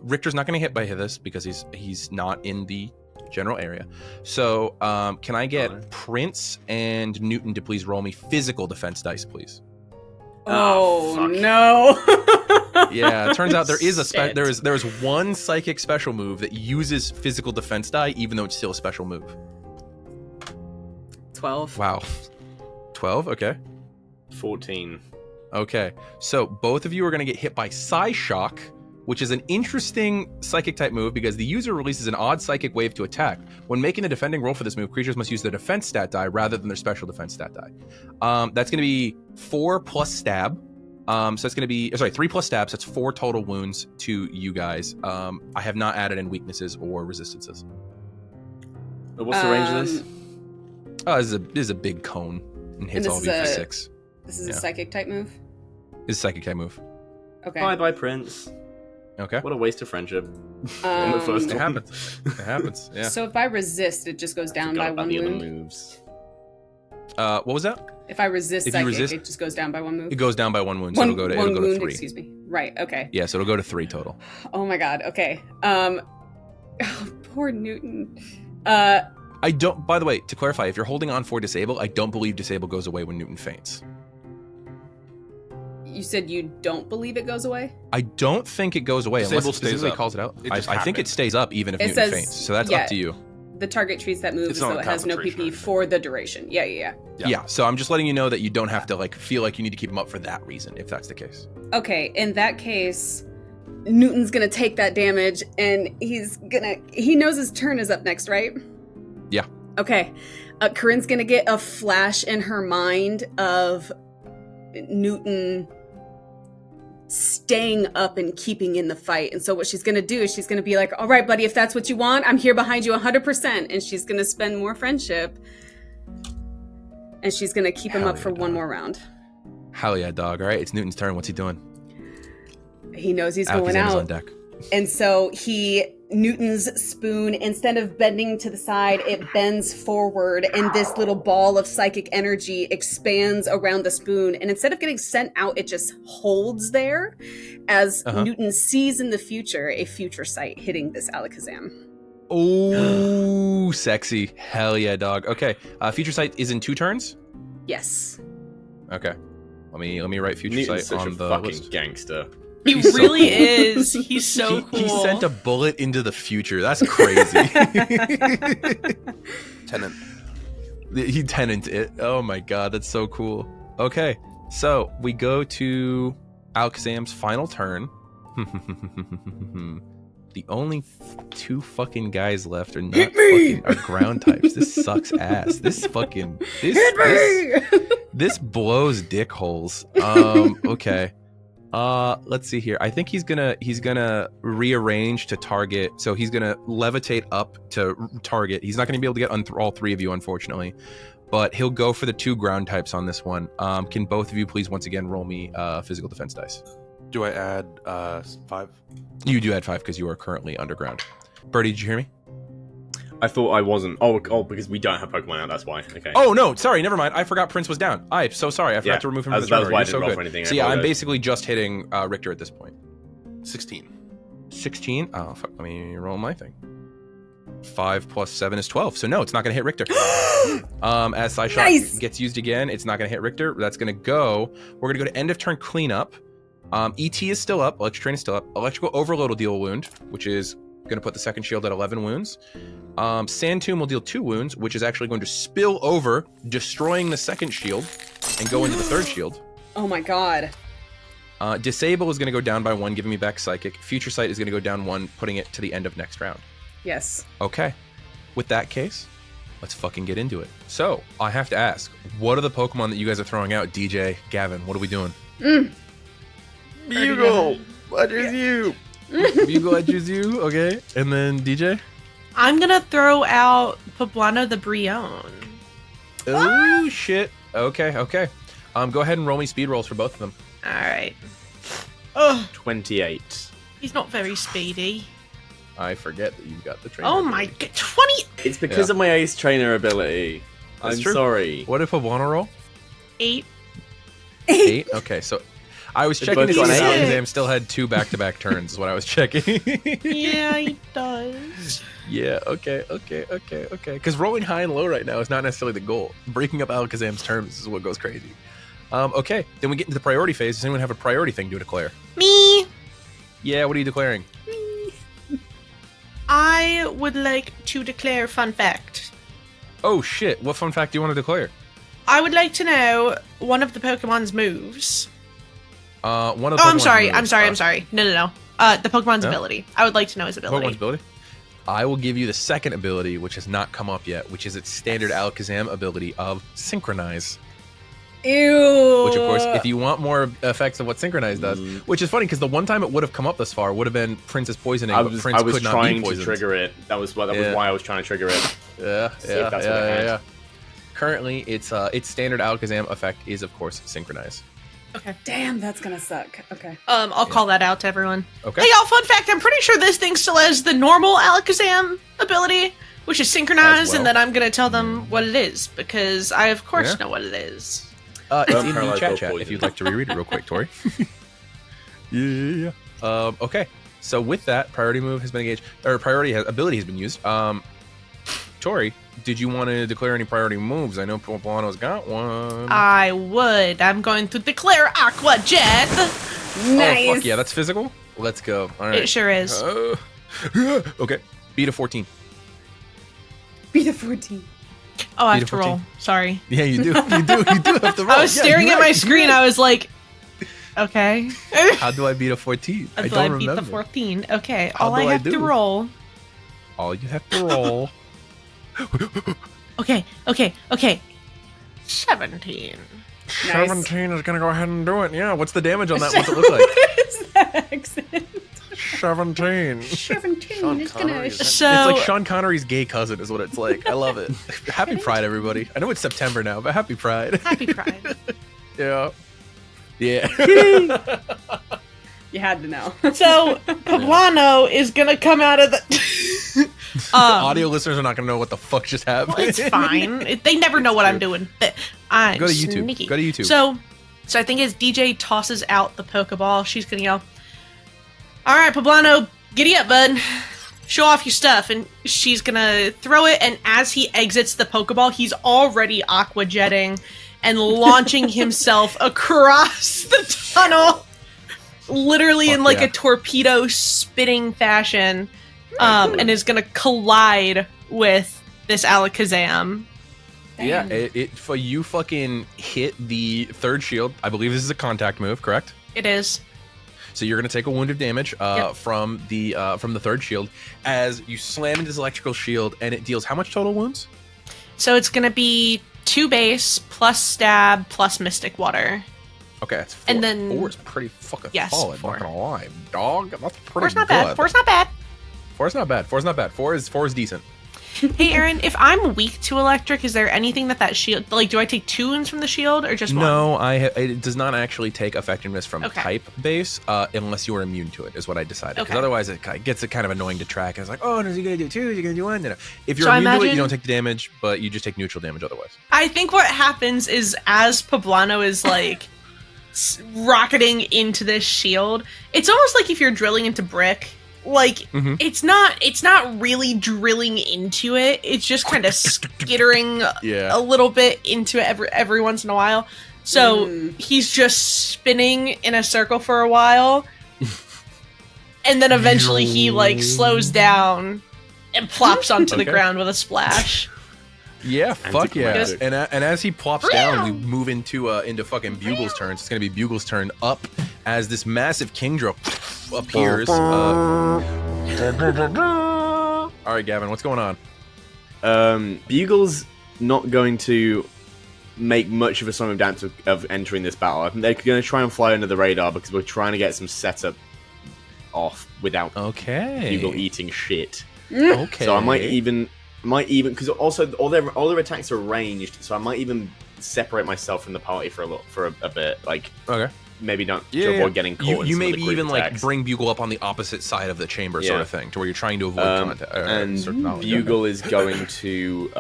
C: Richter's not going to hit by this because he's not in the general area. So can I get Prince and Newton to please roll me physical defense dice, please?
E: Oh no!
C: Yeah, it turns out there is
E: Shit.
C: there is 1 psychic special move that uses physical defense die, even though it's still a special move.
E: 12.
C: Wow. 12, okay.
F: 14.
C: Okay, so both of you are going to get hit by Psyshock, which is an interesting psychic type move because the user releases an odd psychic wave to attack. When making a defending roll for this move, creatures must use their defense stat die rather than their special defense stat die. That's going to be 4 plus stab. So it's going to be 3 plus stabs. That's 4 total wounds to you guys. I have not added in weaknesses or resistances.
F: What's the range of this?
C: Oh, this is a big cone and hits
E: And
C: all of you for 6.
E: This is a psychic type move?
C: This is a psychic type move.
E: Okay.
F: Bye, Prince.
C: Okay.
F: What a waste of friendship. On the first
C: It
F: one.
C: happens. It happens. Yeah.
E: So if I resist, it just goes down by
F: Forgot about
E: 1
F: the other
E: wound?
F: moves.
C: What was that?
E: If I resist
C: If you
E: psychic,
C: resist-
E: it just goes down by 1 move?
C: It goes down by 1 wound, so it'll go to
E: one
C: 3.
E: wound, excuse me. Right, okay.
C: Yeah, so it'll go to 3 total.
E: Oh my god, okay. Poor Newton.
C: I don't. By the way, to clarify, if you're holding on for disable, I don't believe disable goes away when Newton faints.
E: You said you don't believe it goes away?
C: I don't think it goes away
D: Disable
C: unless it
D: stays
C: specifically
D: up.
C: calls it out.
D: It just
C: I think it
D: happened.
C: stays up even if
E: It
C: Newton
E: says-
C: faints. So that's
E: yeah.
C: up to you.
E: The target treats that move
D: It's
E: so
D: not a
E: it has no
D: concentration or
E: PP
D: anything.
E: for the duration. Yeah.
C: Yeah. So I'm just letting you know that you don't have to like feel like you need to keep him up for that reason, if that's the case.
E: Okay, in that case, Newton's gonna take that damage and he knows his turn is up next, right?
C: Yeah.
E: Okay. Corinne's gonna get a flash in her mind of Newton staying up and keeping in the fight. And so what she's gonna do is she's gonna be like, all right, buddy, if that's what you want, I'm here behind you 100%. And she's gonna spend more friendship. And she's gonna keep him
C: Hell
E: up for
C: yeah,
E: one
C: dog.
E: more round.
C: Hell yeah, dog. All right, it's Newton's turn. What's he doing?
E: He knows he's going
C: Alakazam is on
E: out.
C: deck.
E: And so Newton's spoon, instead of bending to the side, it bends forward, and this little ball of psychic energy expands around the spoon. And instead of getting sent out, it just holds there as Newton sees in the future a future sight hitting this Alakazam.
C: Oh, sexy. Hell yeah, dog. Okay. Future sight is in 2 turns?
E: Yes.
C: Okay. Let me write future
F: Newton's
C: sight
F: such
C: on
F: a
C: the
F: fucking
C: list.
F: gangster.
B: He
C: He's so
B: really
C: cool.
B: is. He's so cool.
C: He sent a bullet into the future. That's crazy.
D: Tenant.
C: He tenant it. Oh my god, that's so cool. Okay, so we go to Alakazam's final turn. The only 2 fucking guys left are not fucking are ground types. This sucks ass. This fucking this blows dick holes. Okay. Let's see here. I think he's gonna rearrange to target. So he's gonna levitate up to target. He's not gonna be able to get on all 3 of you, unfortunately. But he'll go for the 2 ground types on this one. Can both of you please once again roll me physical defense dice?
D: Do I add 5?
C: You do add 5 because you are currently underground. Birdie, did you hear me?
F: I thought I wasn't. Oh, because we don't have Pokemon out, that's why. Okay.
C: Oh no, sorry, never mind. I forgot Prince was down. I'm so sorry. I forgot to remove him from the
F: that was
C: tournament.
F: why I
C: You're
F: didn't
C: so
F: roll
C: good.
F: for anything. I
C: So yeah, I'm
F: apologize.
C: basically just hitting Richter at this point.
D: 16.
C: 16. Oh fuck, let me roll my thing. 5 plus 7 is 12. So no, it's not gonna hit Richter. As Psyshock
E: Nice!
C: gets used again, it's not gonna hit Richter. That's gonna go. We're gonna go to end of turn cleanup. ET is still up. Electric Train is still up. Electrical Overload will deal a wound, which is gonna put the second shield at 11 wounds. Sand Tomb will deal 2 wounds, which is actually going to spill over, destroying the second shield, and go into the third shield.
E: Oh my god.
C: Disable is going to go down by 1, giving me back Psychic. Future Sight is going to go down 1, putting it to the end of next round.
E: Yes.
C: Okay. With that case, let's fucking get into it. So, I have to ask, what are the Pokemon that you guys are throwing out? DJ, Gavin, what are we doing?
F: Bugle! What is you?
C: Bugle, I choose you. Okay. And then DJ?
B: I'm gonna throw out Poblano the Brion.
C: Oh, shit. Okay. Go ahead and roll me speed rolls for both of them.
B: All right. Oh,
F: 28.
B: he's not very speedy.
C: I forget that you've got the trainer.
B: Oh my god, 20.
F: It's because of my Ace Trainer ability.
C: That's
F: I'm
C: true.
F: sorry.
C: What did Poblano roll?
B: 8.
C: 8? Okay, so I was
F: They
C: checking to
F: both
C: see if
F: got 8.
C: Alakazam still had 2 back-to-back turns is what I was checking.
B: Yeah, he does.
C: Yeah, okay. Because rolling high and low right now is not necessarily the goal. Breaking up Alakazam's turns is what goes crazy. Okay, then we get into the priority phase. Does anyone have a priority thing to declare?
B: Me.
C: Yeah, what are you declaring?
B: I would like to declare fun fact.
C: Oh shit, what fun fact do you want to declare?
B: I would like to know one of the Pokemon's moves.
C: One of the
B: Oh, I'm
C: Pokemon's
B: sorry.
C: moves.
B: I'm sorry. No. The Pokemon's
C: No?
B: ability. I would like to know his ability.
C: Pokemon's ability? I will give you the second ability, which has not come up yet, which is its standard Alakazam ability of Synchronize.
E: Ew.
C: Which, of course, if you want more effects of what Synchronize does, which is funny because the one time it would have come up thus far would have been Prince's poisoning,
F: I
C: but
F: was
C: Prince could not be
F: trying to
C: poisoned.
F: trigger it. That was why
C: Yeah.
F: I was trying to trigger it.
C: Yeah.
F: See if that's what it had.
C: Currently, its standard Alakazam effect is, of course, Synchronize.
B: Okay.
E: Damn, that's gonna suck. Okay.
B: I'll call that out to everyone.
C: Okay.
B: Hey, y'all, fun fact, I'm pretty sure this thing still has the normal Alakazam ability, which is synchronized,
C: As well.
B: and then I'm going to tell them what it is, because I, of course,
C: Yeah.
B: know what it is.
C: It's in the
F: Paralyzed
C: chat
F: by
C: chat if
F: poison.
C: you'd like to reread it real quick, Torie. Yeah. Okay. So with that, priority move has been engaged, or ability has been used. Torie, did you want to declare any priority moves? I know Poblano's got one.
B: I would. I'm going to declare Aqua Jet.
E: Nice.
C: Oh, fuck yeah, that's physical? Let's go. All right.
B: It sure is.
C: Okay. Beat a 14.
E: Be the 14.
B: Oh, I
C: Beat
B: have
C: a
B: to roll.
C: 14.
B: Sorry.
C: Yeah, you do. You do have to roll.
B: I was staring at my screen. I was like, okay.
C: How do I beat a 14? I
B: Until
C: don't
B: I beat
C: remember.
B: the 14. Okay.
C: How
B: All I
C: do I
B: have to
C: do?
B: roll.
C: All you have to roll.
B: Okay. 17.
C: 17 is going to go ahead and do it. Yeah, what's the damage on that? What's it look like?
E: Is that accent?
C: 17.
E: 17
D: Sean
E: is
D: Connery,
E: gonna.
D: is that-
B: So,
C: It's like Sean Connery's gay cousin is what it's like. I love it. Happy Pride, everybody. I know it's September now, but happy Pride.
B: happy Pride.
C: Yeah. Yeah.
E: You had to know.
B: So, Poblano is going to come out of the...
C: Audio listeners are not going to know what the fuck just happened.
B: Well, it's fine. They never know what I'm doing. I'm
C: Go to YouTube.
B: sneaky.
C: Go to YouTube.
B: So I think as DJ tosses out the Pokeball, she's gonna yell, "All right, Poblano, giddy up, bud. Show off your stuff." And she's gonna throw it. And as he exits the Pokeball, he's already aqua jetting and launching himself across the tunnel, literally
C: Fuck
B: in like
C: yeah.
B: a torpedo spitting fashion, and is gonna collide with this Alakazam.
C: Yeah, it for you fucking hit the third shield. I believe this is a contact move, correct?
B: It is.
C: So you're gonna take a wound of damage
B: Yep.
C: from the third shield as you slam into this electrical shield, and it deals how much total wounds?
B: So it's gonna be 2 base plus stab plus Mystic Water.
C: Okay, that's 4.
B: And then-
C: 4 is pretty fucking
B: Yes,
C: solid.
B: 4.
C: Not gonna lie, dog. That's pretty
B: Four's not
C: good.
B: bad. Four's not bad.
C: 4's not bad. 4's not bad. 4 is decent.
B: Hey, Aaron, if I'm weak to electric, is there anything that shield... Like, do I take 2 wounds from the shield or just 1?
C: No, it does not actually take effectiveness from
B: Okay.
C: type base unless you are immune to it, is what I decided. Because
B: Okay.
C: otherwise it gets kind of annoying to track. It's like, oh, is he going to do 2? Is he going to do 1? No. If you're
B: So I
C: immune to it, you
B: imagine-
C: don't take the damage, but you just take neutral damage otherwise.
B: I think what happens is as Poblano is, like, rocketing into this shield, it's almost like if you're drilling into brick. Like,
C: Mhm.
B: it's not really drilling into it. It's just kind of skittering
C: Yeah.
B: a little bit into it every once in a while. So he's just spinning in a circle for a while, and then eventually he like slows down and plops onto the
C: Okay.
B: ground with a splash.
C: Yeah, fuck yeah.
F: Anticlimactic.
C: And as he plops down, we move into fucking Bugle's turn. It's gonna be Bugle's turn up as this massive Kingdra appears. All right, Gavin, what's going on?
F: Bugle's not going to make much of a song and dance of entering this battle. I think they're going to try and fly under the radar because we're trying to get some setup off without
C: Okay.
F: Bugle eating shit.
C: Okay.
F: So I might even because also all their attacks are ranged, so I might even separate myself from the party for a bit, like
C: Okay.
F: maybe not
C: Yeah,
F: to
C: yeah.
F: avoid getting caught.
C: You
F: in some of
C: maybe
F: the group
C: even
F: attacks.
C: like bring Bugle up on the opposite side of the chamber, sort
F: Yeah.
C: of thing, to where you're trying to avoid contact.
F: and
C: certain knowledge.
F: Bugle is going to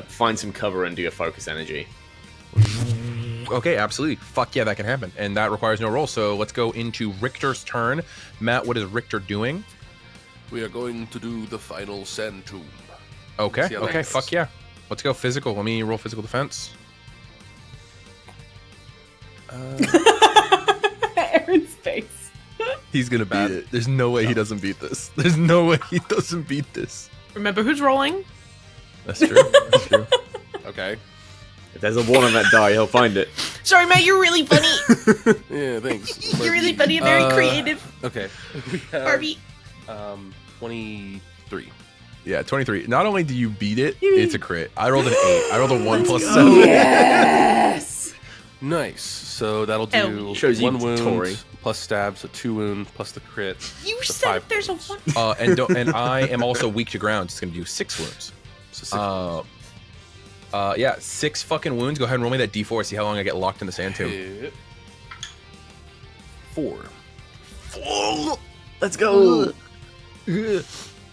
F: find some cover and do a focus energy.
C: Okay, absolutely. Fuck yeah, that can happen. And that requires no roll. So let's go into Richter's turn. Matt, what is Richter doing?
D: We are going to do the final sand tomb.
C: Okay,
D: See how that
C: okay,
D: goes.
C: fuck yeah. Let's go physical. Let me roll physical defense.
E: Aaron's face.
C: He's gonna beat it. There's no way he doesn't beat this. There's no way he doesn't beat this.
B: Remember who's rolling?
C: That's true. That's true.
D: Okay.
F: If there's a 1 on that die, he'll find it.
B: Sorry, Matt, you're really funny.
D: Yeah, thanks.
B: You're really funny and very creative,
D: Okay. We have,
B: Barbie.
D: 23.
C: Yeah, 23. Not only do you beat it, it's a crit. I rolled an 8. I rolled a 1 plus 7.
E: Yes.
D: Nice. So that'll
B: Hell
D: do
B: yeah.
F: Shows you
D: 1 wound
F: Torie.
D: plus stab, so 2 wound plus the crit.
B: You
D: so
B: said
D: 5
B: there's a
D: wounds.
B: 1.
C: And I am also weak to ground. It's gonna do 6 wounds.
D: So 6
C: Yeah, 6 fucking wounds. Go ahead and roll me that D4. See how long I get locked in the sand tomb.
D: hit. 4.
F: Let's go.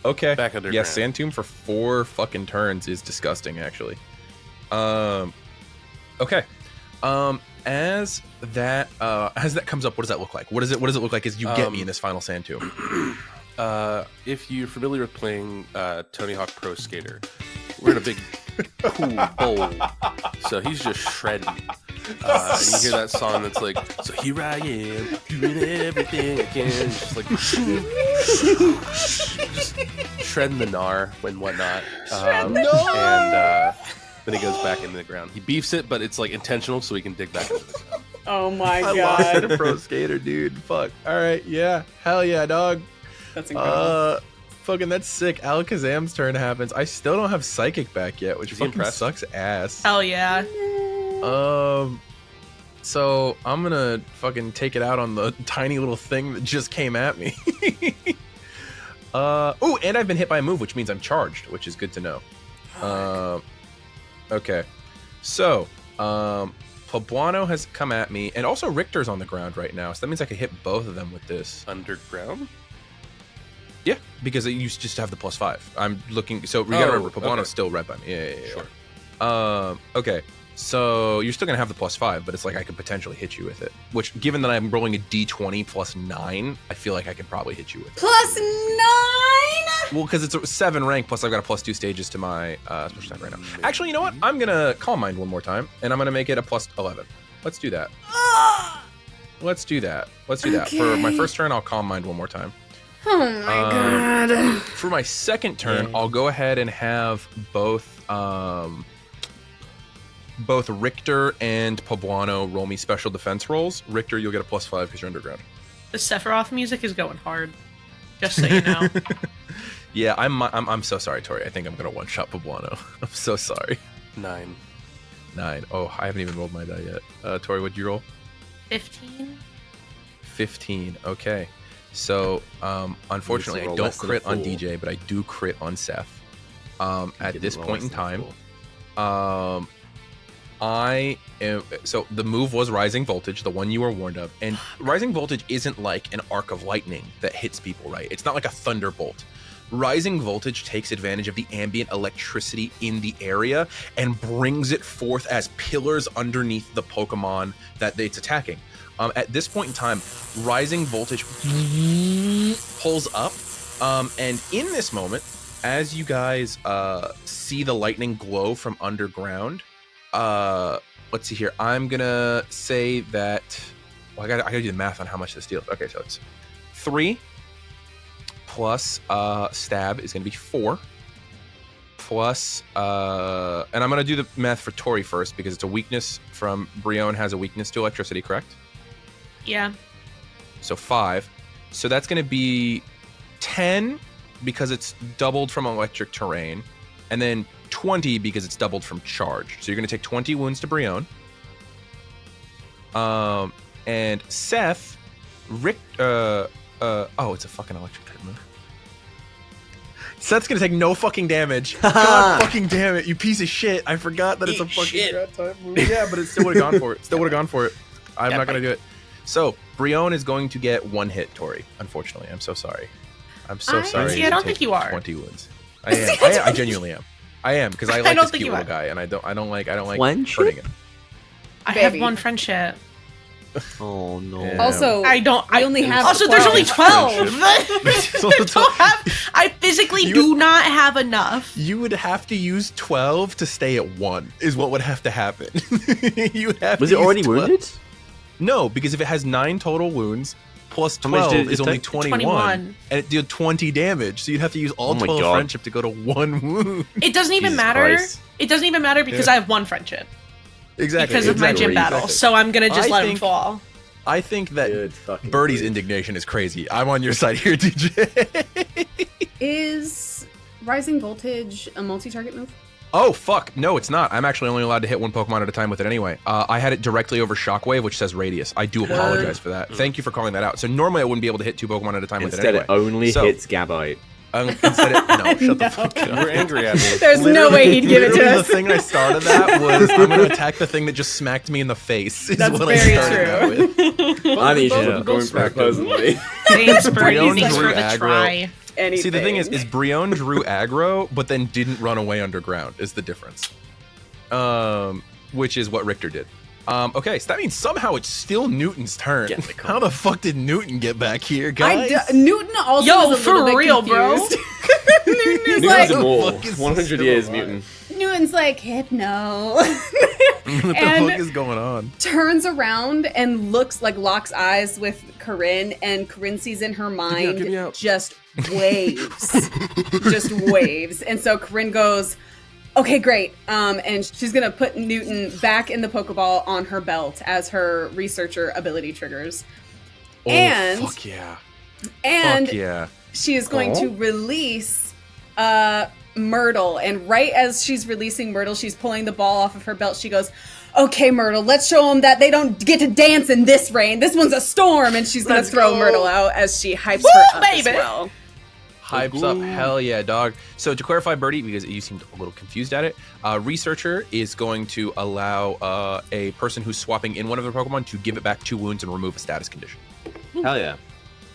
C: Okay.
D: Back underground.
C: Yeah, sand tomb for 4 fucking turns is disgusting, actually. Okay. As that comes up, what does that look like? What does it look like as you get me in this final sand tomb?
D: If you're familiar with playing Tony Hawk Pro Skater, we're in a big pool bowl, so he's just shredding. And you hear that song that's like, so here I am, doing everything I can, just like just shredding the gnar and whatnot. And then he goes back into the ground. He beefs it, but it's like intentional, so he can dig back into the ground.
E: Oh my
C: I
E: god.
C: lost a Pro Skater, dude. Fuck. All right, yeah, hell yeah, dog.
E: That's incredible.
C: Fucking that's sick. Alakazam's turn happens. I still don't have Psychic back yet, which
D: Is he
C: fucking
D: impressed?
C: sucks ass.
B: Hell yeah.
C: So I'm gonna fucking take it out on the tiny little thing that just came at me. Oh, and I've been hit by a move, which means I'm charged, which is good to know. Okay. So, Poblano has come at me, and also Richter's on the ground right now, so that means I can hit both of them with this.
D: Underground?
C: Yeah, because you just have the +5. I'm looking. So you gotta remember, Poblano's
D: okay.
C: still red by me. Yeah.
D: Sure.
C: Okay. So you're still gonna have the +5, but it's like I could potentially hit you with it. Which, given that I'm rolling a d20 +9, I feel like I can probably hit you with it.
E: +9?
C: Well, because it's a 7 rank, plus I've got a +2 stages to my special attack right now. Actually, you know what? I'm gonna Calm Mind one more time, and I'm gonna make it a +11. Let's do that. Let's do that. For my first turn, I'll Calm Mind one more time.
E: Oh my god.
C: For my second turn, I'll go ahead and have both Richter and Poblano roll me special defense rolls. Richter, you'll get a +5 because you're underground.
B: The Sephiroth music is going hard. Just so you know.
C: Yeah, I'm so sorry, Torie. I think I'm gonna one-shot Poblano. I'm so sorry.
D: 9.
C: 9. Oh, I haven't even rolled my die yet. Torie, what'd you roll?
B: 15.
C: 15. Okay. So, unfortunately, I
F: roll
C: don't
F: less than a
C: crit on
F: fool.
C: DJ, but I do crit on Seth. At
F: Didn't
C: this
F: roll
C: point in
F: less than a
C: time,
F: fool.
C: I am. So the move was Rising Voltage, the one you were warned of, and Rising Voltage isn't like an arc of lightning that hits people, right? It's not like a thunderbolt. Rising Voltage takes advantage of the ambient electricity in the area and brings it forth as pillars underneath the Pokemon that it's attacking. At this point in time, Rising Voltage pulls up, and in this moment, as you guys see the lightning glow from underground, let's see here. I'm gonna say that. Well, I gotta do the math on how much this deals. Okay, so it's 3 plus stab is gonna be 4 plus and I'm gonna do the math for Torie first because it's a weakness from Brion has a weakness to electricity, correct?
B: Yeah.
C: So 5. So that's gonna be 10 because it's doubled from electric terrain, and then 20 because it's doubled from charge. So you're gonna take 20 wounds to Brion. And Seth, oh, it's a fucking electric type move. Seth's gonna take no fucking damage. God fucking damn it, you piece of shit. I forgot that it's a fucking grad type move. Yeah, but it still would have gone for it. Still would have gone for it. I'm not gonna do it. So, Brion is going to get 1 hit, Torie. Unfortunately, I'm so sorry. I'm so sorry.
B: See, I don't think you are.
C: 20 wounds. I am. I genuinely am. I am because I like
B: don't
C: this
B: think
C: cute
B: you
C: little
B: are.
C: guy, and I don't like
F: Friendship?
C: hurting him.
B: I have
E: Baby.
B: 1 friendship.
F: Oh no.
C: Yeah.
E: Also,
B: I don't.
E: I only have
B: Also, there's only 12.
C: Friendship.
B: I physically do not have enough.
C: You would have to use 12 to stay at 1, is what would have to happen. You would have
F: Was
C: to
F: it already
C: use 12.
F: wounded?
C: No, because if it has 9 total wounds, plus
F: How much
C: 12
F: did it
C: is only
F: take?
C: 21, and it did 20 damage, so you'd have to use all
F: Oh my
C: 12
F: God.
C: friendship to go to 1 wound.
B: It doesn't even
F: Jesus
B: matter.
F: Christ.
B: It doesn't even matter because I have 1 friendship.
C: Exactly.
B: Because of my gym battle.
C: Exactly.
B: So I'm going to just
C: I
B: let him
C: think-
B: fall.
C: I think that
F: Good fucking
C: Birdie's
F: grief.
C: indignation is crazy. I'm on your side here, DJ.
E: is Rising Voltage a multi-target move?
C: Oh, fuck. No, it's not. I'm actually only allowed to hit 1 Pokemon at a time with it anyway. I had it directly over Shockwave, which says Radius. I do apologize for that. Thank you for calling that out. So normally I wouldn't be able to hit 2 Pokemon at a time with it
F: Instead,
C: anyway.
F: it only
C: So-
F: hits Gabite.
C: Instead it, no, shut the fuck up.
D: You're angry at me.
E: There's no way he'd give it to
C: Literally
E: us.
C: The thing I started that was I'm going to attack the thing that just smacked me in the face. Is
E: That's
C: what
E: very
C: I started that with.
F: I think you should
C: both
F: have
C: go
F: gone for it
C: smack him.
F: personally.
B: Thanks, Birdie.
C: Brion
B: Thanks
C: drew
B: for the
C: aggro.
B: try.
E: Anything.
C: See, the thing is Brion drew aggro, but then didn't run away underground, is the difference. Which is what Richter did. Okay, so that means somehow it's still Newton's turn.
F: Get the
C: How the fuck did Newton get back here, guys?
E: Newton also
B: Yo,
E: is a little
B: for
E: bit
B: real,
E: confused. Newton is
F: Newton's
E: like,
F: immortal.
C: fuck is
F: 100
C: still
F: years,
C: alive?
F: Newton.
E: Newton's like, hypno.
C: What the
E: And-
C: fuck is going on?
E: Turns around and locks eyes with Coryne, and Coryne sees in her mind
D: get me out.
E: just waves. Just waves. And so Coryne goes, okay, great. And she's gonna put Newton back in the Pokeball on her belt as her researcher ability triggers.
C: Oh,
E: And-
C: fuck yeah.
E: And
C: Fuck yeah.
E: she is going to release Myrtle, and right as she's releasing Myrtle, she's pulling the ball off of her belt. She goes, okay, Myrtle, let's show them that they don't get to dance in this rain. This one's a storm. And she's going to
C: Let's
E: throw
C: go.
E: Myrtle out as she hypes
B: Woo,
E: her up as
B: baby.
E: well.
C: Hypes up, hell yeah, dog. So to clarify, Birdie, because you seemed a little confused at it, Researcher is going to allow a person who's swapping in one of their Pokemon to give it back 2 wounds and remove a status condition.
F: Hell yeah.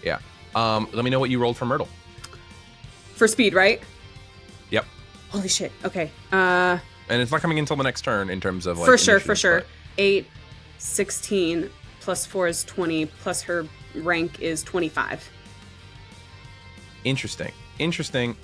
C: Yeah. Let me know what you rolled for Myrtle.
E: For speed, right?
C: Yep.
E: Holy shit. Okay.
C: And it's not coming until the next turn in terms of like
E: For sure.
C: initiative,
E: 8, 16, plus 4 is 20, plus her rank is 25.
C: Interesting.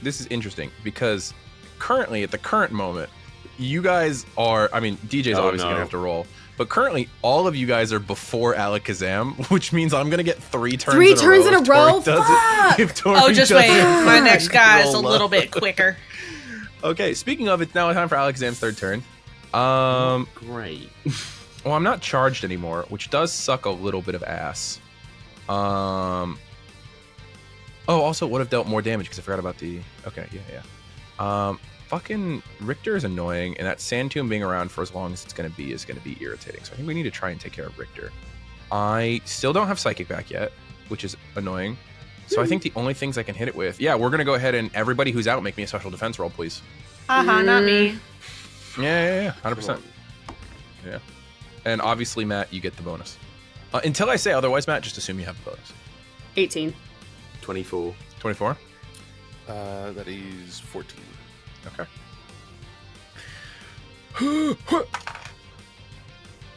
C: This is interesting because currently, at the current moment, you guys are. I mean, DJ's
F: Oh,
C: obviously
F: no.
C: gonna have to roll, but currently, all of you guys are before Alakazam, which means I'm gonna get 3 turns.
E: 3 turns in a
C: if Torie
E: row?
C: doesn't-
E: Fuck!
C: if Torie
B: Oh, just wait.
C: doesn't
B: My next guy is a
C: roll
B: little
C: up.
B: bit quicker.
C: Okay. Speaking of, it's now time for Alakazam's 3rd turn.
F: Great.
C: Well, I'm not charged anymore, which does suck a little bit of ass. Oh, also, would have dealt more damage because I forgot about the. Okay, yeah. Fucking Richter is annoying, and that Sand Tomb being around for as long as it's gonna be is gonna be irritating. So I think we need to try and take care of Richter. I still don't have Psychic back yet, which is annoying. So I think the only things I can hit it with. Yeah, we're gonna go ahead and everybody who's out, make me a special defense roll, please.
B: Not me.
C: Yeah, 100%. Yeah. And obviously, Matt, you get the bonus. Until I say otherwise, Matt, just assume you have the bonus.
E: 18.
F: 24.
C: 24?
D: That is 14.
C: Okay.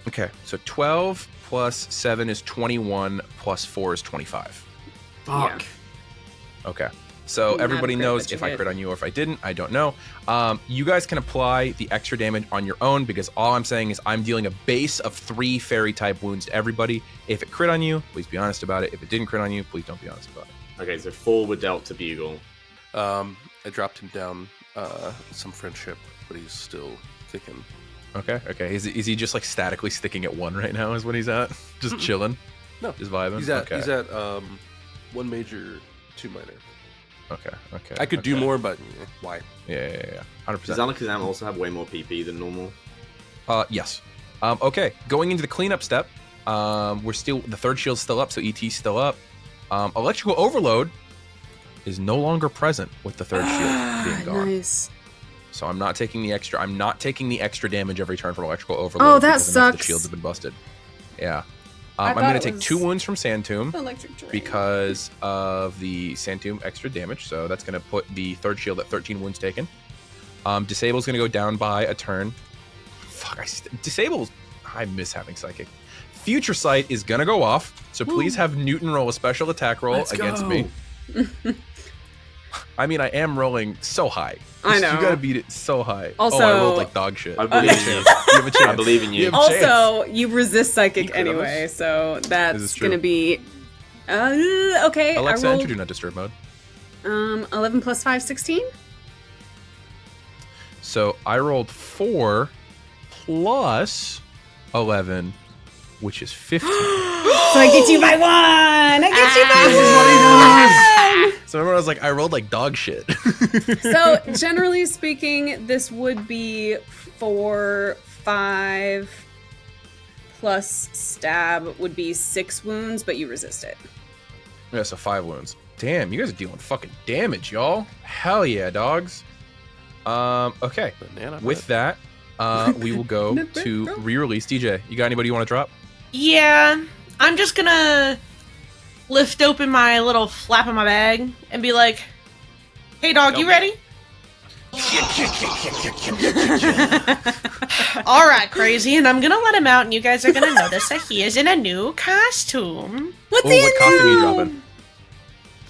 C: Okay, so 12 plus 7 is 21, plus 4 is 25.
F: Fuck.
C: Okay. So
E: Not
C: everybody
E: a crit,
C: knows
E: but you
C: if I
E: hit.
C: crit on you or if I didn't, I don't know. You guys can apply the extra damage on your own because all I'm saying is I'm dealing a base of 3 fairy type wounds to everybody. If it crit on you, please be honest about it. If it didn't crit on you, please don't be honest about it.
F: Okay, so 4 were dealt to Bugle.
D: I dropped him down some friendship, but he's still kicking.
C: Okay. Is he just like statically sticking at 1 right now is what he's at? Just chilling?
D: No.
C: Just vibing?
D: He's at
C: okay.
D: 1 major, 2 minor.
C: Okay.
D: I could do
C: okay.
D: more, but why?
C: Yeah.
F: Does
C: 100%.
F: Alakazam also have way more PP than normal?
C: Yes. Okay. Going into the cleanup step, we're still the 3rd shield's still up, so ET's still up. Electrical overload is no longer present with the 3rd shield being gone.
E: Nice.
C: So I'm not taking the extra. I'm not taking the extra damage every turn from electrical overload.
E: Oh, that
C: because enough of
E: sucks.
C: The shields have been busted. Yeah.
E: I
C: I'm
E: thought
C: going to
E: it
C: take
E: was
C: 2 wounds from Sand Tomb
E: Electric terrain.
C: because of the Sand Tomb extra damage. So that's going to put the 3rd shield at 13 wounds taken. Disable's going to go down by a turn. Fuck, Disable's. I miss having Psychic. Future Sight is going to go off. So please have Newton roll a special attack roll against me. I mean, I am rolling so high.
E: I know.
C: You gotta beat it so high.
E: Also-
C: I rolled like dog shit.
F: I believe in you.
C: You have a chance.
F: I believe in you.
C: have a chance.
E: Also, you resist psychic
C: You could have
E: anyway,
C: us.
E: so
C: This
E: that's
C: is true.
E: gonna be okay.
C: Alexa,
E: I
C: enter do
E: rolled
C: not disturb mode.
E: 11 plus 5, 16.
C: So I rolled 4 plus 11, which is 15.
E: So I get you by 1. I get you by 1.
C: So remember, I was like, I rolled like dog shit.
E: So generally speaking, this would be 4, 5 plus stab would be 6 wounds, but you resist it.
C: Yeah, so 5 wounds. Damn, you guys are dealing fucking damage, y'all. Hell yeah, dogs. Okay.
D: Banana
C: With that, we will go to re-release. DJ, you got anybody you want to drop?
B: Yeah, I'm just gonna lift open my little flap of my bag and be like, "Hey, dog, you ready?" All right, crazy, and I'm gonna let him out, and you guys are gonna notice that he is in a new costume.
F: What's
C: What costume are you dropping?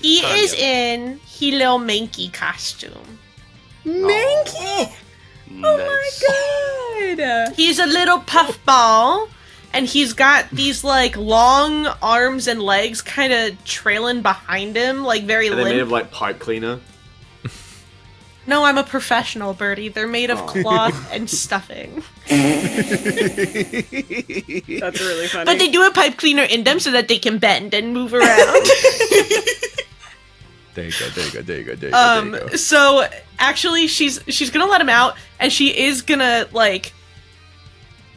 B: He is in Hilo Mankey costume.
E: Mankey!
D: Nice.
E: Oh my god!
B: He's a little puffball, and he's got these like long arms and legs kind of trailing behind him, like very
F: Are they made
B: limp.
F: of like pipe cleaner?
B: No, I'm a professional, Birdie. They're made of cloth and stuffing.
E: That's really funny.
B: But they do a pipe cleaner in them so that they can bend and move around.
C: There you go.
B: So actually she's gonna let him out, and she is gonna like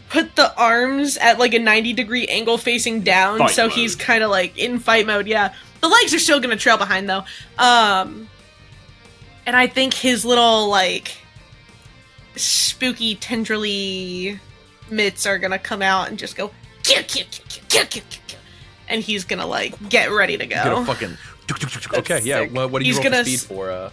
B: put the arms at like a 90-degree angle facing down,
F: Fight
B: so
F: mode.
B: he's kind of like in fight mode. Yeah, the legs are still gonna trail behind though. And I think his little like spooky tendrily mitts are gonna come out and just go kill, kill, kill, kill, kill, kill, kill, kill. And he's gonna like get ready to go.
C: Gonna fucking. Okay, yeah.
E: sick.
C: What do you
B: He's
C: roll for
B: gonna
C: speed for?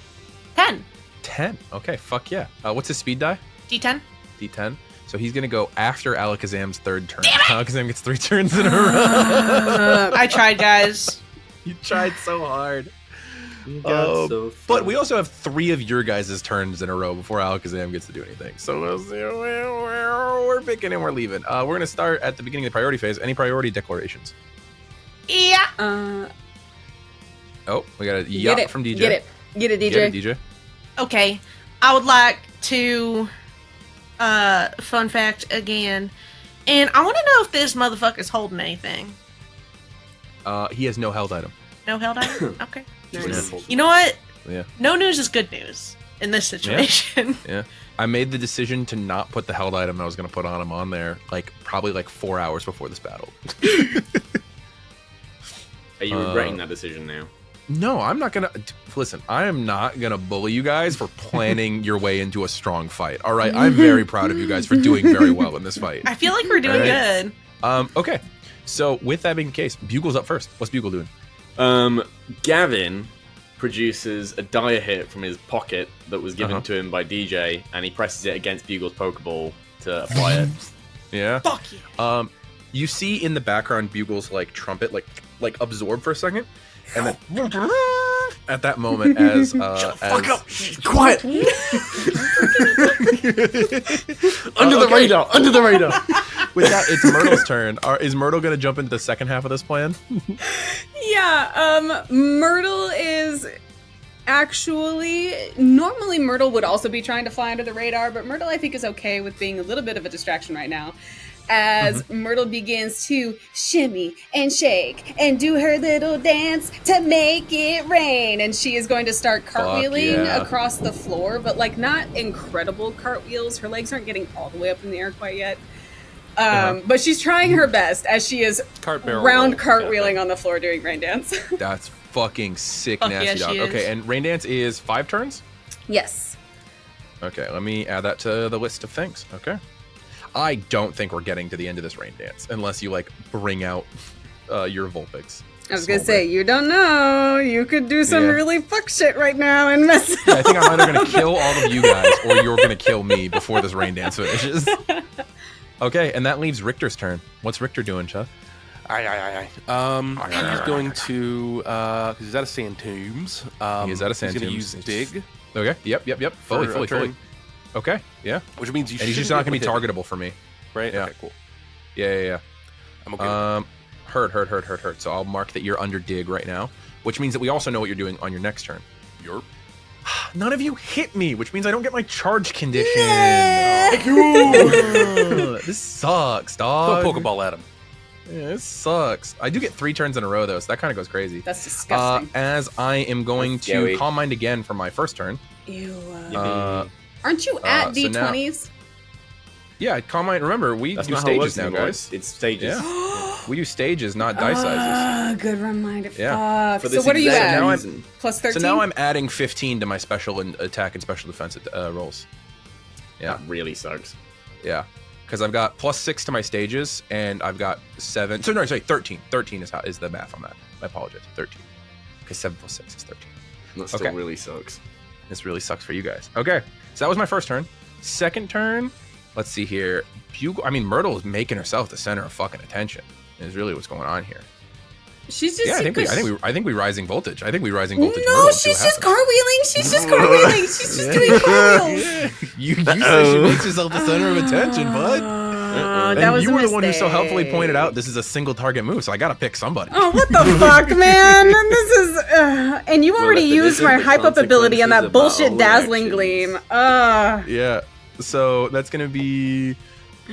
B: 10
C: 10. Okay, fuck yeah. What's his speed die?
B: D10.
C: D10. So he's gonna go after Alakazam's third turn. Alakazam gets 3 turns in a row.
B: I tried, guys.
C: You tried so hard.
F: You got so
C: But
F: far.
C: we also have 3 of your guys' turns in a row before Alakazam gets to do anything. So we'll see. We're picking and we're leaving. We're gonna start at the beginning of the priority phase. Any priority declarations?
B: Yeah.
C: Oh, we got a
E: Get
C: yacht
E: it
C: from DJ.
E: Get it. Get it, DJ.
C: Get it, DJ.
B: Okay. I would like to fun fact again. And I want to know if this motherfucker's holding anything.
C: He has no held item.
B: No held item? Okay.
E: Nice.
B: You know what?
C: Yeah.
B: No news is good news in this situation.
C: Yeah. I made the decision to not put the held item I was going to put on him on there, like, probably like 4 hours before this battle.
F: Are you regretting that decision now?
C: No, I'm not going to... Listen, I am not going to bully you guys for planning your way into a strong fight. All right? I'm very proud of you guys for doing very well in this fight.
B: I feel like we're doing
C: Alright.
B: good.
C: Okay. So, with that being the case, Bugle's up first. What's Bugle doing?
F: Gavin produces a dire hit from his pocket that was given to him by DJ, and he presses it against Bugle's Pokeball to apply it.
C: Yeah.
B: Fuck yeah.
C: You see in the background Bugle's like trumpet like absorb for a second, and then at that moment as
F: Fuck up! Quiet! Under the radar! Under the radar!
C: with that, it's Myrtle's turn. Is Myrtle gonna jump into the second half of this plan?
E: Yeah, Myrtle is actually... Normally Myrtle would also be trying to fly under the radar, but Myrtle I think is okay with being a little bit of a distraction right now. As Myrtle begins to shimmy and shake and do her little dance to make it rain. And she is going to start cartwheeling
C: yeah.
E: across the floor, but like not incredible cartwheels. Her legs aren't getting all the way up in the air quite yet. But she's trying her best as she is
D: Cart barrel
E: round
D: roll.
E: cartwheeling
D: Yeah.
E: on the floor doing rain dance.
C: That's fucking sick,
B: Fuck
C: nasty
B: yeah,
C: dog.
B: she is.
C: Okay, and Rain Dance is 5 turns?
E: Yes.
C: Okay, let me add that to the list of things. Okay. I don't think we're getting to the end of this Rain Dance unless you like bring out your Vulpix.
E: I was going to say, you don't know. You could do some
C: Yeah.
E: really fuck shit right now and mess
C: Yeah, I think I'm either going to kill all of you guys or you're going to kill me before this Rain Dance finishes. Okay, and that leaves Richter's turn. What's Richter doing, Chuck?
D: He's going to because he's out of Sand Tombs.
C: He is out of Sand
D: He's going to
C: Tombs.
D: use Dig,
C: Okay, yep. Fully.
D: turn.
C: Okay, yeah.
D: which means you.
C: And he's just
D: shouldn't
C: not going to be
D: hit him,
C: targetable for me.
D: right?
C: Yeah.
D: Okay, cool.
C: Yeah.
D: I'm okay.
C: Hurt. So I'll mark that you're under dig right now, which means that we also know what you're doing on your next turn.
D: Yerp.
C: None of you hit me, which means I don't get my charge condition. This sucks, dog.
D: Throw a Pokeball at him.
C: Yeah, this sucks. I do get 3 turns in a row though, so that kind of goes crazy.
E: That's disgusting.
C: As I am going
F: That's
C: to
F: scary.
C: Calm Mind again for my first turn.
E: Ew. Aren't you at
C: so now-
E: D20s?
C: Yeah, Calm Mind. Remember, we
F: That's
C: do
F: not how it works
C: stages now,
F: anymore.
C: guys.
F: It's stages.
C: Yeah. We do stages, not die sizes.
E: Ah, good reminder.
C: Yeah.
E: Fuck.
F: For
E: So
F: this
E: what are you
F: exact
E: at?
C: Now I'm-
F: reason.
E: Plus 13?
C: So now I'm adding 15 to my special and attack and special defense rolls. Yeah.
F: That really sucks.
C: Yeah, because I've got plus 6 to my stages, and I've got 7. So no, sorry, 13. 13 is the math on that. I apologize. 13. Because 7 plus 6 is 13.
F: That still
C: Okay.
F: really sucks.
C: This really sucks for you guys. Okay, So that was my first turn. Second turn, let's see here. Myrtle is making herself the center of fucking attention. Is really what's going on here.
E: She's just.
C: Yeah, I think we rising voltage. I think we rising voltage.
E: No,
C: Myrtle,
E: she's just cartwheeling. She's just cartwheeling. She's just doing cartwheels.
C: Yeah. You said she makes herself the center of attention, bud.
E: That was
C: you
E: a
C: were the one who so
E: mistake.
C: helpfully pointed out this is a single target move, so I gotta pick somebody.
E: Oh, what the fuck, man? This is. And you already used my hype up ability on that bullshit dazzling gleam.
C: Yeah. So that's gonna be.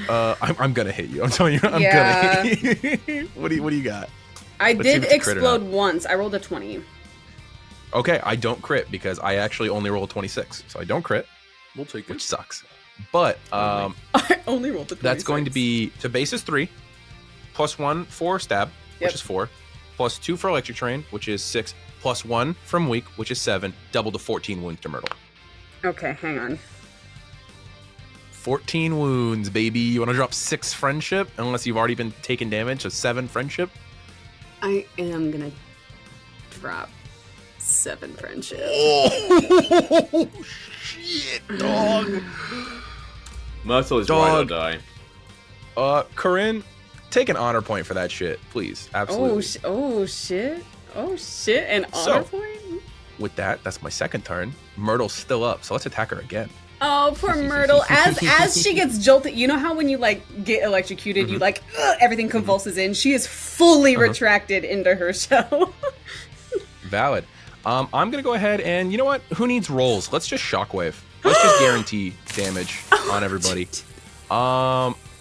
C: I'm gonna hit you. I'm telling you, I'm gonna hit you. What do you got?
E: I
C: Let's see if
E: did
C: it's a crit or
E: explode
C: not.
E: once. I rolled a 20.
C: Okay, I don't crit because I actually only roll a 26, so I don't crit,
D: We'll take
C: which
D: it.
C: sucks. But
E: I only rolled a 26.
C: that's going to be base is 3, +1 for stab,
E: Yep.
C: which is 4, +2 for electric train, which is 6, +1 from weak, which is 7, double to 14 wounds to Myrtle.
E: Okay, hang on.
C: 14 wounds, baby. You want to drop 6 friendship, unless you've already been taking damage, so 7 friendship.
E: I am gonna drop 7 friendship.
C: Oh shit, dog.
F: Myrtle is
C: Dog.
F: ride or die.
C: Coryne, take an honor point for that shit, please. Absolutely.
E: Oh shit. An
C: So-
E: honor point?
C: With that, that's my second turn. Myrtle's still up, so let's attack her again.
E: Oh, poor Myrtle. As she gets jolted, you know how when you like get electrocuted, you like everything convulses in. She is fully retracted into her shell.
C: Valid. I'm gonna go ahead and you know what? Who needs rolls? Let's just shockwave. Let's just guarantee damage on everybody.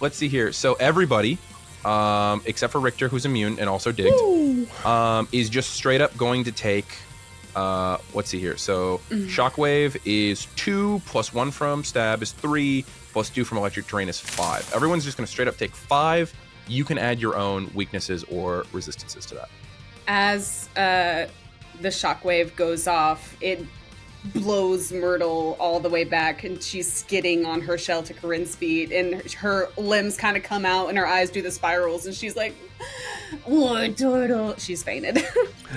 C: Let's see here. So everybody, except for Richter, who's immune and also digged, is just straight up going to take. Let's see here. So shockwave is 2 +1 from stab is 3 +2 from electric terrain is 5. Everyone's just gonna straight up take 5. You can add your own weaknesses or resistances to that.
E: As the shockwave goes off, it blows Myrtle all the way back, and she's skidding on her shell to Corinne's feet, and her limbs kind of come out, and her eyes do the spirals, and she's like, "Lord Turtle." She's fainted.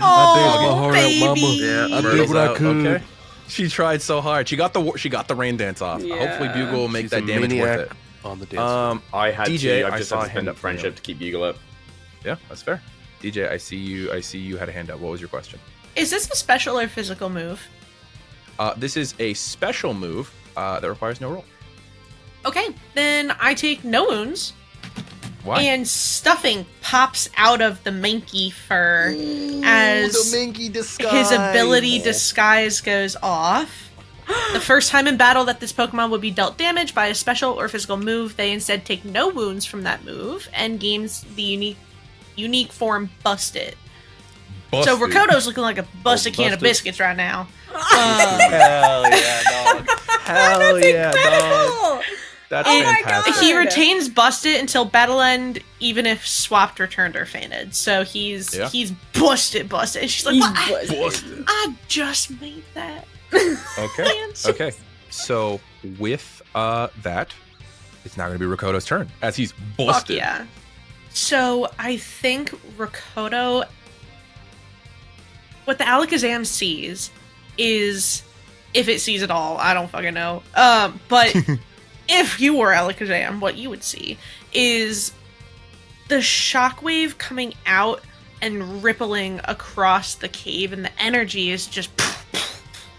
B: Oh, baby.
C: I
D: did what I could.
C: Okay. She tried so hard. She got the rain dance off.
E: Yeah.
C: Hopefully Bugle will make
D: She's
C: that
D: a
C: damage
D: maniac
C: worth it.
D: on the dance floor.
F: I had
C: DJ,
F: to.
C: I
F: I just
C: saw
F: had
C: a
F: to
C: hand
F: spend
C: up from you.
F: friendship to keep Bugle up.
C: Yeah, that's fair. DJ, I see you had a hand up. What was your question?
B: Is this a special or physical move?
C: This is a special move that requires no roll.
B: Okay, then I take no wounds.
C: Why?
B: And stuffing pops out of the manky fur as
C: Minky disguise.
B: his ability Disguise goes off. The first time in battle that this Pokemon would be dealt damage by a special or physical move, they instead take no wounds from that move and gains the unique form Busted. So Rakoto's looking like a busted can of
D: busted.
B: biscuits right now.
C: Hell yeah, dog. Hell yeah, dog. That's
E: Oh my
C: fantastic.
E: God.
B: He retains Busted until battle end, even if swapped, returned, or fainted. So he's busted. And she's like, "What?
C: Busted.
B: I just made that."
C: Okay.
B: Fancy.
C: Okay. So with that, it's now going to be Rakoto's turn as he's
B: Fuck
C: busted.
B: yeah. So I think Rakoto, what the Alakazam sees is, if it sees it all, I don't fucking know. But if you were Alakazam, what you would see is the shockwave coming out and rippling across the cave, and the energy is just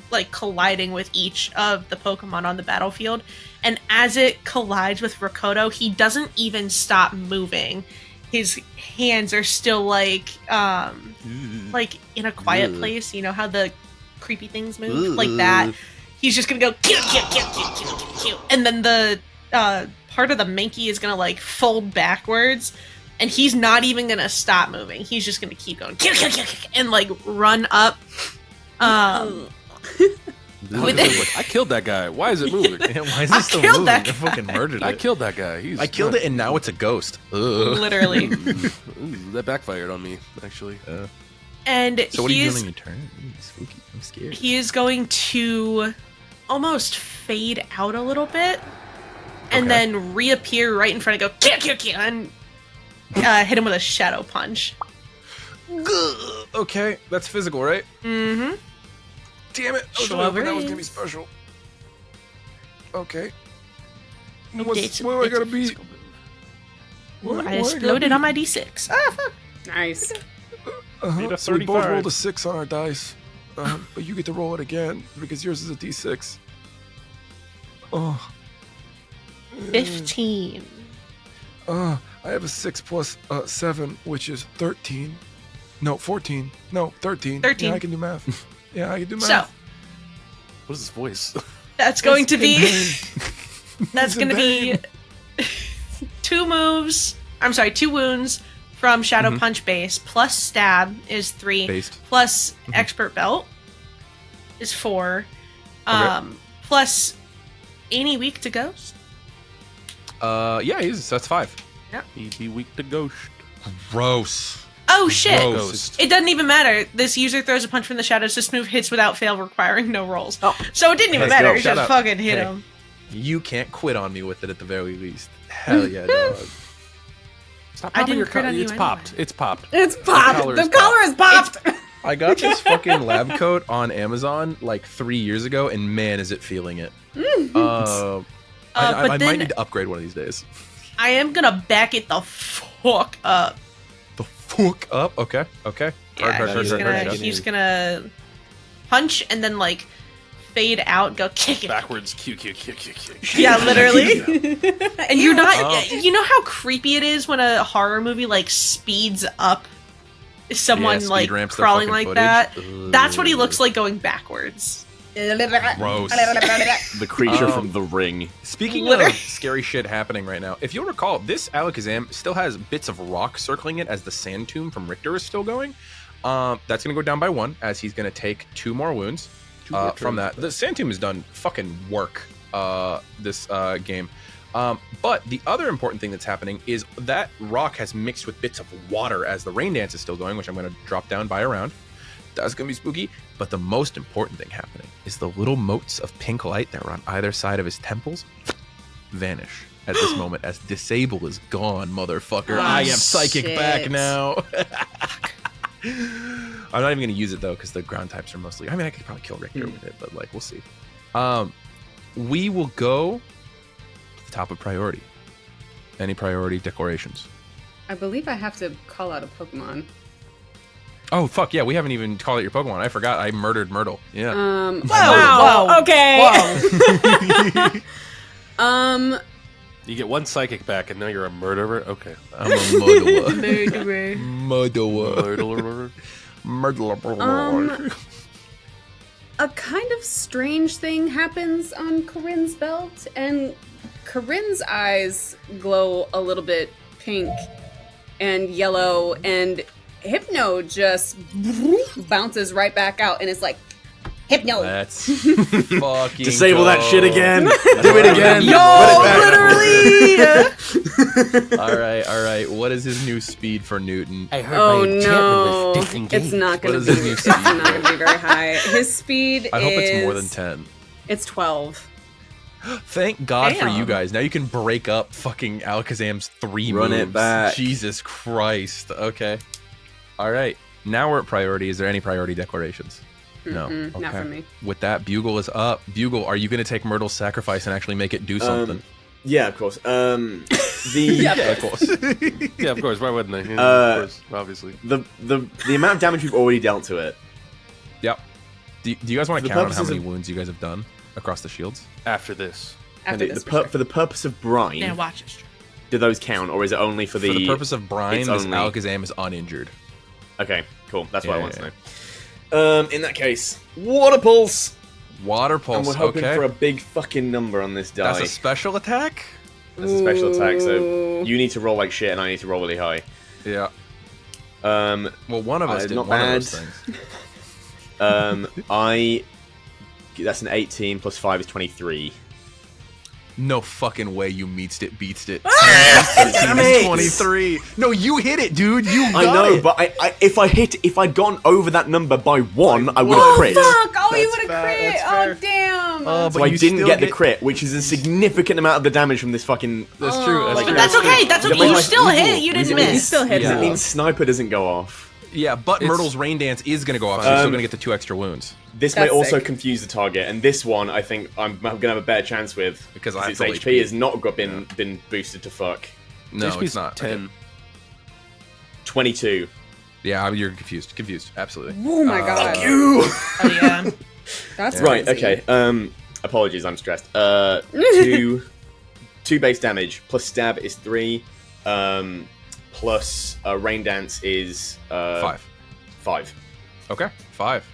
B: like colliding with each of the Pokemon on the battlefield. And as it collides with Rakoto, he doesn't even stop moving. His hands are still like in a quiet place. You know how the creepy things move? Like that. He's just gonna go kill, and then the part of the Mankey is gonna like fold backwards, and he's not even gonna stop moving. He's just gonna keep going kill, and like run up.
D: I killed that guy. Why is it moving?
C: Yeah, why is
B: I
C: it still
B: killed
C: moving?
B: that
C: I fucking murdered
D: I
C: it.
D: killed that guy.
C: I killed it, and now it's a ghost. Ugh.
B: Literally.
D: Ooh, that backfired on me, actually.
B: And
C: So what are you
B: he's
C: doing on your turn? Ooh, spooky. I'm scared.
B: he is going to almost fade out a little bit, and
C: Okay.
B: then reappear right in front and go kill, and hit him with a shadow punch.
C: Okay, that's physical, right?
B: Mm-hmm.
C: Damn it! I was
B: Sure
C: hoping that was
B: is.
C: gonna be special.
G: Okay.
B: Updates.
G: Where I gotta be?
B: Ooh, I exploded on my D6. Ah, fuck.
E: Nice.
G: Uh-huh.
D: Need a
G: So we both
D: 35.
G: rolled a 6 on our dice. But you get to roll it again because yours is a d6. Oh.
B: 15.
G: I have a 6 plus 7, which is 13. No, 14. No, 13.
B: 13.
G: Yeah, I can do math. Yeah, I can do math.
B: So,
D: What is his voice?
B: that's going to be... That's
G: It's in
B: going to be... 2 moves... I'm sorry, 2 wounds from Shadow Punch base, plus Stab is 3,
C: Based.
B: plus Expert Belt is 4, plus any weak to Ghost.
C: Yeah, that's 5.
D: He'd be weak to ghost.
C: Gross.
B: Oh shit!
C: Ghost.
B: It doesn't even matter. This user throws a punch from the shadows. This move hits without fail, requiring no rolls.
F: Oh.
B: So it didn't even
F: Let's
B: matter.
F: go.
B: It
C: Shut
B: just
C: up.
B: fucking hit
C: Hey.
B: him.
C: You can't quit on me with it at the very least. Hell yeah, dog.
D: Stop
B: I
D: popping
B: didn't
D: your
B: crit on you
D: It's
B: anyway.
D: popped. It's popped.
E: It's popped.
D: collar
E: The
D: is
E: collar is popped.
C: I got this fucking lab coat on Amazon like 3 years ago, and man, is it feeling it.
B: but
C: I
B: then-
C: might need to upgrade one of these days.
B: I am gonna back it the fuck up.
C: The fuck up? Okay, okay.
B: Yeah,
C: Heard.
B: he's gonna punch and then like fade out, go kick it.
D: Backwards. Q.
B: Yeah, literally. And you're not.
C: Oh.
B: You know how creepy it is when a horror movie like speeds up someone
C: speed
B: like
C: ramps their
B: crawling
C: fucking
B: like
C: footage.
B: that. That's what he looks like going backwards.
C: Gross.
F: The creature
C: Um,
F: from The Ring.
C: Speaking
B: Literally.
C: of scary shit happening right now, if you'll recall, this Alakazam still has bits of rock circling it as the Sand Tomb from Richter is still going. That's going to go down by 1 as he's going to take 2 more wounds from that. The Sand Tomb has done fucking work this game. But the other important thing that's happening is that rock has mixed with bits of water as the Rain Dance is still going, which I'm going to drop down by a round. That's going to be spooky. But the most important thing happening is the little motes of pink light that were on either side of his temples vanish at this moment as Disable is gone, motherfucker. I am psychic back
E: shit.
C: now. I'm not even going to use it, though, because the ground types are mostly... I mean, I could probably kill Richter with it, but, like, we'll see. We will go to the top of priority. Any priority declarations?
E: I believe I have to call out a Pokemon.
C: Oh, fuck, yeah, we haven't even called out your Pokemon. I forgot I murdered Myrtle. Yeah.
B: Whoa.
E: Okay.
B: Whoa.
D: You get 1 psychic back, and now you're a murderer. Okay.
C: I'm a murderer.
D: Murderer.
C: Murderer.
E: A kind of strange thing happens on Corinne's belt, and Corinne's eyes glow a little bit pink and yellow, and Hypno just bounces right back out, and it's like, Hypno!
C: Let's fucking
F: Disable that
C: go.
F: shit again. Do it again.
B: Yo, literally!
C: All right. What is his new speed for Newton?
H: I heard
E: Oh
H: my enchantment
E: no,
H: was disengaged.
E: it's not gonna
C: What
E: be.
C: is his new
E: It's
C: speed?
E: not gonna be very high. His speed
C: I hope
E: is.
C: it's more than 10.
E: It's 12.
C: Thank God for you
B: Damn.
C: guys. Now you can break up fucking Alakazam's 3
F: Run
C: moves.
F: it back.
C: Jesus Christ. Okay. All right. Now we're at priority. Is there any priority declarations? No.
E: Mm-mm,
C: Okay.
E: not from me.
C: With that, Bugle is up. Bugle, are you going to take Myrtle's sacrifice and actually make it do something?
F: Yeah, of course.
C: Yeah, of course.
D: Yeah, of course. Why wouldn't they? Yeah,
F: Uh,
D: of course, obviously.
F: the amount of damage we've already dealt to it.
C: Yep. Do you guys want
F: For
C: to
F: the
C: count on how
F: purposes
C: many
F: of-
C: wounds you guys have done across the shields?
D: After this.
E: After
F: And
E: this,
F: for the purpose of brine,
B: Now watch this.
F: do those count, or is it only for
C: For the purpose of Brine,
F: it's
C: this
F: only-
C: Alakazam is uninjured.
F: Okay, cool. That's what I
C: Yeah,
F: want
C: yeah,
F: to know. In that case, Water Pulse.
C: Water
F: And
C: Pulse,
F: we're hoping
C: okay.
F: for a big fucking number on this die.
C: That's a special attack?
F: That's a special attack, so
E: Ooh.
F: you need to roll like shit, and I need to roll really high.
C: Yeah.
F: Well,
C: One of us did
F: not
C: one
F: bad.
C: of those things.
F: That's an 18 plus 5 is 23.
C: No fucking way you meets it, beats it.
F: Damn it!
C: 23. No, you hit it, dude. You got
F: I know,
C: it.
F: but if I'd gone over that number by 1, I would have
E: Oh,
F: crit.
E: fuck! Oh, you
C: That's
E: would
C: fair,
E: have crit!
C: that's
E: Oh,
C: fair.
E: damn!
C: But
F: So I
C: you
F: didn't
C: still
F: get the crit, which is a significant amount of the damage from this fucking.
C: That's true. That's
F: Like,
C: true.
B: But that's okay. That's
F: Yeah,
B: okay.
F: but
B: You
F: my
B: still
F: evil-
B: hit. You didn't
E: You
B: miss.
E: still hit
F: Does
E: him.
F: it mean sniper doesn't go off?
C: Yeah, but Myrtle's Rain Dance is going to go off, so you're still going to get the 2 extra wounds.
F: This
E: That's
F: may also
E: sick.
F: confuse the target, and this one I think I'm going to have a better chance with
C: Because I have
F: its
C: full
F: HP
C: HP.
F: has not been boosted to fuck.
C: No,
D: HP's
C: it's not.
D: 10.
C: Okay.
F: 22.
C: Yeah, you're confused. Confused, absolutely.
E: Oh my god.
F: Fuck you!
B: Oh yeah.
E: That's
F: Right,
E: crazy.
F: okay. Apologies, I'm stressed. 2 base damage, plus stab is 3, plus Rain Dance is
C: 5.
F: 5.
C: Okay, 5.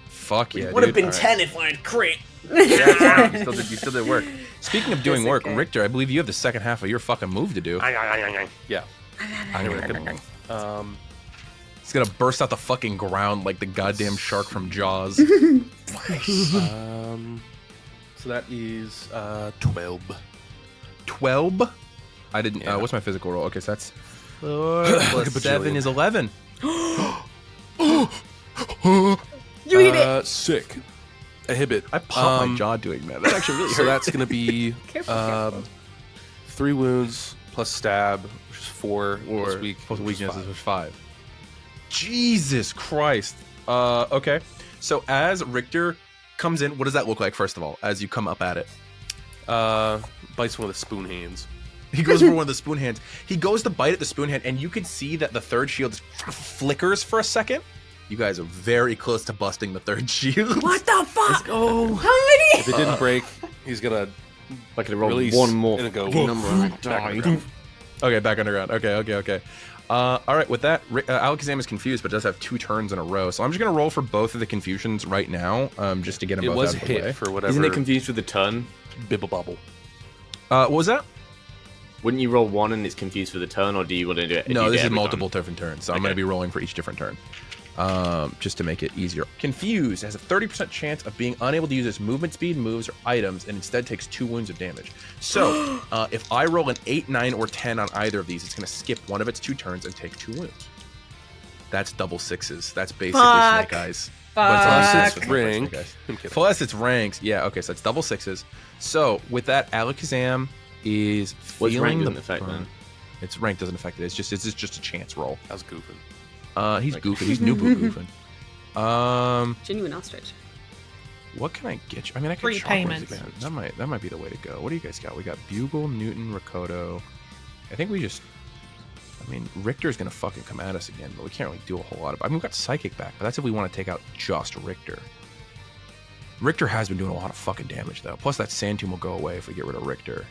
C: Fuck yeah,
F: Would have
C: dude.
F: been
C: All
F: 10 if I had crit.
C: Yeah, you still did work. Speaking of doing
E: Yes,
C: work,
E: okay.
C: Richter, I believe you have the second half of your fucking move to do.
D: Yeah.
C: He's gonna burst out the fucking ground like the goddamn shark from Jaws.
D: So that is 12.
C: 12? I didn't.
D: Yeah.
C: What's my physical roll? Okay, so that's 4 plus 7 is 11.
E: You eat it.
D: Sick. A hibit.
C: I popped my jaw doing that. That actually really
D: So
C: hurt.
D: that's going to be
E: Careful.
D: 3 wounds plus stab, which is 4 plus weak.
C: Plus
D: which is
C: weaknesses
D: 5.
C: was 5. Jesus Christ. Okay. So as Richter comes in, what does that look like, first of all, as you come up at it?
D: Bites one of the spoon hands.
C: He goes for one of the spoon hands. He goes to bite at the spoon hand, and you can see that the third shield flickers for a second. You guys are very close to busting the third shield.
E: What the fuck?
F: Let's go.
E: How many?
D: If it didn't break, he's going to
F: I could roll
D: release
F: one more
D: and go
F: fucking number and I
D: back
F: die.
D: underground.
C: Okay, back underground. Okay. All right, with that, Alakazam is confused, but does have 2 turns in a row. So I'm just going to roll for both of the confusions right now, just to get them
D: It
C: both
D: was
C: out of the way.
D: hit for whatever.
F: Isn't it confused with the turn?
D: Bibble bobble.
C: What was that?
F: Wouldn't you roll 1 and it's confused for the turn, or do you want to do it?
C: No,
F: do
C: this
F: it
C: is
F: every
C: multiple
F: time?
C: different turns, so I'm
F: Okay.
C: going to be rolling for each different turn, just to make it easier. Confused has a 30% chance of being unable to use its movement speed, moves, or items, and instead takes 2 wounds of damage. So, if I roll an 8, 9, or 10 on either of these, it's going to skip one of its 2 turns and take 2 wounds. That's double 6s. That's basically
E: Fuck.
C: Snake Eyes. But it's only
E: Fuck.
C: six with my
D: Rank.
C: Snake Eyes.
D: I'm kidding.
C: Plus its ranks. Yeah, okay, so it's double 6s. So, with that, Alakazam is
F: What's
C: feeling
F: rank
C: the
F: doesn't affect
C: burn.
F: then?
C: Its rank doesn't affect it. It's just a chance roll.
D: I was goofing.
C: He's goofing. He's new goofing.
E: Genuine ostrich.
C: What can I get you? I mean, I could
B: Free
C: Shockwave
B: payments.
C: again. That might be the way to go. What do you guys got? We got Bugle, Newton, Rakoto. I think we just. I mean, Richter's gonna fucking come at us again, but we can't really do a whole lot of. I mean, we've got Psychic back, but that's if we want to take out just Richter. Richter has been doing a lot of fucking damage though. Plus, that Sand Tomb will go away if we get rid of Richter.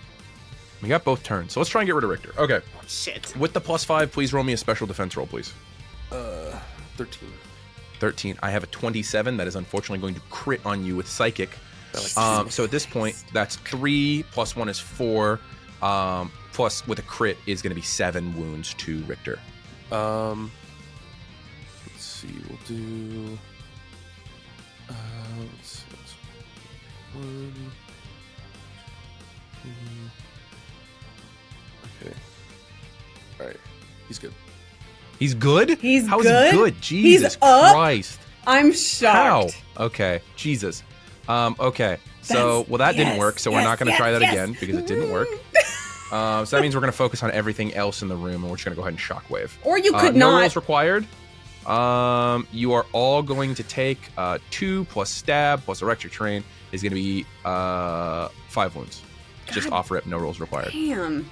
C: We got both turns, so let's try and get rid of Richter. Okay.
E: Shit.
C: With the +5, please roll me a special defense roll, please.
D: 13.
C: 13. I have a 27 that is unfortunately going to crit on you with Psychic. So at this point, that's 3 plus 1 is 4. Plus with a crit is going to be 7 wounds to Richter.
D: Let's see. We'll do. Let's see. That's 1. 2. Okay. All right. He's good.
C: He's good?
E: He's
C: How
E: good?
C: is he good? Jesus
E: He's up?
C: Christ.
E: I'm
C: How?
E: shocked.
C: Okay. Jesus. Okay. So,
E: That's-
C: that didn't
E: yes,
C: work, so we're not going to
E: yes,
C: try that
E: yes.
C: again because it didn't work. So that means we're going to focus on everything else in the room, and we're just going to go ahead and Shockwave.
E: Or you could
C: no
E: not.
C: rolls required. You are all going to take 2 plus stab plus electric train is going to be 5 wounds. Just
E: God.
C: offer it, no rolls required.
E: Damn.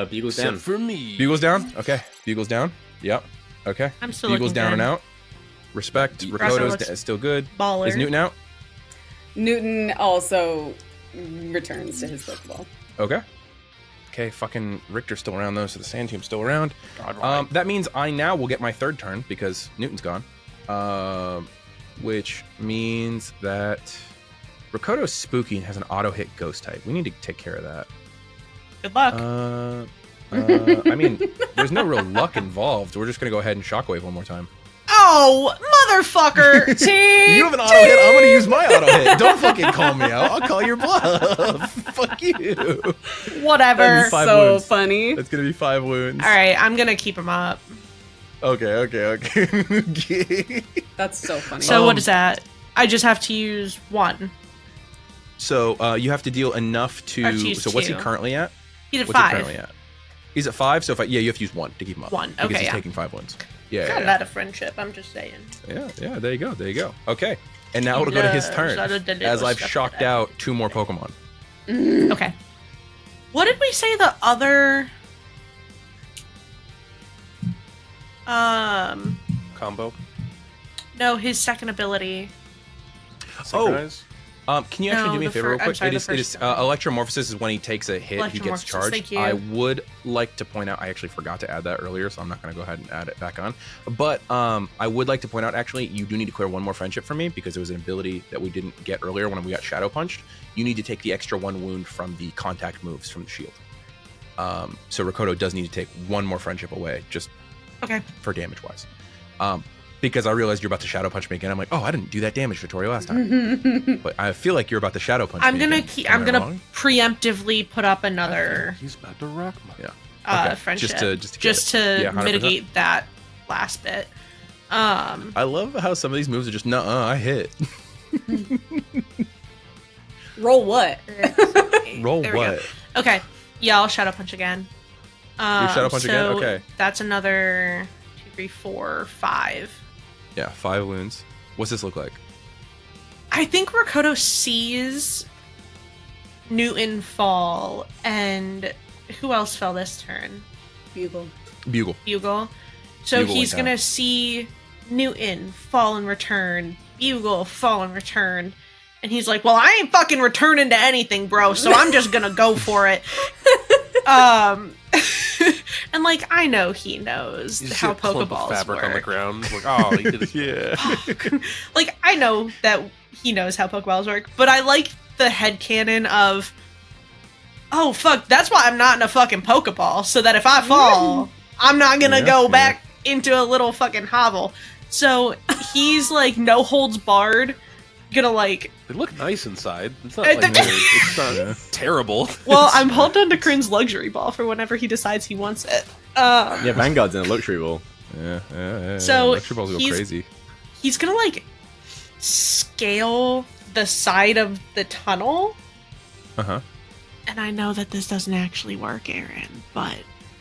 F: Bugle's down.
D: Except for me.
C: Bugle's down. Okay, Bugle's down. Yep. Okay.
B: I'm still
C: Bugle's
B: looking
C: down
B: good.
C: and out. Respect.
B: Russell
C: Rakoto's
B: looks
C: still good.
B: Baller.
C: Is Newton out?
E: Newton also returns to his Pokeball.
C: Okay. Okay, fucking Richter's still around though, so the Sand Tomb's still around.
D: Right.
C: That means I now will get my 3rd turn because Newton's gone. Which means that Rakoto's spooky and has an auto hit ghost type. We need to take care of that.
B: Good luck.
C: I mean, there's no real luck involved. We're just gonna go ahead and Shockwave one more time.
B: Oh, motherfucker! Cheat!
C: You have an auto hit. I'm gonna use my auto hit. Don't fucking call me out. I'll call your bluff. Fuck you.
B: Whatever.
C: That'd be 5
E: So
C: wounds.
E: funny.
C: That's gonna be 5 wounds.
B: All right, I'm gonna keep him up.
C: Okay. Okay.
E: That's so funny.
B: So what is that? I just have to use 1.
C: So you have to deal enough
B: I have to
C: to.
B: use
C: So what's he
B: 2.
C: currently at?
B: He's at
C: What's he
B: 5.
C: currently at? He's at 5, so you have to use 1 to keep him up.
B: 1,
C: because
B: okay,
C: he's taking 5 wounds. Yeah,
B: Kind of
C: yeah.
B: out of friendship, I'm just saying.
C: Yeah, there you go. Okay, and now it'll go to his turn, as I've shocked out 2 more Pokemon.
B: Okay. What did we say the other...
D: Combo.
B: No, his second ability.
D: Synchronize?
C: Can you actually
B: No,
C: do me a
B: the
C: favor real
B: I'm
C: quick?
B: sorry,
C: It
B: the
C: is
B: first
C: Electro-morphed is when he takes a hit, he gets
B: Electro-morphed,
C: charged.
B: thank you.
C: I would like to point out, I actually forgot to add that earlier, so I'm not going to go ahead and add it back on. But I would like to point out, actually, you do need to clear 1 more friendship for me, because it was an ability that we didn't get earlier when we got Shadow Punched. You need to take the extra 1 wound from the contact moves from the shield. So Rakoto does need to take 1 more friendship away, just for damage-wise. Because I realized you're about to Shadow Punch me again. I'm like, oh, I didn't do that damage to Torie last time. But I feel like you're about to Shadow Punch me again.
B: I'm gonna preemptively put up another
D: He's about to rock my...
C: Yeah.
B: friendship.
C: Just to
B: to mitigate that last bit.
C: I love how some of these moves are just, nuh-uh, I hit.
E: Roll what?
C: Roll
B: There we go.
C: what?
B: Okay. Yeah, I'll Shadow Punch again.
C: You Shadow Punch again?
B: so
C: Okay.
B: That's another 2, 3, 4, 5.
C: Yeah, 5 wounds. What's this look like?
B: I think Rakoto sees Newton fall, and who else fell this turn?
E: Bugle.
B: Bugle. So
C: Bugle
B: he's
C: went down.
B: gonna see Newton fall and return, Bugle fall and return, and he's like, well, I ain't fucking returning to anything, bro, so I'm just gonna go for it. And like, I know he knows
D: You
B: how
D: see a clump of
B: Pokeballs
D: fabric
B: work.
D: on the ground. Like, oh, he did it.
C: Yeah.
B: Like, I know that he knows how Pokeballs work, but I like the headcanon of, oh, fuck, that's why I'm not in a fucking Pokeball, so that if I fall, I'm not gonna go back into a little fucking hovel. So he's, like, no holds barred, gonna, like...
D: They look nice inside. It's not like it's not terrible.
B: Well, I'm holding on to Coryne's luxury ball for whenever he decides he wants it.
F: Yeah, Vanguard's in a luxury ball.
C: Yeah.
B: So
C: Electro balls go crazy.
B: He's gonna, like, scale the side of the tunnel.
C: Uh-huh.
B: And I know that this doesn't actually work, Aaron, but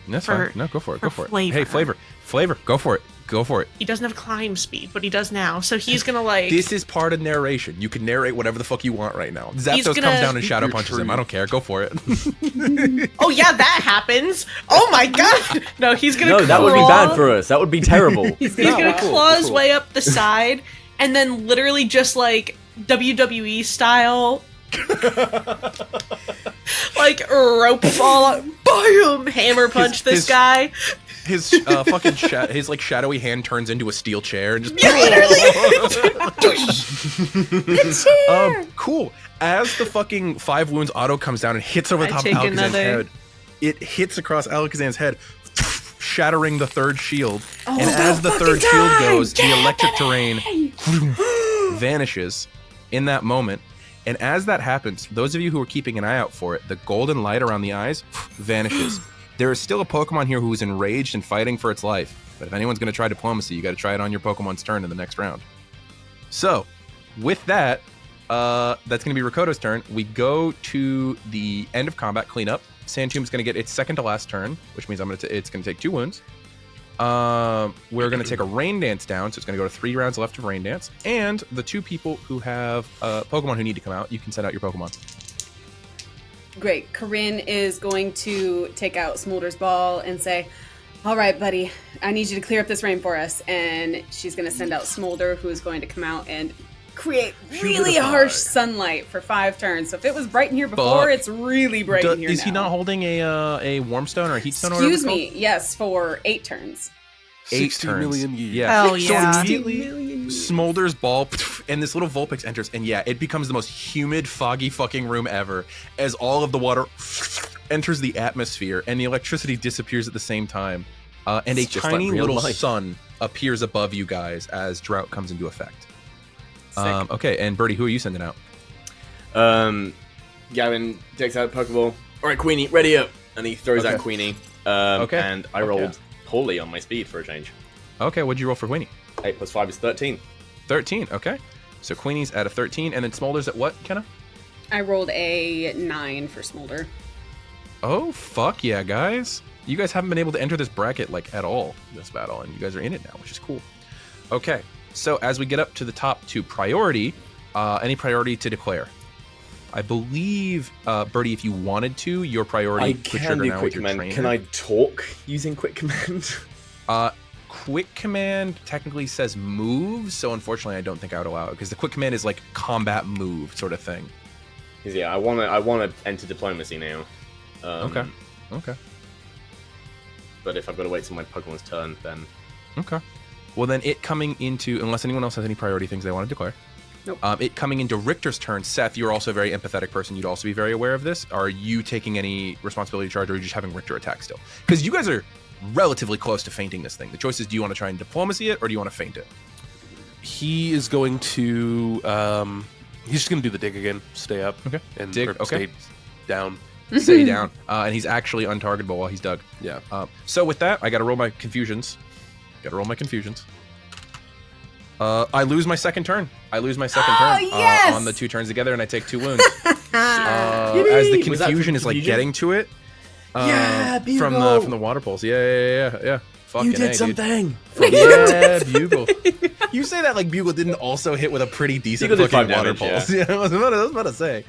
C: That's
B: for-
C: fine. No, go for it.
B: for
C: Go for it.
B: flavor.
C: Hey, flavor. Go for it. Go for it.
B: he doesn't have climb speed, but he does now. So he's gonna, like...
C: This is part of narration. You can narrate whatever the fuck you want right now. Zapdos
B: gonna-
C: comes down and Shadow
D: You're
C: Punches
D: true.
C: him. I don't care. Go for it.
B: Oh, yeah, that happens. Oh, my God. No, he's gonna
F: No, that would be
B: crawl-
F: bad for us. That would be terrible.
B: He's gonna
F: wow.
B: claw his
F: Cool.
B: way up the side, and then literally just, like, WWE style... like, rope fall, boom, hammer punch this
C: his-
B: guy.
C: His fucking his like shadowy hand turns into a steel chair and just cool. As the fucking 5 wounds auto comes down and hits over the
B: I
C: top of
B: take
C: Alakazam's
B: another.
C: head, it hits across Alakazam's head, shattering the 3rd shield.
B: Oh,
C: and as the 3rd shield goes, the electric terrain vanishes in that moment. And as that happens, those of you who are keeping an eye out for it, the golden light around the eyes vanishes. There is still a Pokemon here who is enraged and fighting for its life. But if anyone's going to try diplomacy, you got to try it on your Pokemon's turn in the next round. So, with that, that's going to be Rakoto's turn. We go to the end of combat cleanup. Sandtomb's going to get its second to last turn, which means it's going to take 2 wounds. We're going to take a Rain Dance down, so it's going to go to 3 rounds left of Rain Dance. And the 2 people who have Pokemon who need to come out, you can send out your Pokemon.
E: Great. Coryne is going to take out Smolder's ball and say, all right, buddy, I need you to clear up this rain for us. And she's going to send out Smolder, who is going to come out and create really harsh sunlight for 5 turns. So if it was bright in here before,
C: But
E: it's really bright in here
C: Is
E: now.
C: he not holding a Warm Stone or a Heat Stone? or whatever
E: Excuse
C: it's called?
E: me. Yes, for 8 turns.
C: 8
D: 60
C: turns.
D: million years.
C: Yeah.
B: Hell yeah.
C: So immediately, Smolder's ball and this little Vulpix enters, and yeah, it becomes the most humid, foggy fucking room ever as all of the water enters the atmosphere and the electricity disappears at the same time. And
F: It's
C: a
F: just like
C: tiny
F: real
C: little
F: life.
C: sun appears above you guys as drought comes into effect.
E: Sick.
C: Okay, and Birdie, who are you sending out?
F: Gavin takes out Pokeball. All right, Queenie, ready up. And he throws
C: Okay.
F: out Queenie.
C: Okay.
F: And I rolled poorly on my speed for a change.
C: Okay, what'd you roll for Queenie?
F: 8 plus 5 is 13.
C: 13, okay. So Queenie's at a 13, and then Smolder's at what, Kenna?
E: I rolled a 9 for Smolder.
C: Oh, fuck yeah, guys. You guys haven't been able to enter this bracket, like, at all in this battle, and you guys are in it now, which is cool. Okay, so as we get up to the top to priority, any priority to declare? I believe, Birdie, if you wanted to, your priority...
F: I can do quick command. Can I talk using quick command?
C: Quick command technically says move, so unfortunately I don't think I would allow it, because the quick command is like combat move sort of thing.
F: Yeah, I wanna enter diplomacy now.
C: Okay.
F: But if I've got to wait till my Pokemon's turn, then...
C: Okay. Well, then it coming into... Unless anyone else has any priority things they want to declare.
F: Nope.
C: It coming into Richter's turn. Seth, you're also a very empathetic person. You'd also be very aware of this. Are you taking any responsibility charge, or are you just having Richter attack still? Because you guys are relatively close to fainting this thing. The choice is, do you want to try and diplomacy it, or do you want to feint it?
D: He is going to... he's just going to do the dig again. Stay up.
C: Okay.
D: And
C: Dig,
D: or
C: okay.
D: Stay down.
C: Stay down. And he's actually untargetable while he's dug.
D: Yeah.
C: So with that, I got to roll my confusions. I lose my second turn. On the 2 turns together, and I take 2 wounds. As the confusion is like getting to it. From the water pulse. Yeah. Fucking
F: you did something.
C: Yeah, Bugle. You say that like Bugle didn't also hit with a pretty decent
F: Bugle did
C: fucking
F: 5
C: water
F: damage,
C: pulse. Yeah, I was about to say.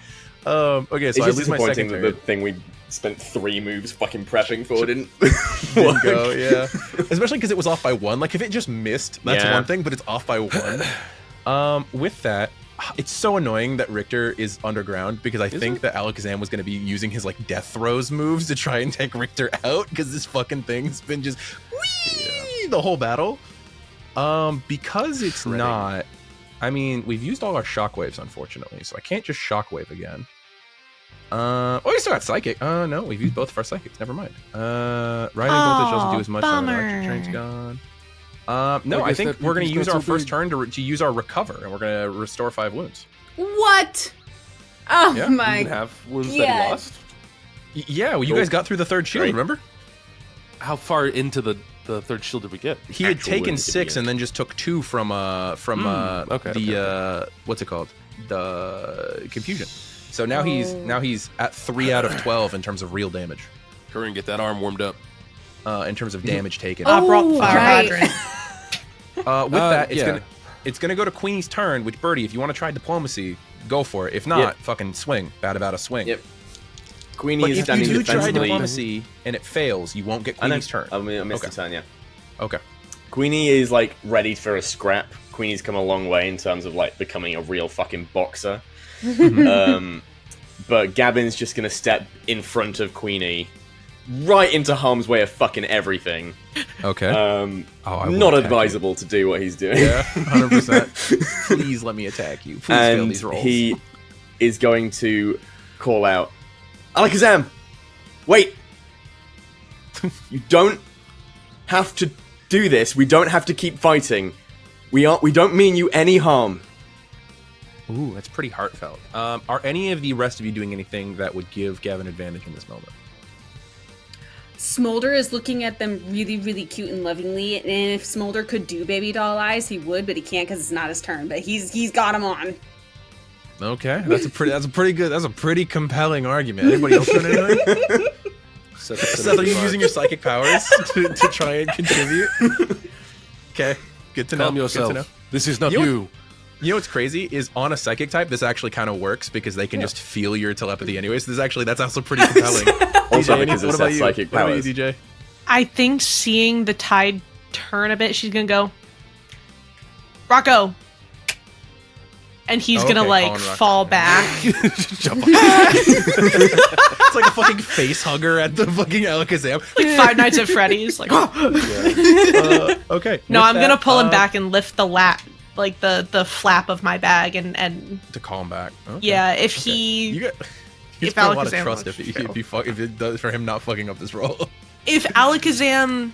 C: Okay, so I lose my second turn.
F: The thing we spent 3 moves fucking prepping for didn't
C: go, yeah. Especially because it was off by 1. Like, if it just missed, that's one thing, but it's off by 1. With that, it's so annoying that Richter is underground, because I think that Alakazam was going to be using his, like, death throws moves to try and take Richter out, because this fucking thing's been just the whole battle. Because it's not... I mean, we've used all our shockwaves, unfortunately, so I can't just shockwave again. We still got Psychic. No, we've used both of our Psychics. Never mind. Riding Voltage doesn't do as much. Electric Train's gone. No, I think we're going to use our first turn to use our Recover, and we're going to restore 5 wounds.
E: What? Oh
C: Yeah.
E: my
D: You can have wounds that he
E: God.
D: lost.
C: Yeah, well, you guys got through the 3rd shield,
F: Right.
C: remember?
D: How far into the 3rd shield did we get?
C: He had
F: Actual
C: taken
F: wounds at the
C: 6
F: end.
C: and then just took 2 from what's it called? The Confusion. So now he's at 3 out of 12 in terms of real damage.
D: Coryne, get that arm warmed up.
C: In terms of damage taken.
B: I brought
E: Oh,
B: Fire
E: right.
B: Hydrant.
C: With that,
D: yeah.
C: it's gonna go to Queenie's turn. Which, Birdie, if you want to try diplomacy, go for it. If not, fucking swing. Bad about a swing.
F: Yep. Queenie
C: But
F: is
C: if
F: standing
C: you do try
F: defensively.
C: diplomacy and it fails, you won't get
F: I know.
C: Queenie's turn.
F: I missed
C: Okay.
F: the turn, yeah.
C: Okay.
F: Queenie is like ready for a scrap. Queenie's come a long way in terms of like becoming a real fucking boxer. But Gavin's just gonna step in front of Queenie, right into harm's way of fucking everything.
C: Okay. I will
F: Not
C: attack
F: advisable to do what he's doing.
C: Yeah, 100%. Please let me attack you. Please fail
F: And
C: these rolls.
F: he is going to call out, Alakazam! Wait! You don't have to do this. We don't have to keep fighting. We don't mean you any harm.
C: Ooh, that's pretty heartfelt. Are any of the rest of you doing anything that would give Gavin advantage in this moment?
E: Smolder is looking at them really, really cute and lovingly, and if Smolder could do baby doll eyes, he would, but he can't because it's not his turn. But he's got him on.
C: Okay, that's a pretty compelling argument. Anybody else doing anything? Seth, are you using your psychic powers to try and contribute? Okay, good to know.
D: Calm yourself.
C: Good to know.
D: This is not
C: You know
D: you.
C: You know what's crazy is on a psychic type, this actually kind of works because they can just feel your telepathy anyways. That's also pretty compelling.
F: Also
C: DJ,
F: because
C: what
F: of
C: about
F: Seth's
C: you?
F: psychic
C: What about
F: powers.
C: you, DJ?
B: I think seeing the tide turn a bit, she's gonna go, Rocco, and he's gonna
C: Okay,
B: like
C: calling Rocco.
B: fall back.
C: Jump on. It's like a fucking face hugger at the fucking Alakazam.
B: Like Five Nights at Freddy's. Like,
C: Okay.
B: no,
C: with
B: I'm gonna
C: that,
B: pull him back and lift the like the flap of my bag, and
C: to call him back. Okay.
B: yeah, if
C: Okay.
B: he
C: You got. He's
B: if
C: got a lot of
B: Alakazam
C: trust
B: wants
C: if
B: to
C: if it does for him not fucking up this roll.
B: if Alakazam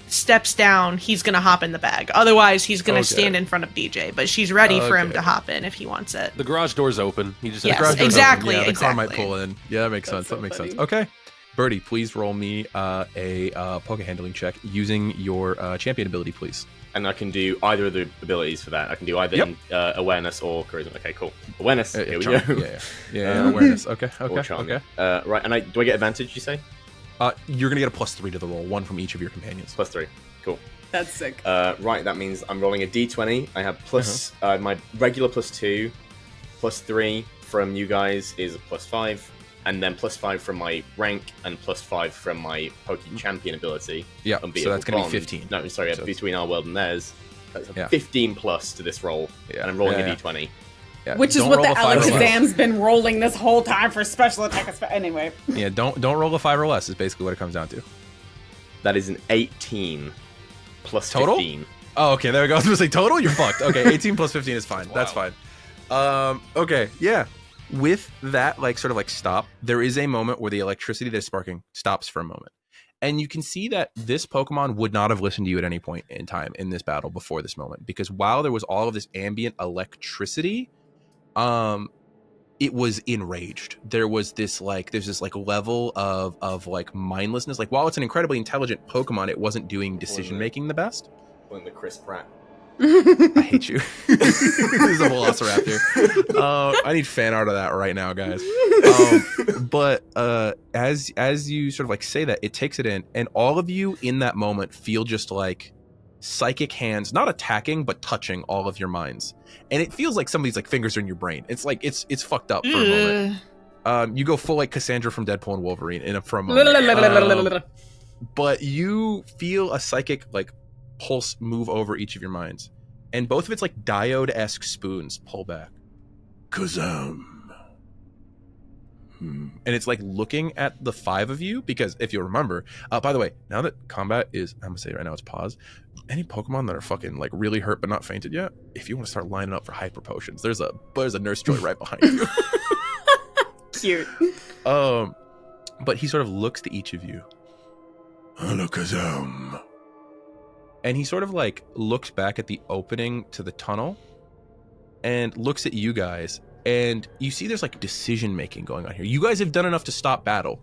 B: steps down, he's gonna hop in the bag. Otherwise, he's gonna
C: Okay.
B: stand in front of DJ. But she's ready for him
C: Okay.
B: to hop in if he wants it.
D: The garage door's open. He just
B: Yes,
C: Garage door's
B: exactly,
C: open. Yeah, the car might
B: exactly.
C: pull in. Yeah, that makes sense.
E: so
C: That makes sense.
E: funny.
C: Okay. Birdie, please roll me a Poke handling check using your champion ability, please.
F: And I can do either of the abilities for that. I can do either awareness or charisma. Okay, cool. Awareness. Here we go.
C: Yeah, awareness. Okay.
F: Or charm. Right, and do I get advantage, you say?
C: You're going to get a +3 to the roll, one from each of your companions.
F: +3. Cool.
E: That's sick.
F: Right, that means I'm rolling a d20. I have my regular +2, +3 from you guys is a +5, and then +5 from my rank, and +5 from my Poke Champion ability.
C: Yeah, so that's going to be 15.
F: No, sorry, so between our world and theirs. That's a 15 plus to this roll, and I'm rolling a d20.
C: Yeah.
E: Which is what the Alakazam's been rolling this whole time for special attack. Anyway.
C: Yeah, don't roll a 5 or less is basically what it comes down to.
F: That is an 18 plus
C: total?
F: 15.
C: Oh, okay, there we go. I was going to say total, you're fucked. Okay, 18 plus 15 is fine. Wow. That's fine. Okay, yeah. With that, stop, there is a moment where the electricity that's sparking stops for a moment. And you can see that this Pokemon would not have listened to you at any point in time in this battle before this moment. Because while there was all of this ambient electricity, it was enraged. There was this there's this level of mindlessness. While it's an incredibly intelligent Pokemon, it wasn't doing decision making the best.
F: When the Chris Pratt.
C: I hate you. This is a Velociraptor. I need fan art of that right now, guys. But as you sort of say that, it takes it in, and all of you in that moment feel just psychic hands, not attacking, but touching all of your minds. And it feels like somebody's fingers are in your brain. It's it's fucked up for a moment. You go full Cassandra from Deadpool and Wolverine for a moment. But you feel a psychic pulse move over each of your minds, and both of it's diode-esque spoons pull back. Kazam. And it's looking at the 5 of you, because if you remember, by the way, now that combat is, I'm gonna say right now, it's pause. Any Pokemon that are fucking really hurt but not fainted yet, if you want to start lining up for hyper potions, there's a nurse joy right behind you.
E: Cute.
C: But he sort of looks to each of you. Alakazam. And he sort of looks back at the opening to the tunnel and looks at you guys, and you see there's decision making going on here. You guys have done enough to stop battle,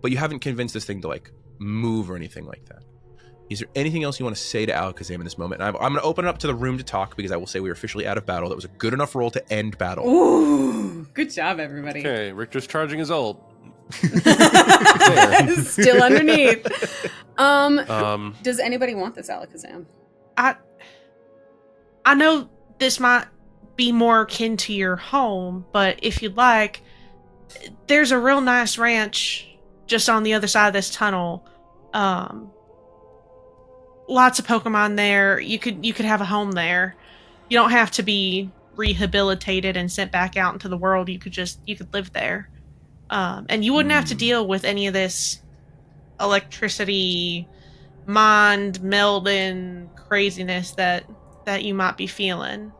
C: but you haven't convinced this thing to move or anything like that. Is there anything else you want to say to Alakazam in this moment? And I'm going to open it up to the room to talk, because I will say we are officially out of battle. That was a good enough roll to end battle.
E: Ooh, good job, everybody.
D: Okay, Richter's charging his ult.
E: Still underneath. Does anybody want this Alakazam?
B: I know this might be more akin to your home, but if you'd like, there's a real nice ranch just on the other side of this tunnel. Lots of Pokemon there. You could have a home there. You don't have to be rehabilitated and sent back out into the world. You could live there. And you wouldn't have to deal with any of this electricity, mind melding craziness that you might be feeling.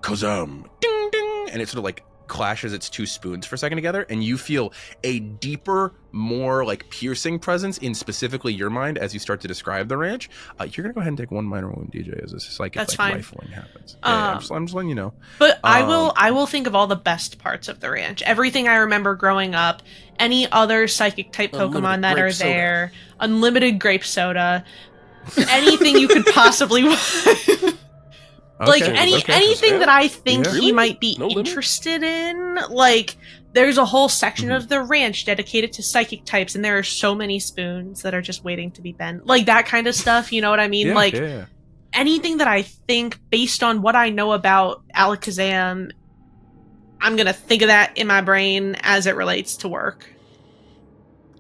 C: Kazam, ding ding, and it sort of clashes its 2 spoons for a second together, and you feel a deeper, more piercing presence in specifically your mind as you start to describe the ranch. You're gonna go ahead and take 1 minor wound, DJ, as this rifling happens. I'm just letting you know.
B: But I will think of all the best parts of the ranch. Everything I remember growing up, any other psychic type Pokemon that are there, unlimited grape soda, anything you could possibly want. Anything that I think he might be interested in. There's a whole section of the ranch dedicated to psychic types, and there are so many spoons that are just waiting to be bent. That kind of stuff, you know what I mean? Anything that I think, based on what I know about Alakazam, I'm gonna think of that in my brain as it relates to work.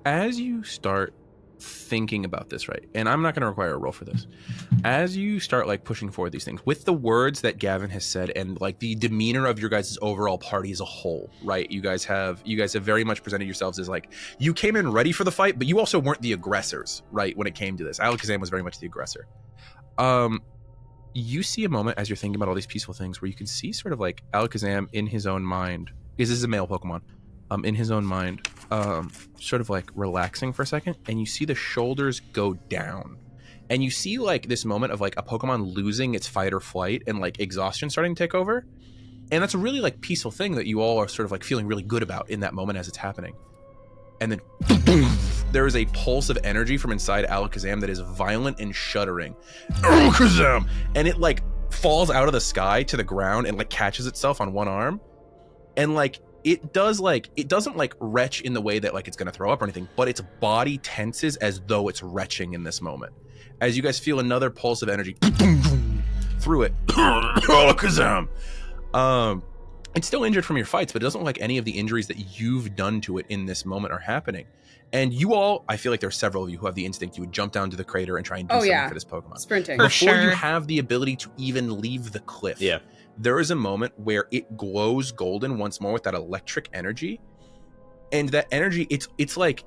C: As you start thinking about this, right, and I'm not going to require a roll for this, as you start pushing forward these things with the words that Gavin has said, and the demeanor of your guys' overall party as a whole, right, you guys have very much presented yourselves as you came in ready for the fight, but you also weren't the aggressors, right, when it came to this. Alakazam was very much the aggressor. You see a moment as you're thinking about all these peaceful things where you can see sort of Alakazam in his own mind, because this is a male Pokemon, in his own mind, sort of relaxing for a second, and you see the shoulders go down, and you see this moment of a Pokemon losing its fight or flight and exhaustion starting to take over, and that's a really peaceful thing that you all are sort of feeling really good about in that moment as it's happening. and then there is a pulse of energy from inside Alakazam that is violent and shuddering. Alakazam! And it like falls out of the sky to the ground and like catches itself on one arm. And like it doesn't like retch in the way that like it's gonna throw up or anything, but its body tenses as though it's retching in this moment. As you guys feel another pulse of energy through it. Alakazam! It's still injured from your fights, but it doesn't look like any of the injuries that you've done to it in this moment are happening. And you all, I feel like there are several of you who have the instinct you would jump down to the crater and try and do something for this Pokemon.
E: Sprinting.
C: Before you have the ability to even leave the cliff, there is a moment where it glows golden once more with that electric energy. And that energy, it's like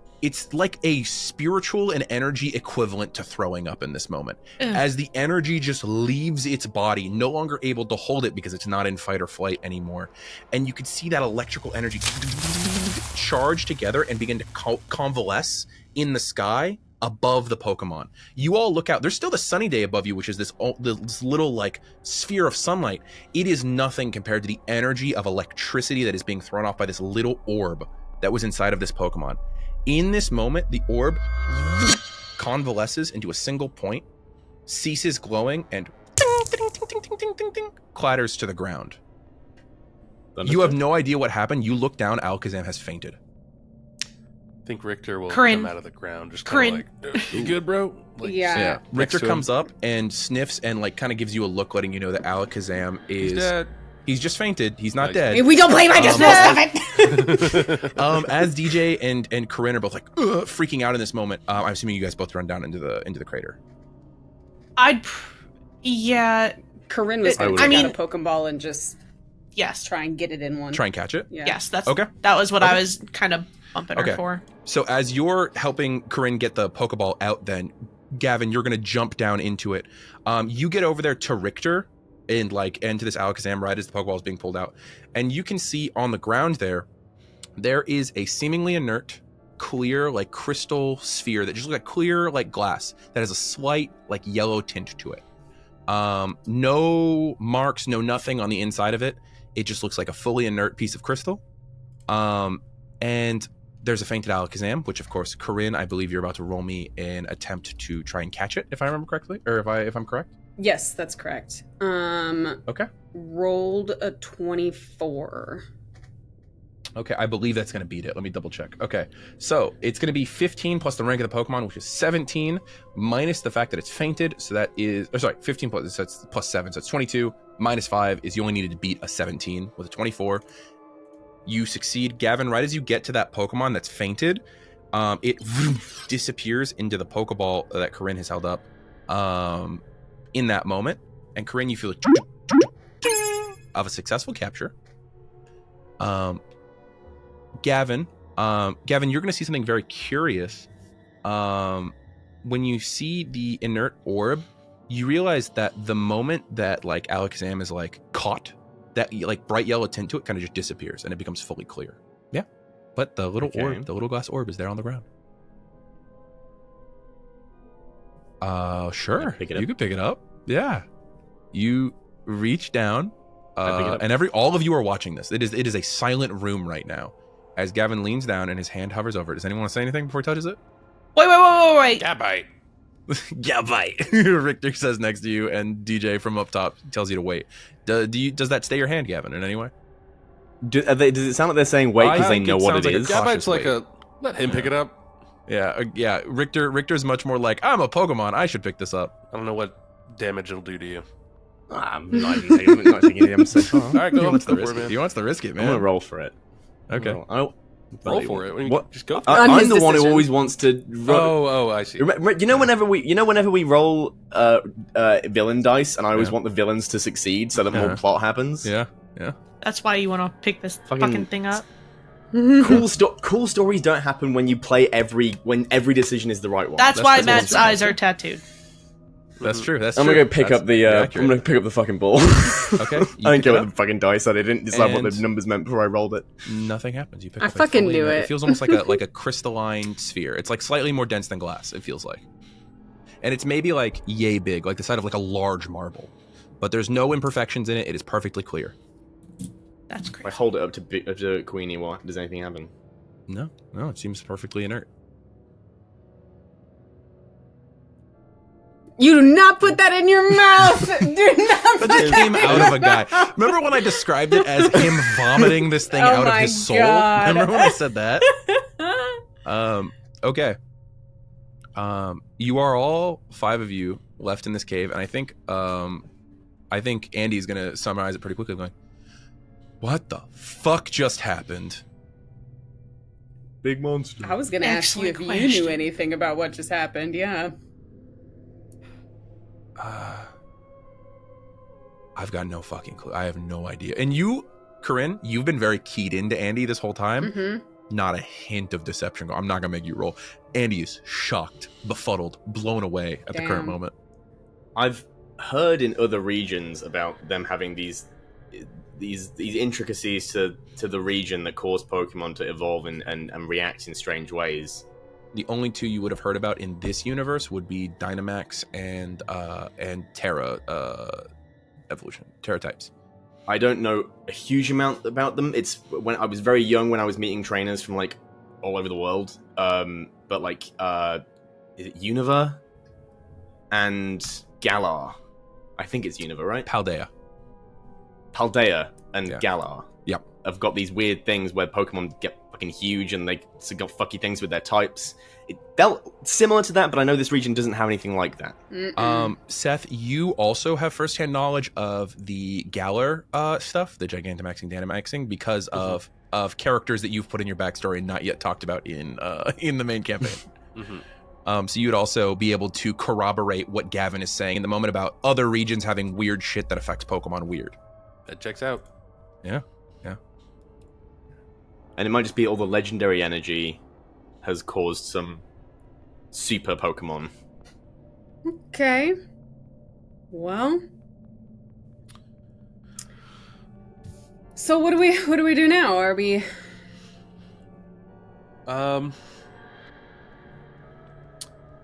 C: a spiritual and energy equivalent to throwing up in this moment. As the energy just leaves its body, no longer able to hold it because it's not in fight or flight anymore. And you can see that electrical energy charge together and begin to convalesce in the sky above the Pokemon. You all look out. There's still the sunny day above you, which is this little like sphere of sunlight. It is nothing compared to the energy of electricity that is being thrown off by this little orb that was inside of this Pokemon. In this moment, the orb convalesces into a single point, ceases glowing, and clatters to the ground. You have no idea what happened. You look down, Alakazam has fainted.
D: I think Richter will
B: Coryne.
D: come out of the ground, just kind of like, "You good, bro?" Like,
E: Yeah.
C: Richter comes up and sniffs and like kind of gives you a look, letting you know that Alakazam is
D: he's dead.
C: He's just fainted. He's not dead.
E: We don't blame I just stop it.
C: As DJ and Coryne are both like freaking out in this moment, I'm assuming you guys both run down into the crater.
E: Coryne was going to take out a Pokeball and just
B: yes,
E: try and get it in one.
C: Try and catch it?
E: Yeah.
B: Yes, that's
C: okay.
B: That was what I was kind of bumping her for.
C: So as you're helping Coryne get the Pokeball out, then Gavin, you're gonna jump down into it. You get over there to Richter and to this Alakazam right as the Pokeball is being pulled out, and you can see on the ground there is a seemingly inert, clear like crystal sphere that just looks like clear like glass that has a slight like yellow tint to it. No marks, no nothing on the inside of it. It just looks like a fully inert piece of crystal. And there's a fainted Alakazam, which of course, Coryne, I believe you're about to roll me an attempt to try and catch it, if I remember correctly, or if I'm correct.
E: Yes, that's correct.
C: Okay.
E: Rolled a 24.
C: Okay, I believe that's going to beat it. Let me double check. Okay, so it's going to be 15 plus the rank of the Pokemon, which is 17, minus the fact that it's fainted. So that is, 15 plus, so it's plus 7, so it's 22. Minus 5 is you only needed to beat a 17 with a 24. You succeed. Gavin, right as you get to that Pokemon that's fainted, it disappears into the Pokeball that Coryne has held up in that moment. And Coryne, you feel of a successful capture. Gavin, you're going to see something very curious. When you see the inert orb, you realize that the moment that like Alakazam is like caught, that like bright yellow tint to it kind of just disappears and it becomes fully clear. Yeah, but the little orb, the little glass orb, is there on the ground. Sure, you could pick it up. Yeah, you reach down, and all of you are watching this. It is a silent room right now. As Gavin leans down and his hand hovers over it. Does anyone want to say anything before he touches it?
B: Wait.
D: Gabite.
C: Gabite. Richter says next to you, and DJ from up top tells you to wait. Does that stay your hand, Gavin, in any way?
F: Does it sound like they're saying wait because they know what it is?
D: Gabite's like let him pick it up.
C: Yeah. Richter's much more like, I'm a Pokemon, I should pick this up.
D: I don't know what damage it'll do to you.
F: I'm not thinking I'm so far.
D: All right, go. Let's go for it, man.
C: He wants to risk it, man.
F: I'm gonna roll for it.
C: Okay.
D: Roll for it.
F: What?
D: Just go for it.
F: I'm the one who always wants to.
D: Oh, I see.
F: Whenever we roll villain dice, and I always want the villains to succeed so that more plot happens.
C: Yeah.
B: That's why you want to pick this fucking thing up.
F: Cool stories don't happen when you play when every decision is the right one.
B: That's why Matt's eyes are tattooed.
C: That's true.
F: I'm gonna go pick up the. I'm gonna pick up the fucking ball.
C: Okay.
F: I didn't go with the fucking dice. I didn't decide what the numbers meant before I rolled it.
C: Nothing happens. You pick
E: I
C: up
E: fucking knew it.
C: It feels almost like a crystalline sphere. It's like slightly more dense than glass. It feels like, and it's maybe like yay big, like the size of like a large marble. But there's no imperfections in it. It is perfectly clear.
B: That's great.
F: I hold it up to Queenie. What does anything happen?
C: No, it seems perfectly inert.
E: You do not put that in your mouth. Do not put
C: That just
E: that
C: came out of a guy. Remember when I described it as him vomiting this thing out of his soul?
E: God.
C: Remember when I said that? Okay. You are all 5 of you left in this cave, and I think Andy's gonna summarize it pretty quickly, going, "What the fuck just happened?"
F: Big monster.
E: I was going to ask you if you knew anything about what just happened. Yeah.
C: I've got no fucking clue. I have no idea. And you, Coryne, you've been very keyed into Andy this whole time.
E: Mm-hmm.
C: Not a hint of deception. I'm not gonna make you roll. Andy is shocked, befuddled, blown away at the current moment.
F: I've heard in other regions about them having these intricacies to the region that cause Pokemon to evolve and react in strange ways.
C: The only 2 you would have heard about in this universe would be Dynamax and Terra evolution, Terra types.
F: I don't know a huge amount about them. It's when I was very young when I was meeting trainers from like all over the world. But like is it Unova and Galar? I think it's Unova, right?
C: Paldea
F: and
C: Yeah.
F: Galar.
C: Yep.
F: Have got these weird things where Pokemon get fucking huge and they got fucky things with their types. It felt similar to that, but I know this region doesn't have anything like that.
C: Seth, you also have firsthand knowledge of the Galar stuff, the Gigantamaxing, Dynamaxing, because of characters that you've put in your backstory and not yet talked about in the main campaign. So you'd also be able to corroborate what Gavin is saying in the moment about other regions having weird shit that affects Pokemon weird.
D: That checks out.
C: Yeah.
F: And it might just be all the legendary energy has caused some super Pokemon.
E: Okay. Well. So what do we do now? Are we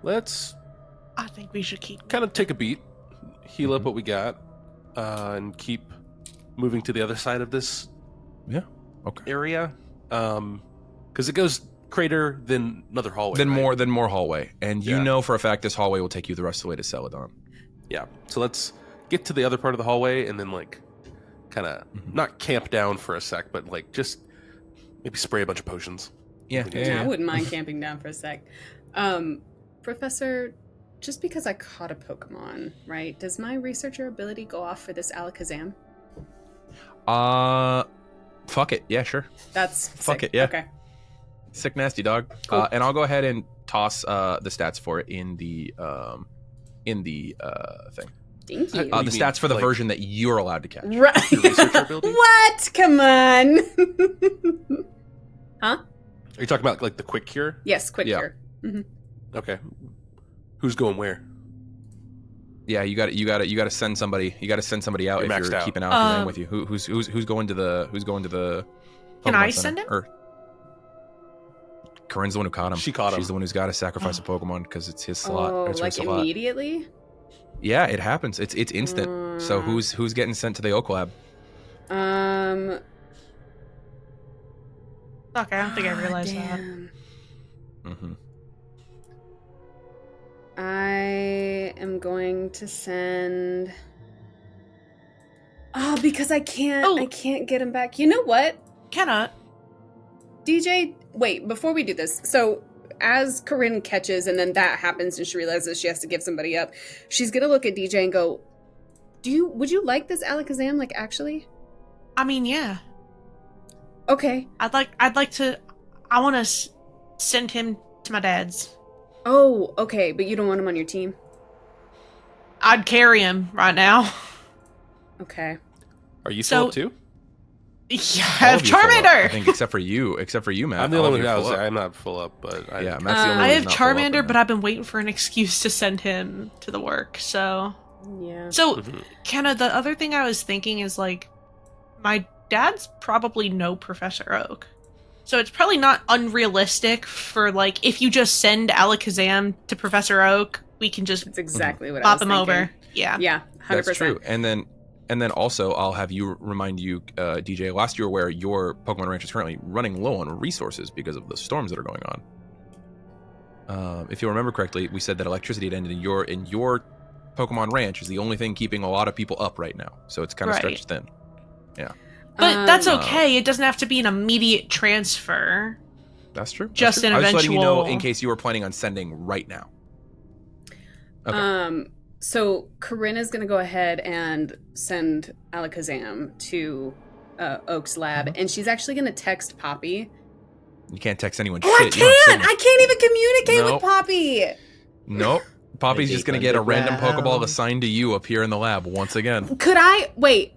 D: Let's
B: I think we should keep.
D: kind of take a beat, heal up what we got, and keep moving to the other side of this area. Because it goes crater, then another hallway.
C: Then
D: right?
C: more hallway. And you know for a fact this hallway will take you the rest of the way to Celadon.
D: Yeah. So let's get to the other part of the hallway and then like kind of not camp down for a sec, but like just maybe spray a bunch of potions.
C: Yeah.
E: I wouldn't mind camping down for a sec. Professor, just because I caught a Pokemon, right? Does my researcher ability go off for this Alakazam?
C: Fuck it. Yeah, sure.
E: That's
C: Fuck
E: sick.
C: it, yeah.
E: Okay.
C: Sick nasty dog.
E: Cool.
C: And I'll go ahead and toss the stats for it in the thing.
E: Thank you.
C: The
D: mean,
C: stats for the
D: like-
C: version that you're allowed to catch.
E: Right.
D: Your researcher ability?
E: What? Come on. Huh?
D: Are you talking about like the quick cure?
E: Yes, quick
C: Yeah.
E: cure. Mhm.
D: Okay. Who's going where?
C: Yeah, you got to send somebody. You got to send somebody out
D: You're
C: if
D: maxed
C: you're
D: out.
C: keeping Alakazam with you. Who's going to the?
B: Can
C: Pokemon
B: I
C: Center?
B: send him?
C: Or Corinne's the one who caught him.
D: She caught him.
C: She's the one who's got to sacrifice a Pokemon because it's his slot.
E: Oh,
C: It's her
E: like
C: slot.
E: immediately?
C: Yeah, it happens. It's instant. So who's getting sent to the Oak Lab?
B: Fuck, I don't think I realized that.
E: damn.
C: Mm-hmm.
E: I am going to send. Oh, because I can't get him back. You know what?
B: Kenna,
E: DJ, wait, before we do this. So, as Coryne catches and then that happens and she realizes she has to give somebody up, she's going to look at DJ and go, would you like this Alakazam, like, actually?
B: I mean, yeah.
E: Okay.
B: I want to send him to my dad's.
E: Oh, okay, but you don't want him on your team?
B: I'd carry him right now.
E: Okay.
D: Are you
B: So-
D: full up too?
B: Yeah,
C: All of you full up, I
B: Charmander!
C: think except for you, Matt.
D: I'm the
C: All
D: only
C: of
D: one
C: you
D: who
C: full up.
D: I'm not full up, but
C: Yeah, Matt's the only one
B: I
C: who's
B: have
C: not full up
B: Charmander,
C: right
B: but
C: now.
B: I've been waiting for an excuse to send him to the work, so...
E: Yeah.
B: So,
D: Mhm.
B: Kenna, the other thing I was thinking is, like, my dad's probably no Professor Oak. So it's probably not unrealistic for, like, if you just send Alakazam to Professor Oak, we can just
E: That's exactly what I
B: pop
E: was
B: him
E: thinking.
B: over. Yeah.
E: Yeah, 100%.
C: That's true. And then And then also, I'll have you remind you, DJ, last you were aware your Pokemon Ranch is currently running low on resources because of the storms that are going on. If you'll remember correctly, we said that electricity had ended in your Pokemon Ranch is the only thing keeping a lot of people up right now. So it's kind of stretched thin. Yeah.
B: But that's okay. It doesn't have to be an immediate transfer.
C: That's true.
B: Just an
C: I was
B: eventual.
C: letting you know in case you were planning on sending right now. Okay.
E: So Coryne is going to go ahead and send Alakazam to Oak's lab, and she's actually going to text Poppy.
C: You can't text anyone.
E: Oh,
C: shit.
E: I can't even communicate with Poppy.
C: Nope. Poppy's just going to get a random Pokeball assigned to you up here in the lab once again.
E: Could I wait?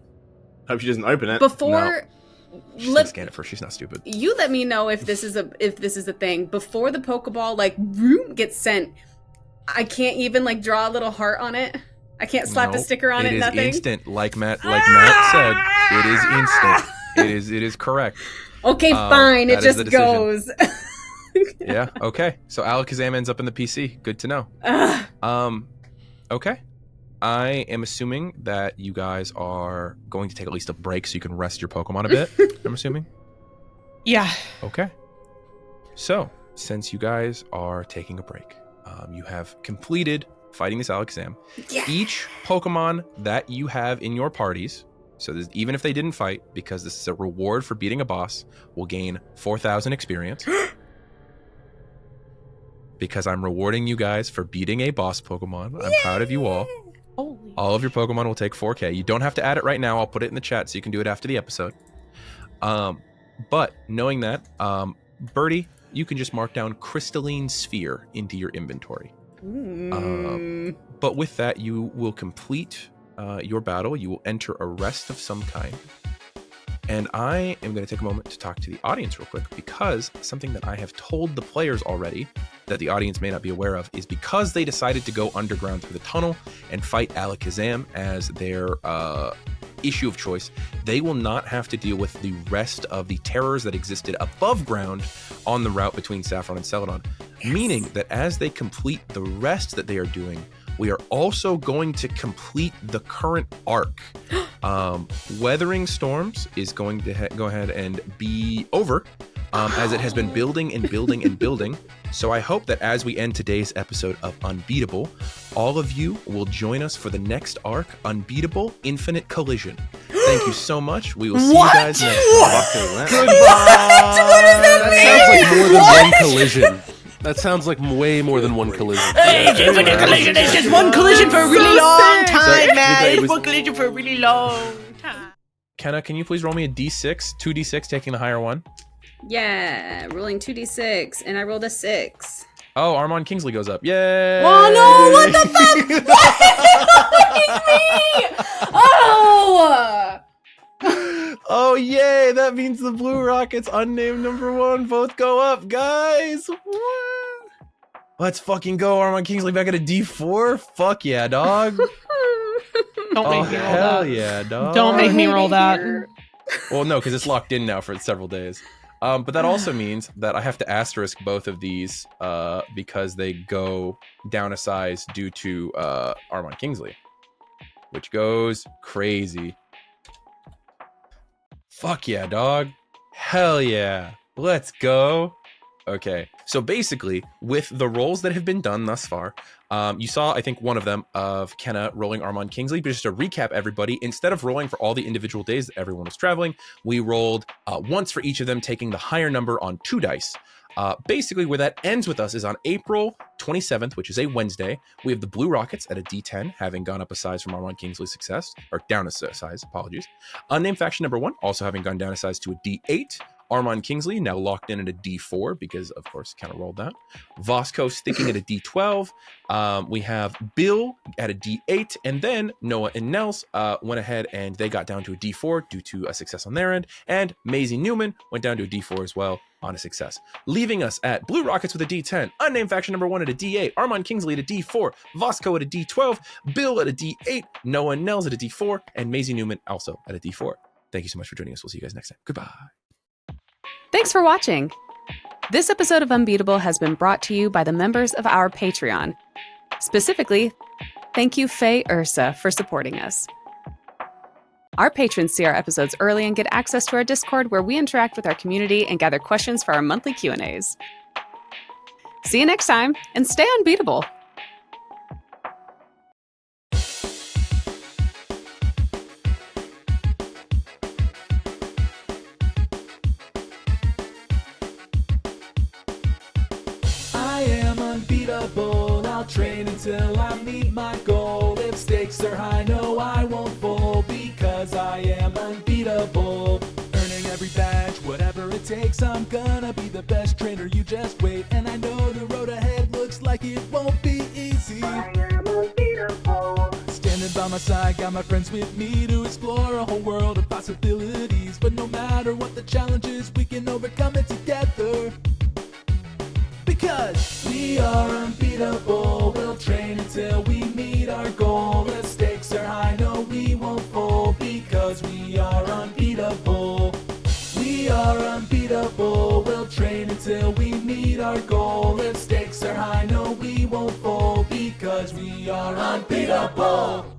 F: Hope she doesn't open it.
E: Before
C: She's gonna scan it first. She's not stupid.
E: You let me know if this is a thing. Before the Pokeball gets sent, I can't even draw a little heart on it. I can't slap a sticker on it. Nothing.
C: It is instant, like Matt said. It is instant. It is correct.
E: Okay, fine. It just goes.
C: Yeah. Okay. So Alakazam ends up in the PC. Good to know. Okay. I am assuming that you guys are going to take at least a break so you can rest your Pokemon a bit. I'm assuming.
B: Yeah.
C: Okay. So, since you guys are taking a break, you have completed fighting this Alakazam.
E: Yeah.
C: Each Pokemon that you have in your parties, so even if they didn't fight, because this is a reward for beating a boss, will gain 4,000 experience. Because I'm rewarding you guys for beating a boss Pokemon. I'm proud of you all.
B: Holy.
C: All of your Pokemon will take 4K. You don't have to add it right now. I'll put it in the chat so you can do it after the episode. But knowing that, Birdie, you can just mark down Crystalline Sphere into your inventory. But with that, you will complete your battle. You will enter a rest of some kind. And I am going to take a moment to talk to the audience real quick, because something that I have told the players already that the audience may not be aware of is because they decided to go underground through the tunnel and fight Alakazam as their issue of choice, they will not have to deal with the rest of the terrors that existed above ground on the route between Saffron and Celadon. Yes. Meaning that as they complete the rest that they are doing, we are also going to complete the current arc. Weathering Storms is going to go ahead and be over, as it has been building and building and building. So I hope that as we end today's episode of Unbeatable, all of you will join us for the next arc, Unbeatable Infinite Collision. Thank you so much. We will see you guys next time.
E: Goodbye. What does that mean?
D: That sounds like more than one collision. That sounds like way more than one collision.
B: Hey, infinite collision is just one collision for a really long time, man. It's one collision for a really long time.
C: Kenna, can you please roll me a d6, 2d6, taking the higher one?
E: Yeah, rolling 2d6, and I rolled a 6.
C: Oh, Armand Kingsley goes up. Yay!
E: Oh no, what the fuck? It's me! Oh!
C: Oh, yay! That means the Blue Rockets, unnamed #1, both go up, guys! Woo! Let's fucking go, Armand Kingsley back at a D4? Fuck yeah, dog!
B: Don't make me roll that.
C: Hell yeah, dog!
B: Don't make me roll that.
C: Well, no, because it's locked in now for several days. But that also means that I have to asterisk both of these because they go down a size due to Armand Kingsley, which goes crazy. Fuck yeah, dog. Hell yeah. Let's go. Okay, so basically, with the rolls that have been done thus far, you saw, I think, one of them of Kenna rolling Armand Kingsley, but just to recap everybody, instead of rolling for all the individual days that everyone was traveling, we rolled once for each of them, taking the higher number on 2 dice. Basically, where that ends with us is on April 27th, which is a Wednesday. We have the Blue Rockets at a D10, having gone up a size from Armand Kingsley's success, or down a size, apologies. Unnamed Faction #1, also having gone down a size to a D8. Armand Kingsley now locked in at a D4 because, of course, kind of rolled that. Vosco sticking at a D12. We have Bill at a D8, and then Noah and Nels went ahead and they got down to a D4 due to a success on their end, and Maisie Newman went down to a D4 as well on a success, leaving us at Blue Rockets with a D10, Unnamed Faction #1 at a D8, Armand Kingsley at a D4, Vosco at a D12, Bill at a D8, Noah and Nels at a D4, and Maisie Newman also at a D4. Thank you so much for joining us. We'll see you guys next time. Goodbye.
H: Thanks for watching. This episode of Unbeatable has been brought to you by the members of our Patreon. Specifically, thank you, Faye Ursa, for supporting us. Our patrons see our episodes early and get access to our Discord, where we interact with our community and gather questions for our monthly Q&As. See you next time, and stay unbeatable!
A: I am unbeatable, I'll train until I meet my goal. If stakes are high, no, I won't fold, because I am unbeatable. Earning every badge, whatever it takes, I'm gonna be the best trainer, you just wait. And I know the road ahead looks like it won't be easy. I am unbeatable. Standing by my side, got my friends with me to explore a whole world of possibilities. But no matter what the challenge is, we can overcome it together. Because we are unbeatable, we'll train until we meet our goal. If stakes are high, no, we won't fold, because we are unbeatable. We are unbeatable, we'll train until we meet our goal. If stakes are high, no, we won't fold, because we are unbeatable.